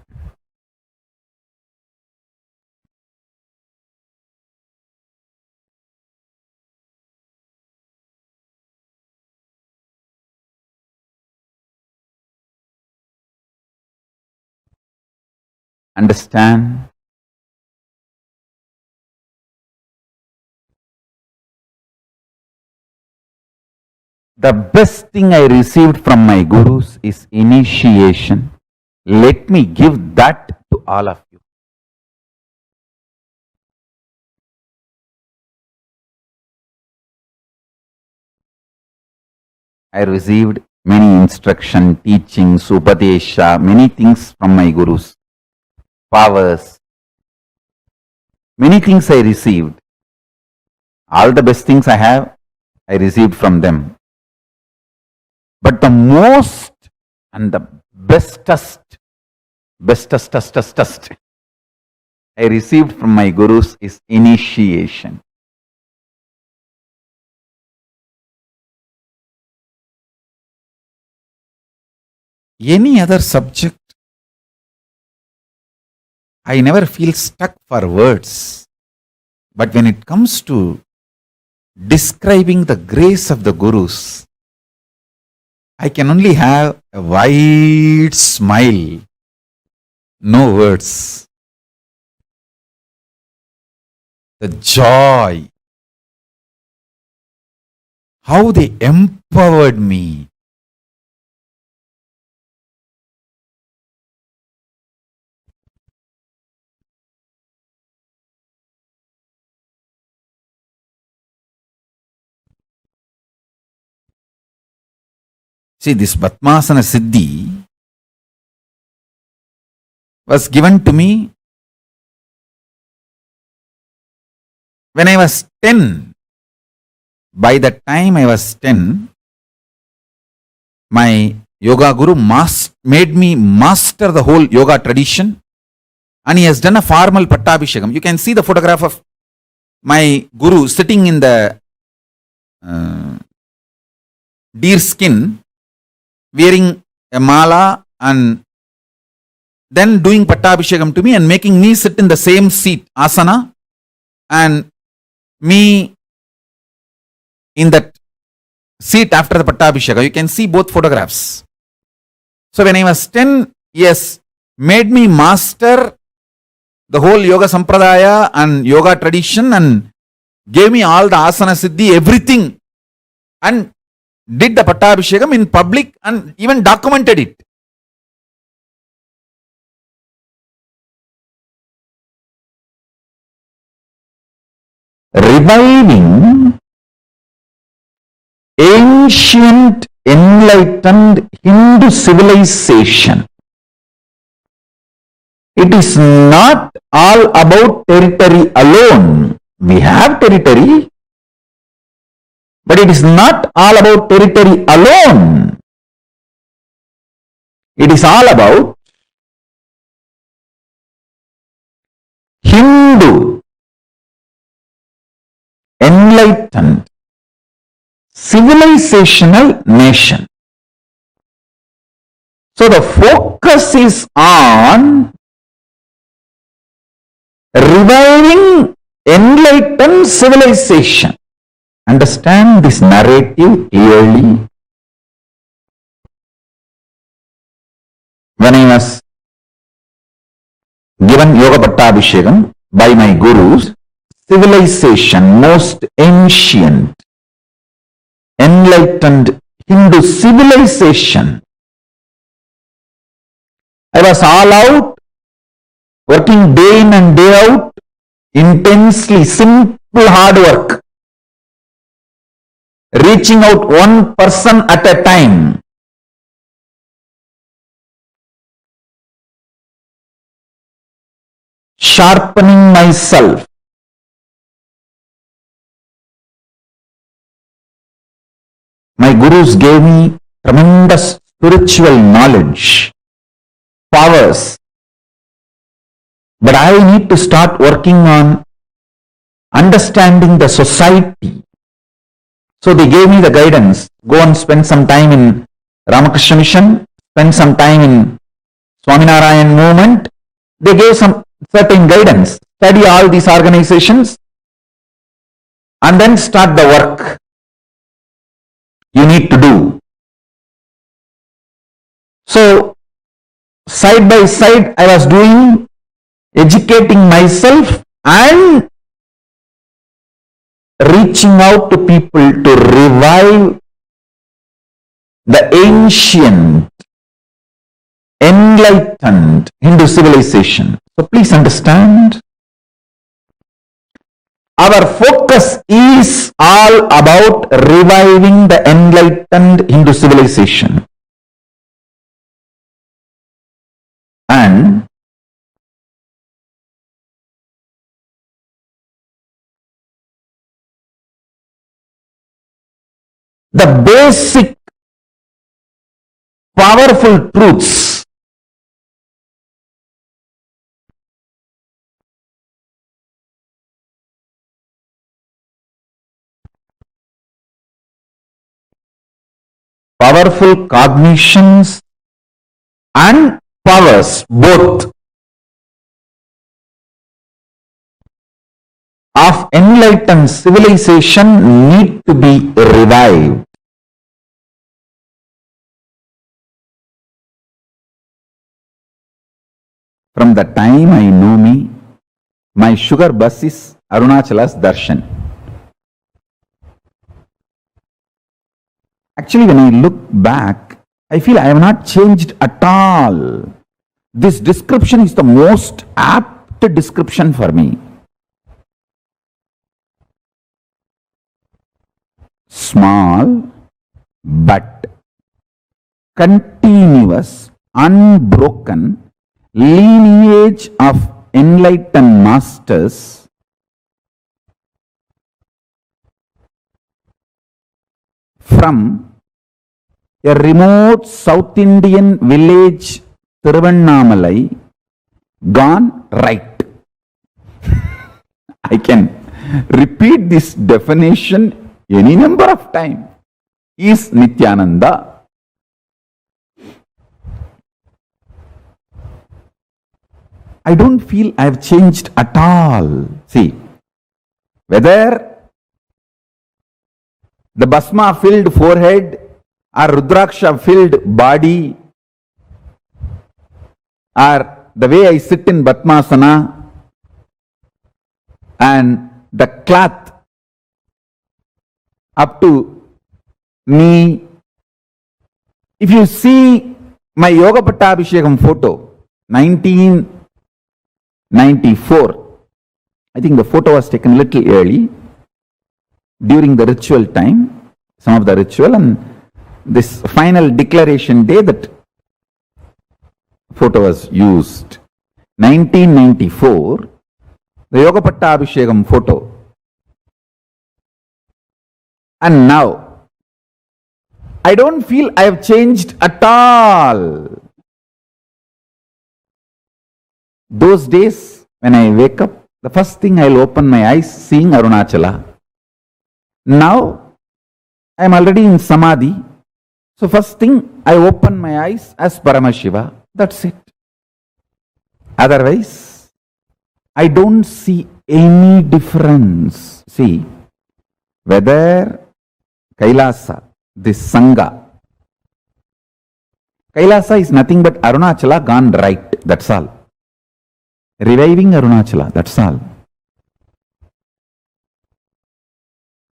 Understand? The best thing I received from my gurus is initiation. Let me give that to all of you. I received many instruction, teachings, upadesha, many things from my gurus. Powers. Many things I received. All the best things I have, I received from them. But the most and the bestest I received from my gurus is initiation. Any other subject, I never feel stuck for words. But when it comes to describing the grace of the gurus, I can only have a wide smile, no words. The joy, how they empowered me. See, this Bhatmasana Siddhi was given to me when I was 10. By the time I was 10, my yoga guru made me master the whole yoga tradition, and he has done a formal Pattabhishekam. You can see the photograph of my guru sitting in the deer skin, wearing a mala and then doing Pattabhishekam to me and making me sit in the same seat, asana, and me in that seat after the Pattabhishekam. You can see both photographs. So when I was 10, yes, made me master the whole yoga sampradaya and yoga tradition and gave me all the asana siddhi, everything, and did the Pattabhishekam in public and even documented it. Reviving ancient enlightened Hindu civilization. It is not all about territory alone. We have territory, but it is not all about territory alone. It is all about Hindu enlightened civilizational nation. So the focus is on reviving enlightened civilization. Understand this narrative clearly. When I was given Yoga Pattabhishekam by my gurus, civilization most ancient, enlightened Hindu civilization. I was all out, working day in and day out, intensely, simple hard work, reaching out one person at a time. Sharpening myself. My gurus gave me tremendous spiritual knowledge, powers. But I need to start working on understanding the society. So they gave me the guidance. Go and spend some time in Ramakrishna Mission, spend some time in Swaminarayan movement. They gave some certain guidance. Study all these organizations and then start the work you need to do. So, side by side, I was doing, educating myself and reaching out to people to revive the ancient, enlightened Hindu civilization. So please understand, our focus is all about reviving the enlightened Hindu civilization. And the basic powerful truths powerful cognitions and powers, both, of enlightened civilization need to be revived. From the time I know me, my sugar bus is Arunachala's Darshan. Actually, when I look back, I feel I have not changed at all. This description is the most apt description for me. Small but continuous, unbroken lineage of enlightened masters from a remote South Indian village, Tiruvannamalai, gone right. I can repeat this definition any number of times. Is Nithyananda. I don't feel I have changed at all. See, whether the Bhasma filled forehead or Rudraksha filled body, or the way I sit in Batmasana and the cloth up to me. If you see my Yoga Pattabhishekam photo, 1994, I think the photo was taken a little early during the ritual time, some of the ritual, and this final declaration day that photo was used. 1994, the Yoga Pattabhishekam photo. And now, I don't feel I have changed at all. Those days, when I wake up, the first thing I'll open my eyes seeing Arunachala. Now, I am already in Samadhi. So first thing, I open my eyes as Paramashiva. That's it. Otherwise, I don't see any difference. See, whether Kailasa, this Sangha. Kailasa is nothing but Arunachala gone right. That's all. Reviving Arunachala. That's all.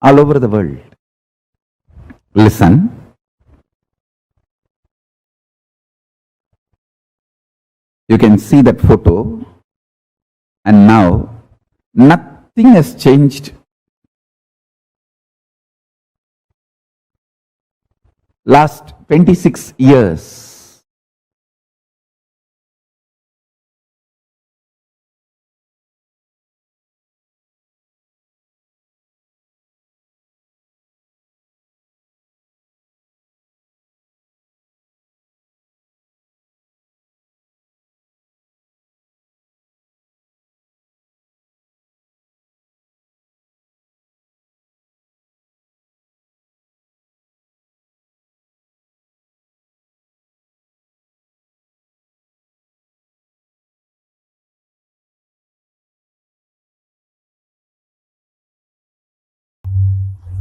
All over the world. Listen. You can see that photo, and now nothing has changed. Last 26 years.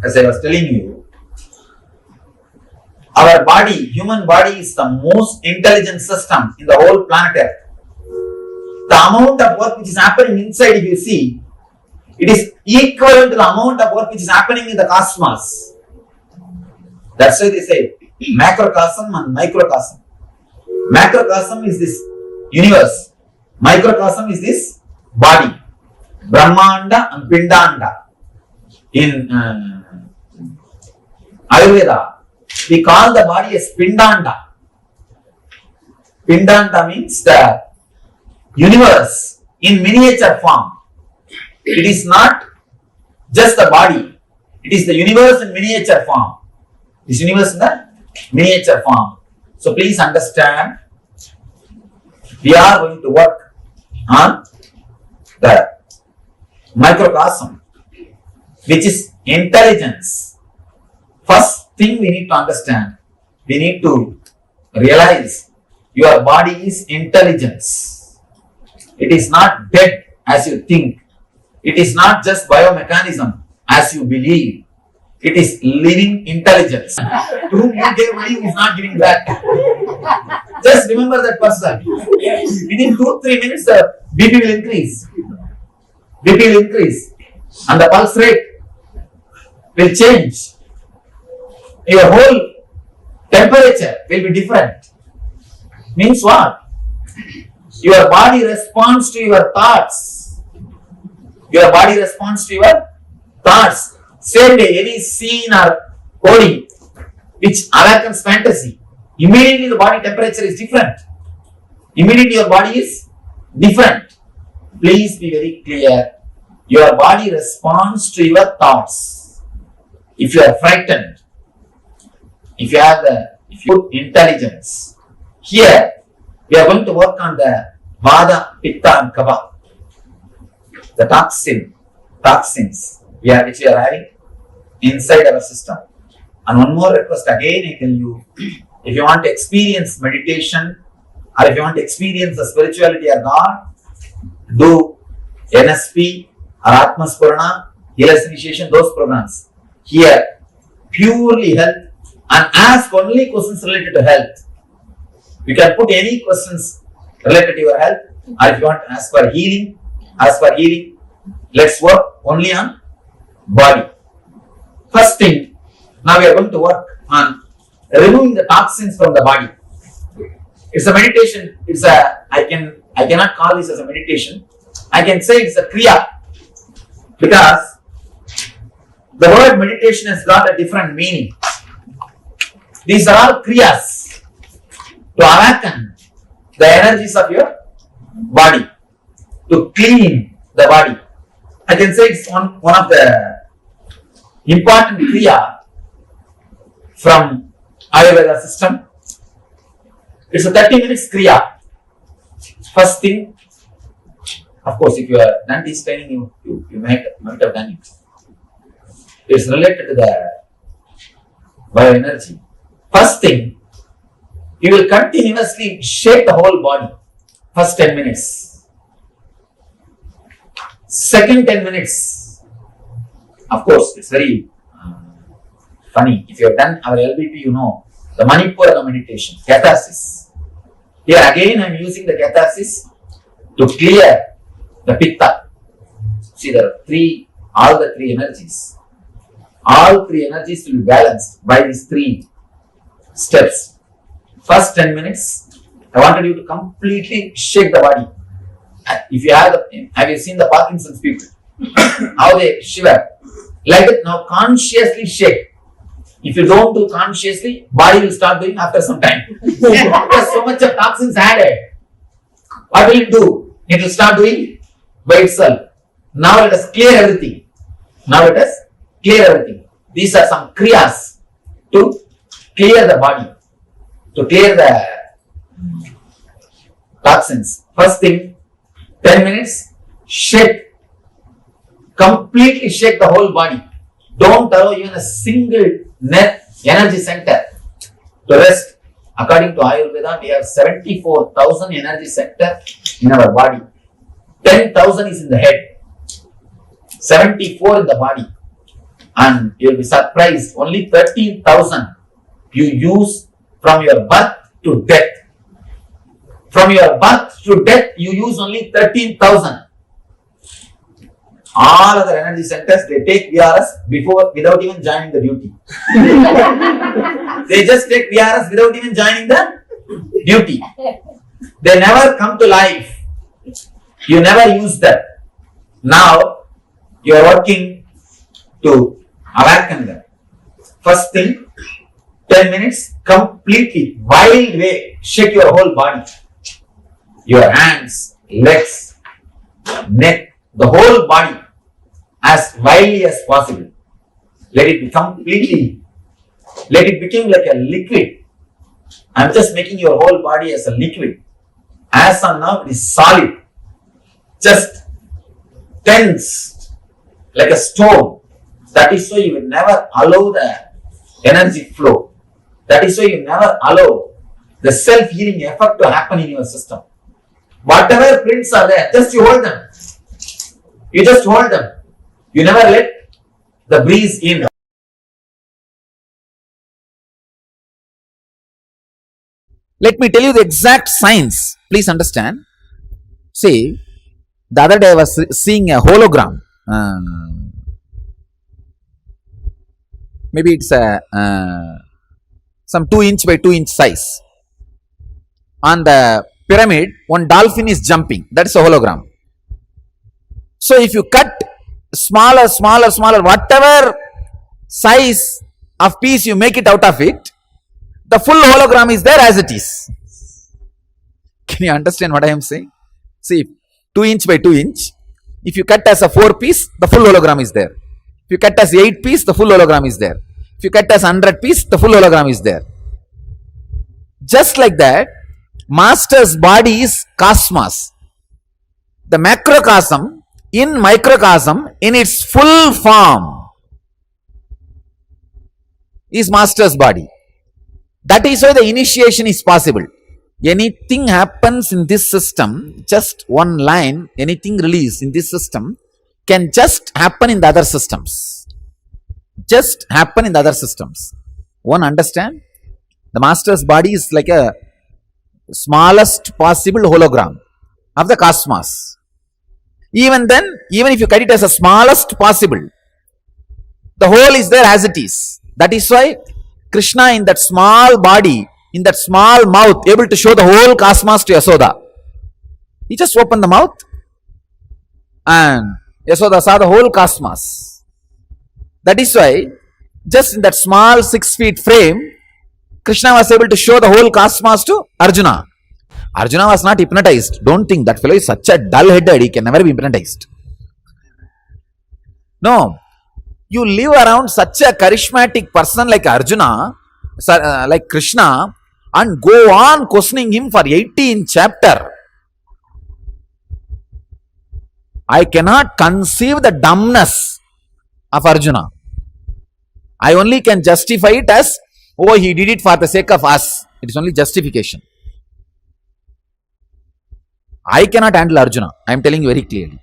As I was telling you, our body, human body, is the most intelligent system in the whole planet Earth. The amount of work which is happening inside, if you see, it is equivalent to the amount of work which is happening in the cosmos. That's why they say macrocosm and microcosm. Macrocosm is this universe. Microcosm is this body. Brahmanda and Pindanda. In Ayurveda, we call the body as Pindanda. Pindanda means the universe in miniature form. It is not just the body, it is the universe in miniature form. This universe in the miniature form. So please understand, we are going to work on the microcosm, which is intelligence. First thing we need to understand, we need to realize your body is intelligence. It is not dead as you think. It is not just biomechanism as you believe. It is living intelligence. To whom you gave money is not giving back. Just remember that person. Within 2-3 minutes, the BP will increase. BP will increase. And the pulse rate will change. Your whole temperature will be different. Means what? Your body responds to your thoughts. Your body responds to your thoughts. Same way, any scene or coding which awakens fantasy, immediately the body temperature is different. Immediately your body is different. Please be very clear. Your body responds to your thoughts. If you are frightened, if you put intelligence, here we are going to work on the Vada, Pitta and Kapha. The toxins which we are having inside our system. And one more request again, I tell you, if you want to experience meditation or if you want to experience the spirituality of God, do NSP or Atmaspurana, Healers Initiation, those programs. Here, purely health, and ask only questions related to health. You can put any questions related to your health, or if you want to ask for healing, ask for healing. Let's work only on body. First thing, now we are going to work on removing the toxins from the body. It's a meditation. I cannot call this as a meditation. I can say it's a kriya, because the word meditation has got a different meaning. These are all kriyas to awaken the energies of your body, to clean the body. I can say it's one of the important kriya from Ayurveda system. It's a 30 minutes kriya. First thing, of course, if you are done this training, you might have done it. It's related to the bioenergy. First thing, you will continuously shake the whole body. First 10 minutes. Second 10 minutes. Of course, it's very funny. If you have done our LBP, you know the Manipura meditation, catharsis. Here again, I am using the catharsis to clear the pitta. See, there are all the three energies. All three energies will be balanced by these three steps. First 10 minutes, I wanted you to completely shake the body. If you have you seen the Parkinson's people? How they shiver? Like it now, consciously shake. If you don't do consciously, body will start doing after some time. There's so much of toxins added. What will it do? It will start doing by itself. Now let us clear everything. These are some kriyas to clear the body, to clear the toxins. First thing, 10 minutes, shake. Completely shake the whole body. Don't allow even a single energy center to rest. According to Ayurveda, we have 74,000 energy centers in our body. 10,000 is in the head. 74 in the body. And you'll be surprised, only 13,000 you use from your birth to death. From your birth to death, you use only 13,000. All other energy centers, they take VRS without even joining the duty. They just take VRS without even joining the duty. They never come to life. You never use them. Now, you are working to awaken them. First thing, 10 minutes, completely, wild way, shake your whole body. Your hands, legs, neck, the whole body as wildly as possible. Let it become like a liquid. I'm just making your whole body as a liquid. As of now, it is solid. Just tense, like a stone. That is why you will never allow the energy flow. That is why you never allow the self-healing effect to happen in your system. Whatever prints are there, just you hold them. You just hold them. You never let the breeze in. Let me tell you the exact science. Please understand. See, the other day I was seeing a hologram. Maybe it's a some 2-inch by 2-inch size. On the pyramid, one dolphin is jumping. That is a hologram. So if you cut smaller, whatever size of piece you make it out of it, the full hologram is there as it is. Can you understand what I am saying? See, 2-inch by 2-inch. If you cut as a 4 piece, the full hologram is there. If you cut as 8 piece, the full hologram is there. If you cut as 100 piece, the full hologram is there. Just like that, Master's body is cosmos. The macrocosm in microcosm in its full form is Master's body. That is why the initiation is possible. Anything happens in this system, just one line, anything released in this system can just happen in the other systems. Just happen in the other systems. One understand? The Master's body is like a smallest possible hologram of the cosmos. Even then, even if you cut it as the smallest possible, the whole is there as it is. That is why Krishna in that small body, in that small mouth, able to show the whole cosmos to Yasoda. He just opened the mouth and Yasoda saw the whole cosmos. That is why, just in that small 6 feet frame, Krishna was able to show the whole cosmos to Arjuna. Arjuna was not hypnotized. Don't think that fellow is such a dull-headed, he can never be hypnotized. No. You live around such a charismatic person like Arjuna, like Krishna, and go on questioning him for 18 chapters. I cannot conceive the dumbness of Arjuna. I only can justify it as, oh, he did it for the sake of us. It is only justification. I cannot handle Arjuna. I am telling you very clearly.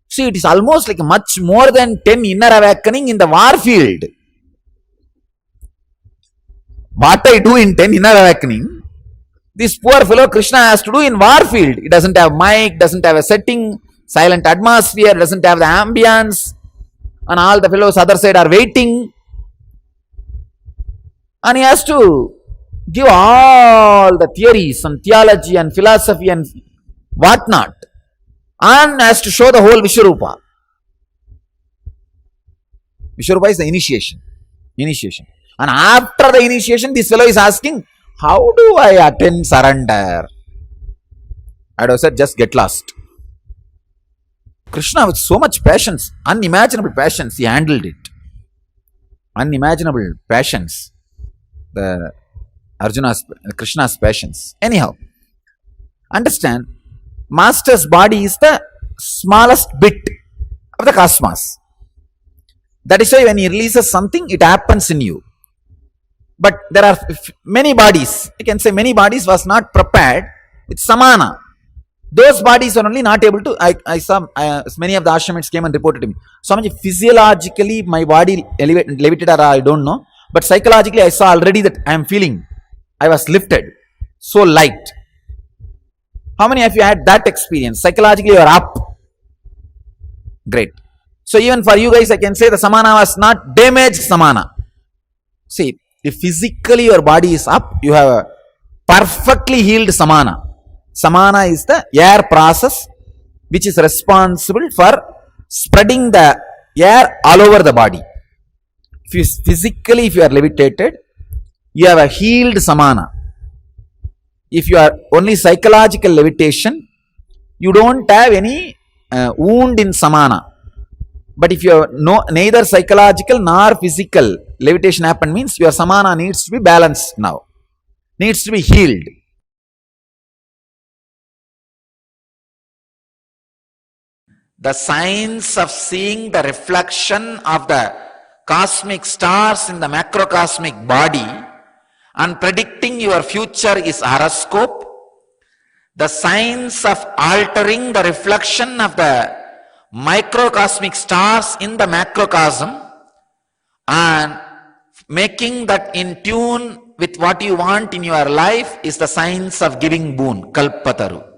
See, it is almost like much more than 10 inner awakening in the war field. What I do in 10 inner awakening, this poor fellow Krishna has to do in war field. It doesn't have mic, doesn't have a setting, silent atmosphere, doesn't have the ambience. and all the fellows other side are waiting, and he has to give all the theories and theology and philosophy and whatnot, and has to show the whole Vishwarupa. Vishwarupa is the initiation. And after the initiation, this fellow is asking, how do I attain surrender? I would have said, just get lost. Krishna with so much patience, unimaginable patience, he handled it. Unimaginable patience. Krishna's patience. Anyhow, understand, Master's body is the smallest bit of the cosmos. That is why when he releases something, it happens in you. But there are many bodies, I can say many bodies was not prepared with samana. Those bodies are only not able to, I saw many of the ashramites came and reported to me. So much physiologically my body levitated or I don't know. But psychologically I saw already that I am feeling, I was lifted, so light. How many of you had that experience? Psychologically you are up. Great. So even for you guys I can say the samana was not damaged samana. See, if physically your body is up, you have a perfectly healed samana. Samana is the air process which is responsible for spreading the air all over the body. Physically, if you are levitated, you have a healed samana. If you are only psychological levitation, you don't have any wound in samana. But if you have neither psychological nor physical levitation happen, means your samana needs to be balanced now, needs to be healed. The science of seeing the reflection of the cosmic stars in the macrocosmic body and predicting your future is horoscope. The science of altering the reflection of the microcosmic stars in the macrocosm and making that in tune with what you want in your life is the science of giving boon, kalpataru.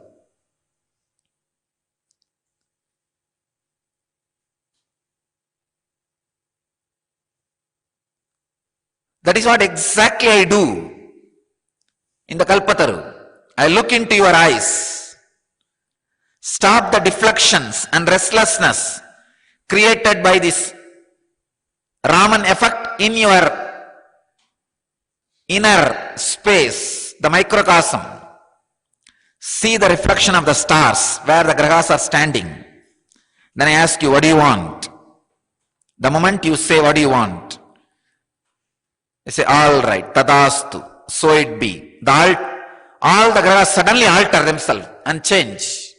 That is what exactly I do in the kalpataru. I look into your eyes, stop the deflections and restlessness created by this Raman effect in your inner space, the microcosm. See the reflection of the stars where the grahas are standing. Then I ask you, what do you want? The moment you say, what do you want? I say, all right, tadastu, so it be. All the grahas suddenly alter themselves and change.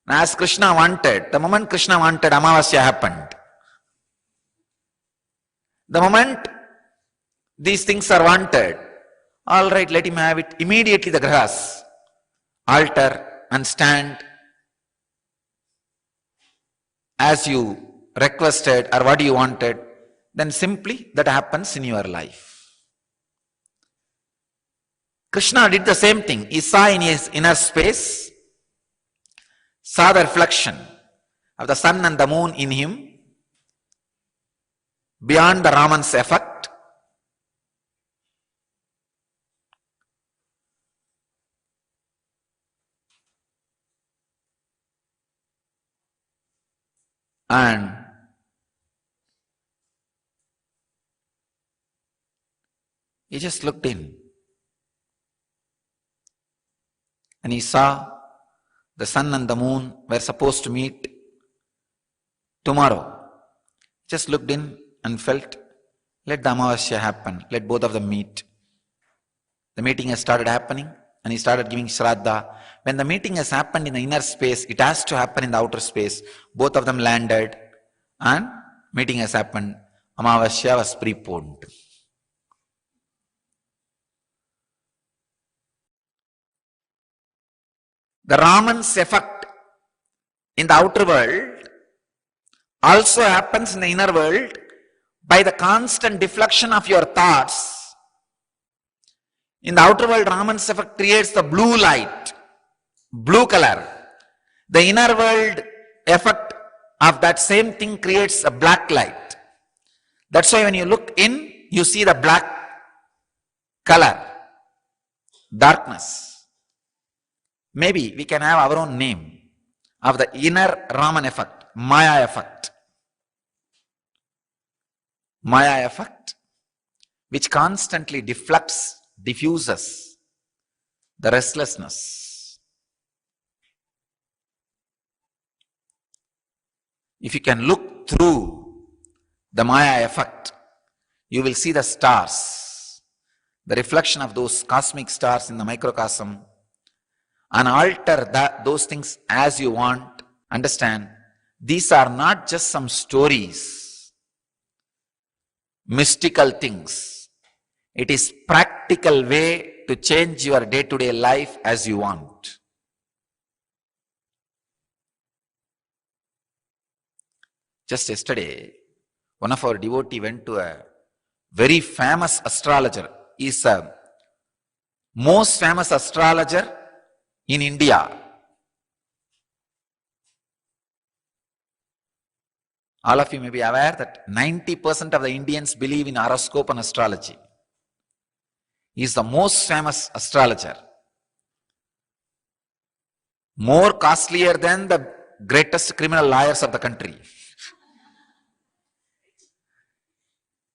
As Krishna wanted, the moment Krishna wanted, Amavasya happened. The moment these things are wanted, all right, let him have it. Immediately the grahas alter and stand as you requested or what you wanted. Then simply that happens in your life. Krishna did the same thing. He saw in his inner space, saw the reflection of the sun and the moon in him beyond the Raman's effect. And he just looked in and he saw the sun and the moon were supposed to meet tomorrow. Just looked in and felt, let the Amavasya happen, let both of them meet. The meeting has started happening and he started giving Shraddha. When the meeting has happened in the inner space, it has to happen in the outer space. Both of them landed and meeting has happened. Amavasya was preponed. The Raman's effect in the outer world also happens in the inner world by the constant deflection of your thoughts. In the outer world, Raman's effect creates the blue light, blue color. The inner world effect of that same thing creates a black light. That's why when you look in, you see the black color, darkness. Maybe we can have our own name of the inner Raman effect, Maya effect. Maya effect, which constantly diffuses the restlessness. If you can look through the Maya effect, you will see the stars, the reflection of those cosmic stars in the microcosm, and alter those things as you want. Understand, these are not just some stories, mystical things. It is practical way to change your day-to-day life as you want. Just yesterday, one of our devotees went to a very famous astrologer. He is a most famous astrologer in India. All of you may be aware that 90% of the Indians believe in horoscope and astrology. He is the most famous astrologer. More costlier than the greatest criminal lawyers of the country.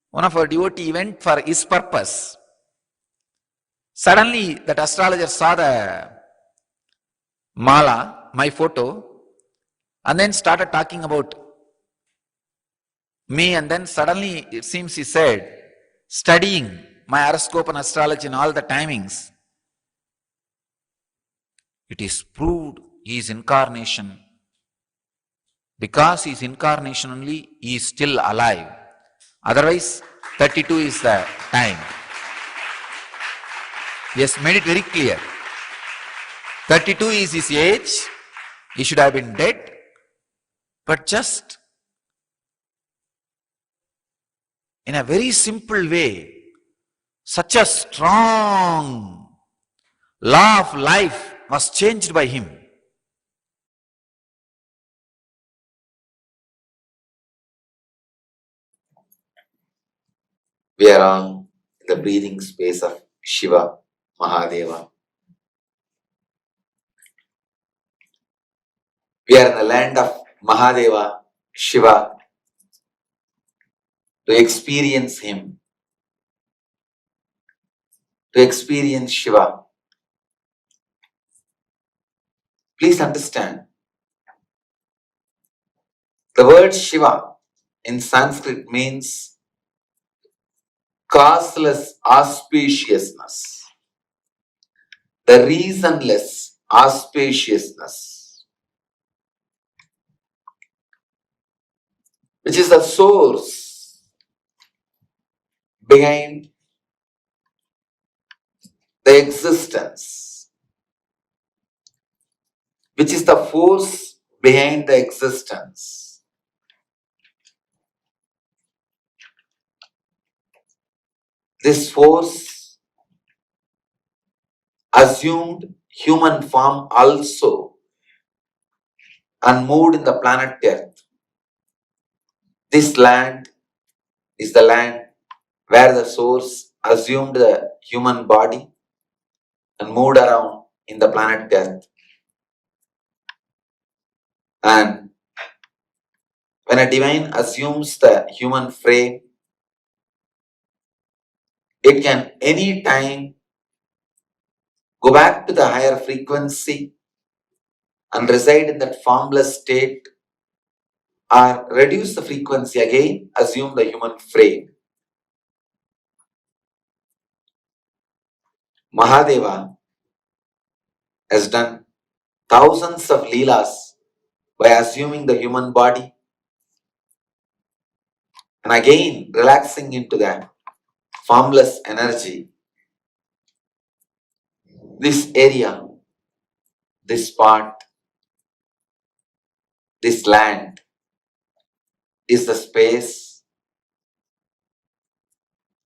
One of our devotees went for his purpose. Suddenly, that astrologer saw the mala, my photo, and then started talking about me, and then suddenly it seems he said, studying my horoscope and astrology and all the timings, it is proved he is incarnation. Because he is incarnation only, he is still alive. Otherwise, 32 is the time. He has made it very clear. 32 is his age. He should have been dead. But just in a very simple way, such a strong law of life was changed by him. We are on the breathing space of Shiva, Mahadeva. We are in the land of Mahadeva, Shiva, to experience him, to experience Shiva. Please understand, the word Shiva in Sanskrit means causeless auspiciousness, the reasonless auspiciousness, which is the source behind the existence, which is the force behind the existence. This force assumed human form also and moved in the planet Earth. This land is the land where the source assumed the human body and moved around in the planet Earth. And when a divine assumes the human frame, it can any time go back to the higher frequency and reside in that formless state, or reduce the frequency again, assume the human frame. Mahadeva has done thousands of leelas by assuming the human body and again relaxing into that formless energy. This area, this part, this land is the space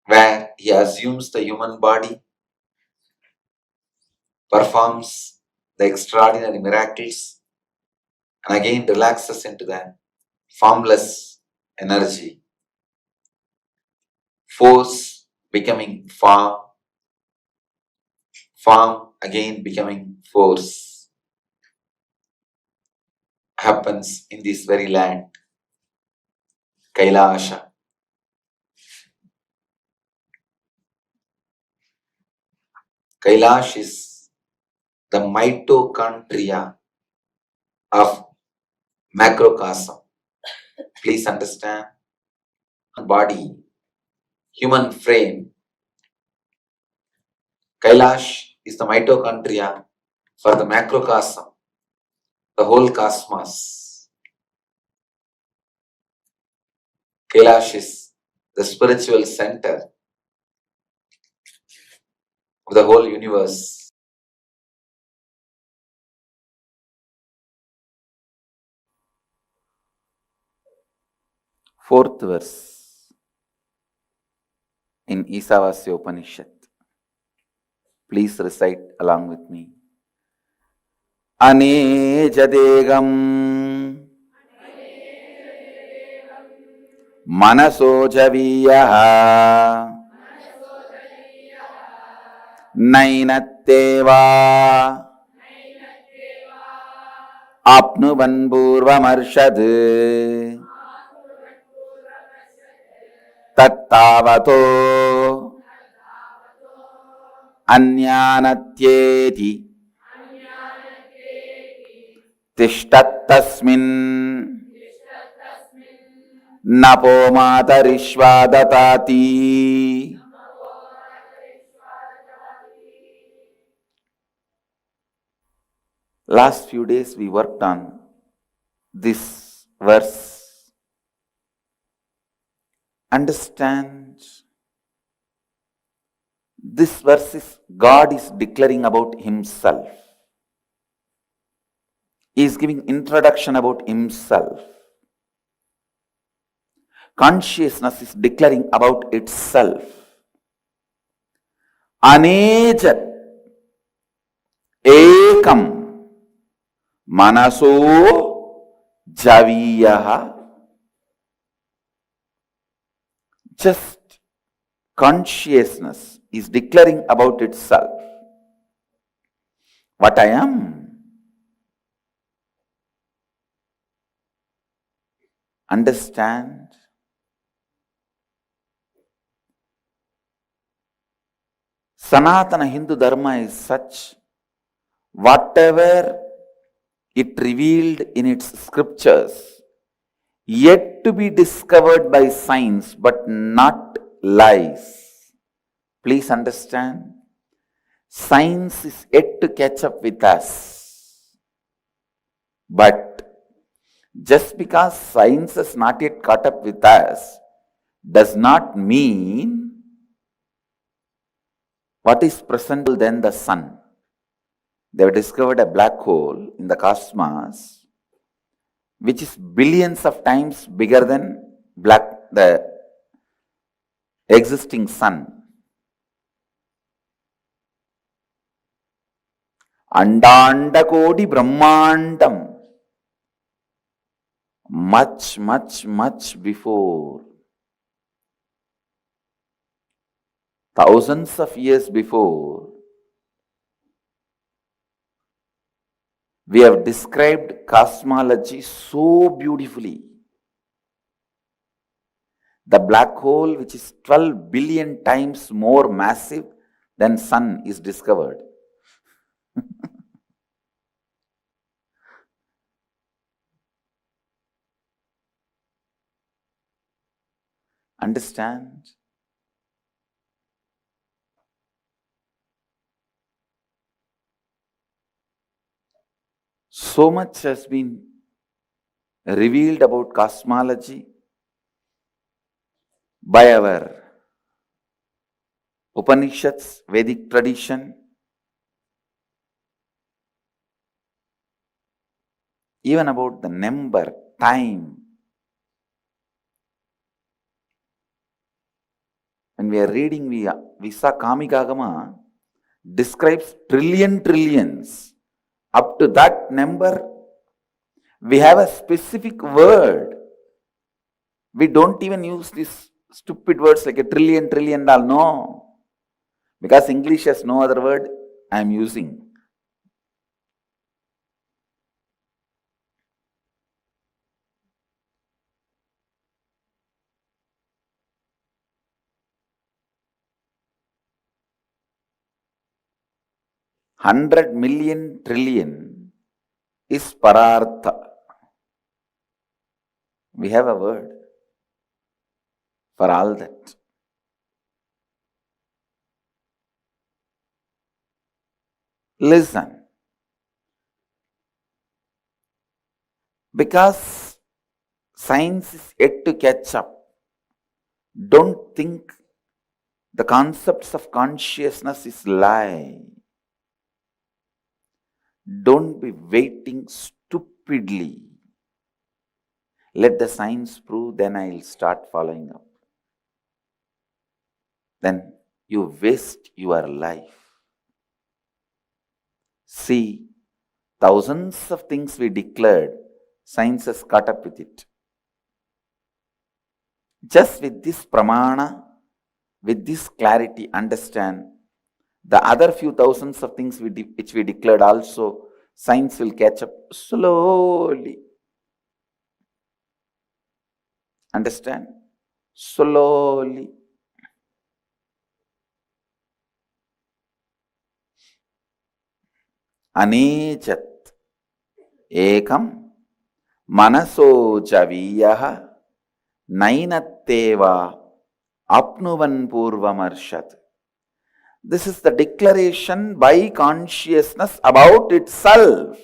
where he assumes the human body, performs the extraordinary miracles, and again relaxes into that formless energy, force becoming form, form again becoming force, happens in this very land, Kailasha. Kailash is the mitochondria of macrocosm. Please understand, body, human frame. Kailash is the mitochondria for the macrocosm, the whole cosmos. Kailash is the spiritual center of the whole universe. Fourth verse in Isavasya Upanishad. Please recite along with me. Anejadegam Manasojaviyah Nainatteva Apnuvan Purvamarshad Tattavato Anyanatyeti Tishtattasmin Napo Matarishvadatati. Last few days we worked on this verse. Understand, this verse is God is declaring about Himself. He is giving introduction about Himself. Consciousness is declaring about itself. Anejat ekam manaso javiyaha. Just consciousness is declaring about itself. What I am. Understand? Sanatana Hindu Dharma is such, whatever it revealed in its scriptures, yet to be discovered by science, but not lies. Please understand, science is yet to catch up with us. But just because science has not yet caught up with us, does not mean what is present than the sun. They have discovered a black hole in the cosmos, which is billions of times bigger than the existing sun. Andanda Kodi Brahmandam. Much, much, much before. Thousands of years before, we have described cosmology so beautifully. The black hole, which is 12 billion times more massive than sun, is discovered. Understand? So much has been revealed about cosmology by our Upanishads, Vedic tradition, even about the number, time. When we are reading, we saw Kamikagama describes trillions. Up to that number, we have a specific word We don't even use these stupid words like a trillion, all. No. Because English has no other word, I am using. $100 million trillion is parartha. We have a word for all that. Listen. Because science is yet to catch up, don't think the concepts of consciousness is lie. Don't be waiting stupidly. Let the science prove, then I'll start following up. Then you waste your life. See, thousands of things we declared, science has caught up with it. Just with this pramana, with this clarity, understand the other few thousands of things which we declared also, science will catch up slowly. Understand? Slowly. Anechat ekam manaso javiyah nainatteva apnuvan purvamarshat. This is the declaration by consciousness about itself.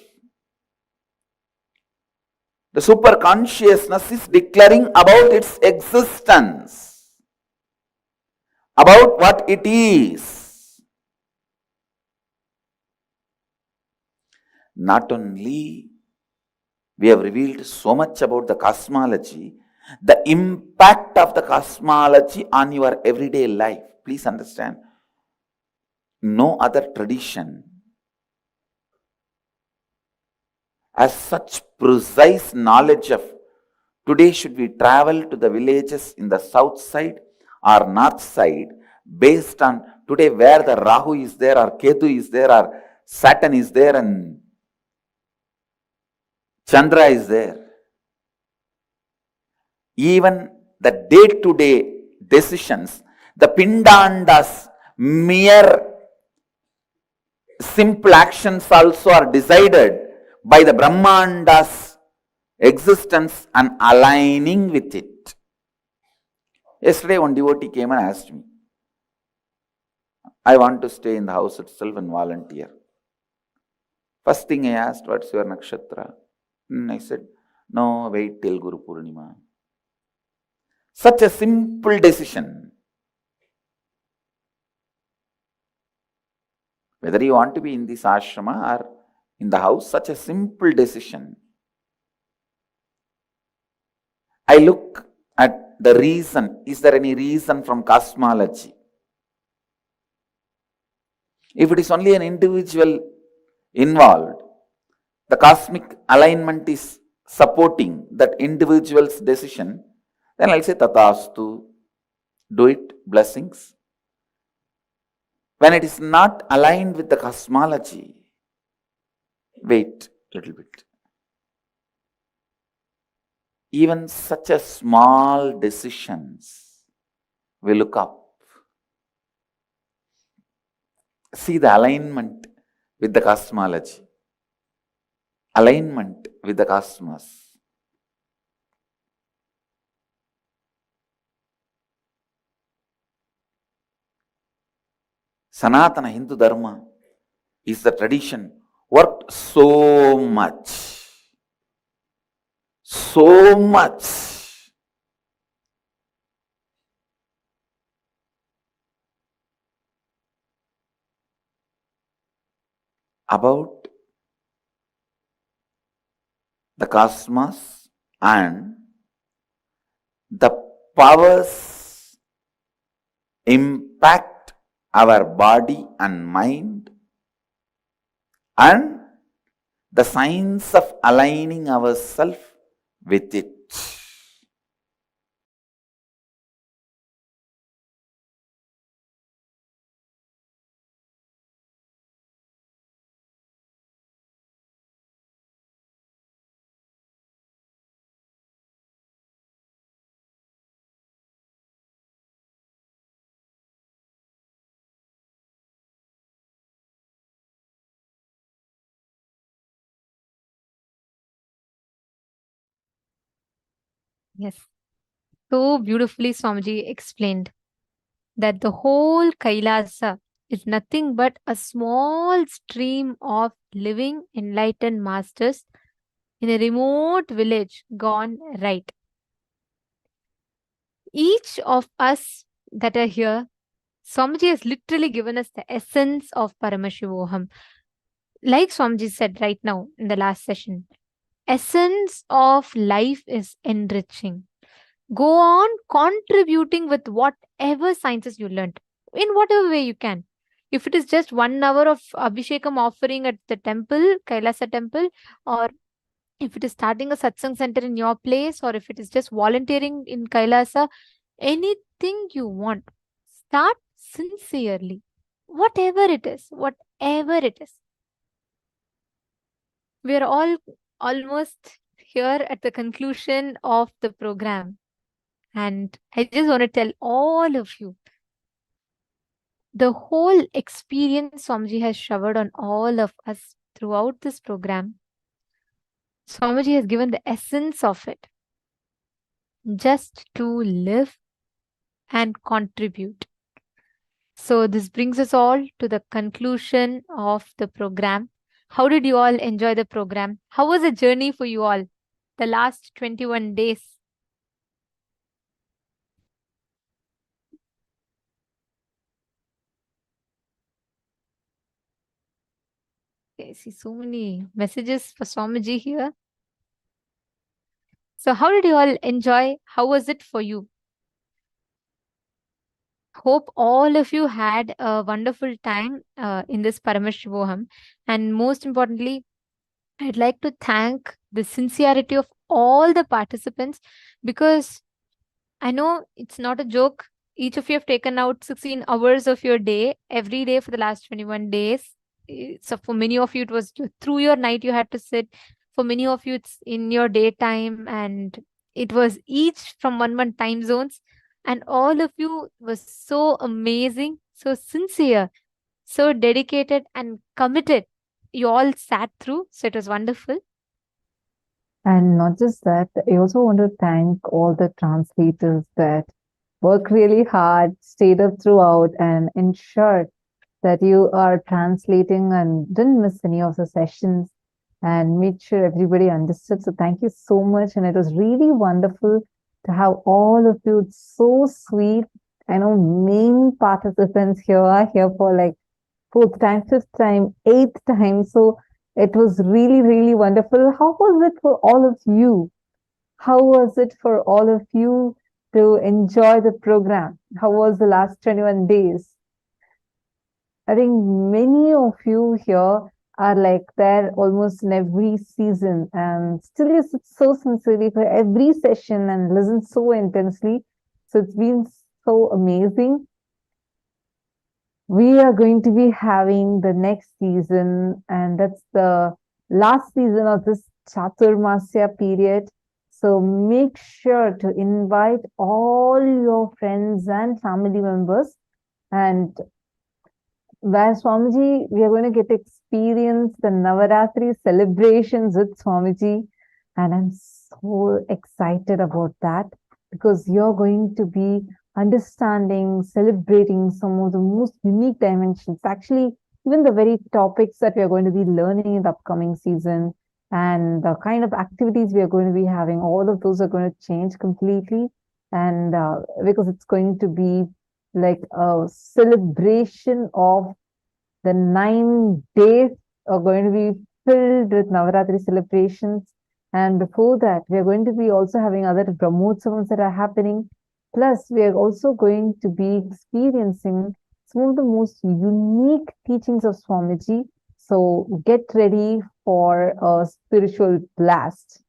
The super consciousness is declaring about its existence, about what it is. Not only we have revealed so much about the cosmology, the impact of the cosmology on your everyday life. Please understand, no other tradition has such precise knowledge of today should we travel to the villages in the south side or north side based on today where the Rahu is there or Ketu is there or Saturn is there and Chandra is there. Even the day-to-day decisions, the Pindandas, mere simple actions also are decided by the Brahmanda's existence and aligning with it. Yesterday one devotee came and asked me, I want to stay in the house itself and volunteer. First thing I asked, what's your nakshatra? I said, no, wait till Guru Purnima. Such a simple decision. Whether you want to be in this ashrama or in the house, such a simple decision. I look at the reason. Is there any reason from cosmology? If it is only an individual involved, the cosmic alignment is supporting that individual's decision, then I'll say Tathastu, do it, blessings. When it is not aligned with the cosmology, wait a little bit. Even such a small decisions, we look up. See the alignment with the cosmology, alignment with the cosmos. Sanatana Hindu Dharma is the tradition worked so much about the cosmos and the powers impact our body and mind and the science of aligning ourselves with it. Yes. So beautifully Swamiji explained that the whole Kailasa is nothing but a small stream of living enlightened masters in a remote village gone right. Each of us that are here, Swamiji has literally given us the essence of Paramashivoham. Like Swamiji said right now in the last session, essence of life is enriching. Go on contributing with whatever sciences you learned in whatever way you can. If it is just 1 hour of Abhishekam offering at the temple, Kailasa temple, or if it is starting a satsang center in your place, or if it is just volunteering in Kailasa, anything you want, start sincerely. Whatever it is, whatever it is. We are all almost here at the conclusion of the program. And I just want to tell all of you, the whole experience Swamiji has showered on all of us throughout this program. Swamiji has given the essence of it, just to live and contribute. So this brings us all to the conclusion of the program. How did you all enjoy the program? How was the journey for you all? The last 21 days. I see so many messages for Swamiji here. So how did you all enjoy? How was it for you? Hope all of you had a wonderful time in this Paramashivoham. And most importantly, I'd like to thank the sincerity of all the participants, because I know it's not a joke. Each of you have taken out 16 hours of your day every day for the last 21 days. So for many of you, it was through your night you had to sit. For many of you, it's in your daytime, and it was each from one time zones. And all of you was so amazing, so sincere, so dedicated and committed. You all sat through, so it was wonderful. And not just that, I also want to thank all the translators that work really hard, stayed up throughout, and ensured that you are translating and didn't miss any of the sessions and made sure everybody understood. So thank you so much. And it was really wonderful to have all of you. It's so sweet. I know many participants here are here for like 4th time, 5th time, 8th time. So it was really, really wonderful. How was it for all of you? How was it for all of you to enjoy the program? How was the last 21 days? I think many of you here are like there almost in every season and still you sit so sincerely for every session and listen so intensely. So it's been so amazing. We are going to be having the next season, and that's the last season of this Chaturmasya period. So make sure to invite all your friends and family members. And where Swamiji, we are going to get to experience the Navaratri celebrations with Swamiji. And I'm so excited about that because you're going to be understanding, celebrating some of the most unique dimensions. Actually, even the very topics that we are going to be learning in the upcoming season and the kind of activities we are going to be having, all of those are going to change completely. And because it's going to be like a celebration of the 9 days are going to be filled with Navaratri celebrations. And before that, we are going to be also having other Brahmotsavams that are happening. Plus, we are also going to be experiencing some of the most unique teachings of Swamiji. So get ready for a spiritual blast.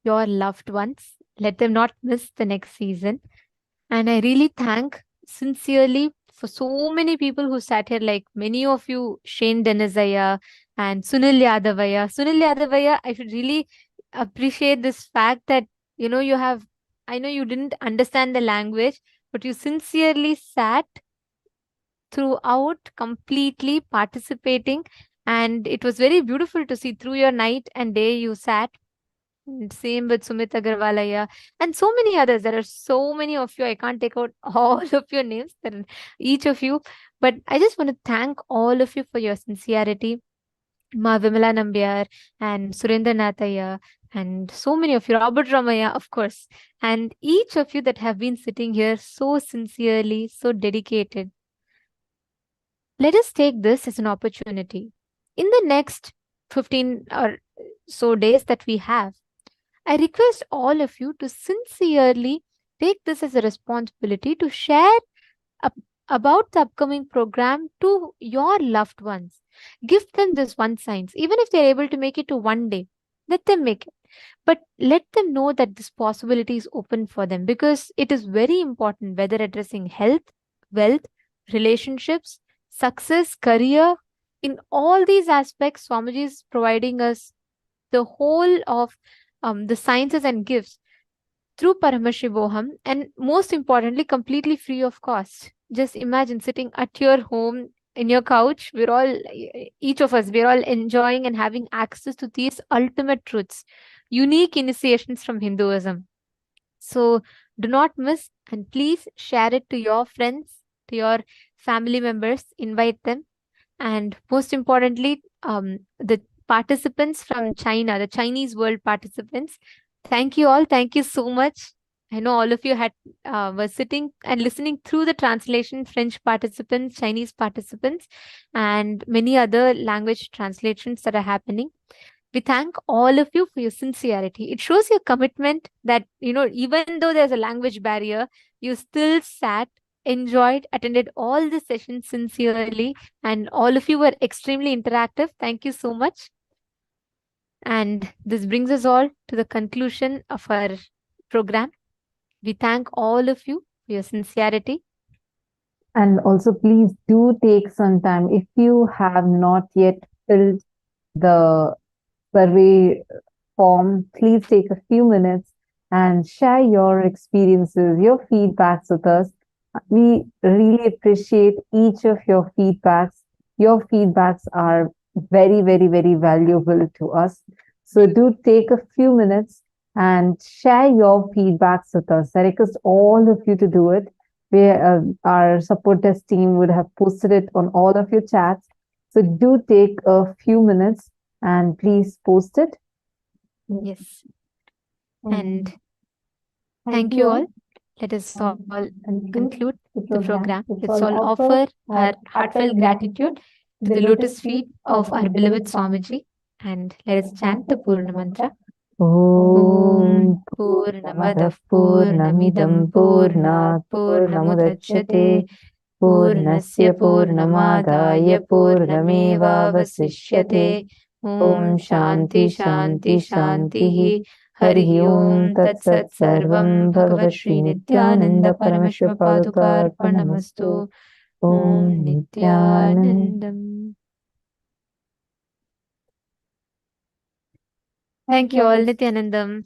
Your loved ones, let them not miss the next season. And I really thank sincerely for so many people who sat here, like many of you, Shane Denizaya and Sunil Yadavaya. Sunil Yadavaya, I should really appreciate this fact that, you know, you have, I know you didn't understand the language, but you sincerely sat throughout, completely participating. And it was very beautiful to see through your night and day you sat. Same with Sumit Agarwalaya and so many others. There are so many of you. I can't take out all of your names, each of you. But I just want to thank all of you for your sincerity. Ma Vimala Nambiar and Surendra Nathaya and so many of you, Robert Ramaya, of course, and each of you that have been sitting here so sincerely, so dedicated. Let us take this as an opportunity. In the next 15 or so days that we have, I request all of you to sincerely take this as a responsibility to share about the upcoming program to your loved ones. Give them this one science, even if they're able to make it to one day, let them make it. But let them know that this possibility is open for them, because it is very important, whether addressing health, wealth, relationships, success, career. In all these aspects, Swamiji is providing us the whole of the sciences and gifts through Paramashivoham, and most importantly, completely free of cost. Just imagine sitting at your home in your couch. We're all, each of us, we're all enjoying and having access to these ultimate truths, unique initiations from Hinduism. So do not miss, and please share it to your friends, to your family members, invite them. And most importantly, the participants from China, the Chinese world participants, thank you all. Thank you so much. I know all of you had were sitting and listening through the translation, French participants, Chinese participants, and many other language translations that are happening. We thank all of you for your sincerity. It shows your commitment that, even though there's a language barrier, you still sat, enjoyed, attended all the sessions sincerely, and all of you were extremely interactive. Thank you so much. And this brings us all to the conclusion of our program. We thank all of you for your sincerity. And also, please do take some time. If you have not yet filled the survey form, please take a few minutes and share your experiences, your feedbacks with us. We really appreciate each of your feedbacks. Your feedbacks are very, very, very valuable to us. So do take a few minutes and share your feedbacks with us. I request all of you to do it. Our support desk team would have posted it on all of your chats. So do take a few minutes and please post it. Yes. And thank you all. Let us all conclude the program. Let's all offer our heartfelt gratitude to the lotus feet of our beloved Swamiji, and let us chant the Purna Mantra. Om Purnamadav Purnamidam Purnat Purnamudachyate Purnasya Purnamadaya Purnamevavasishyate. Om Shanti Shanti Shanti. Hari Om Tat Sat Sarvam Bhagavat Shri Nithyananda Paramashiva Padukarpanamastu. Om Nithyanandam. Thank you all, Nithyanandam.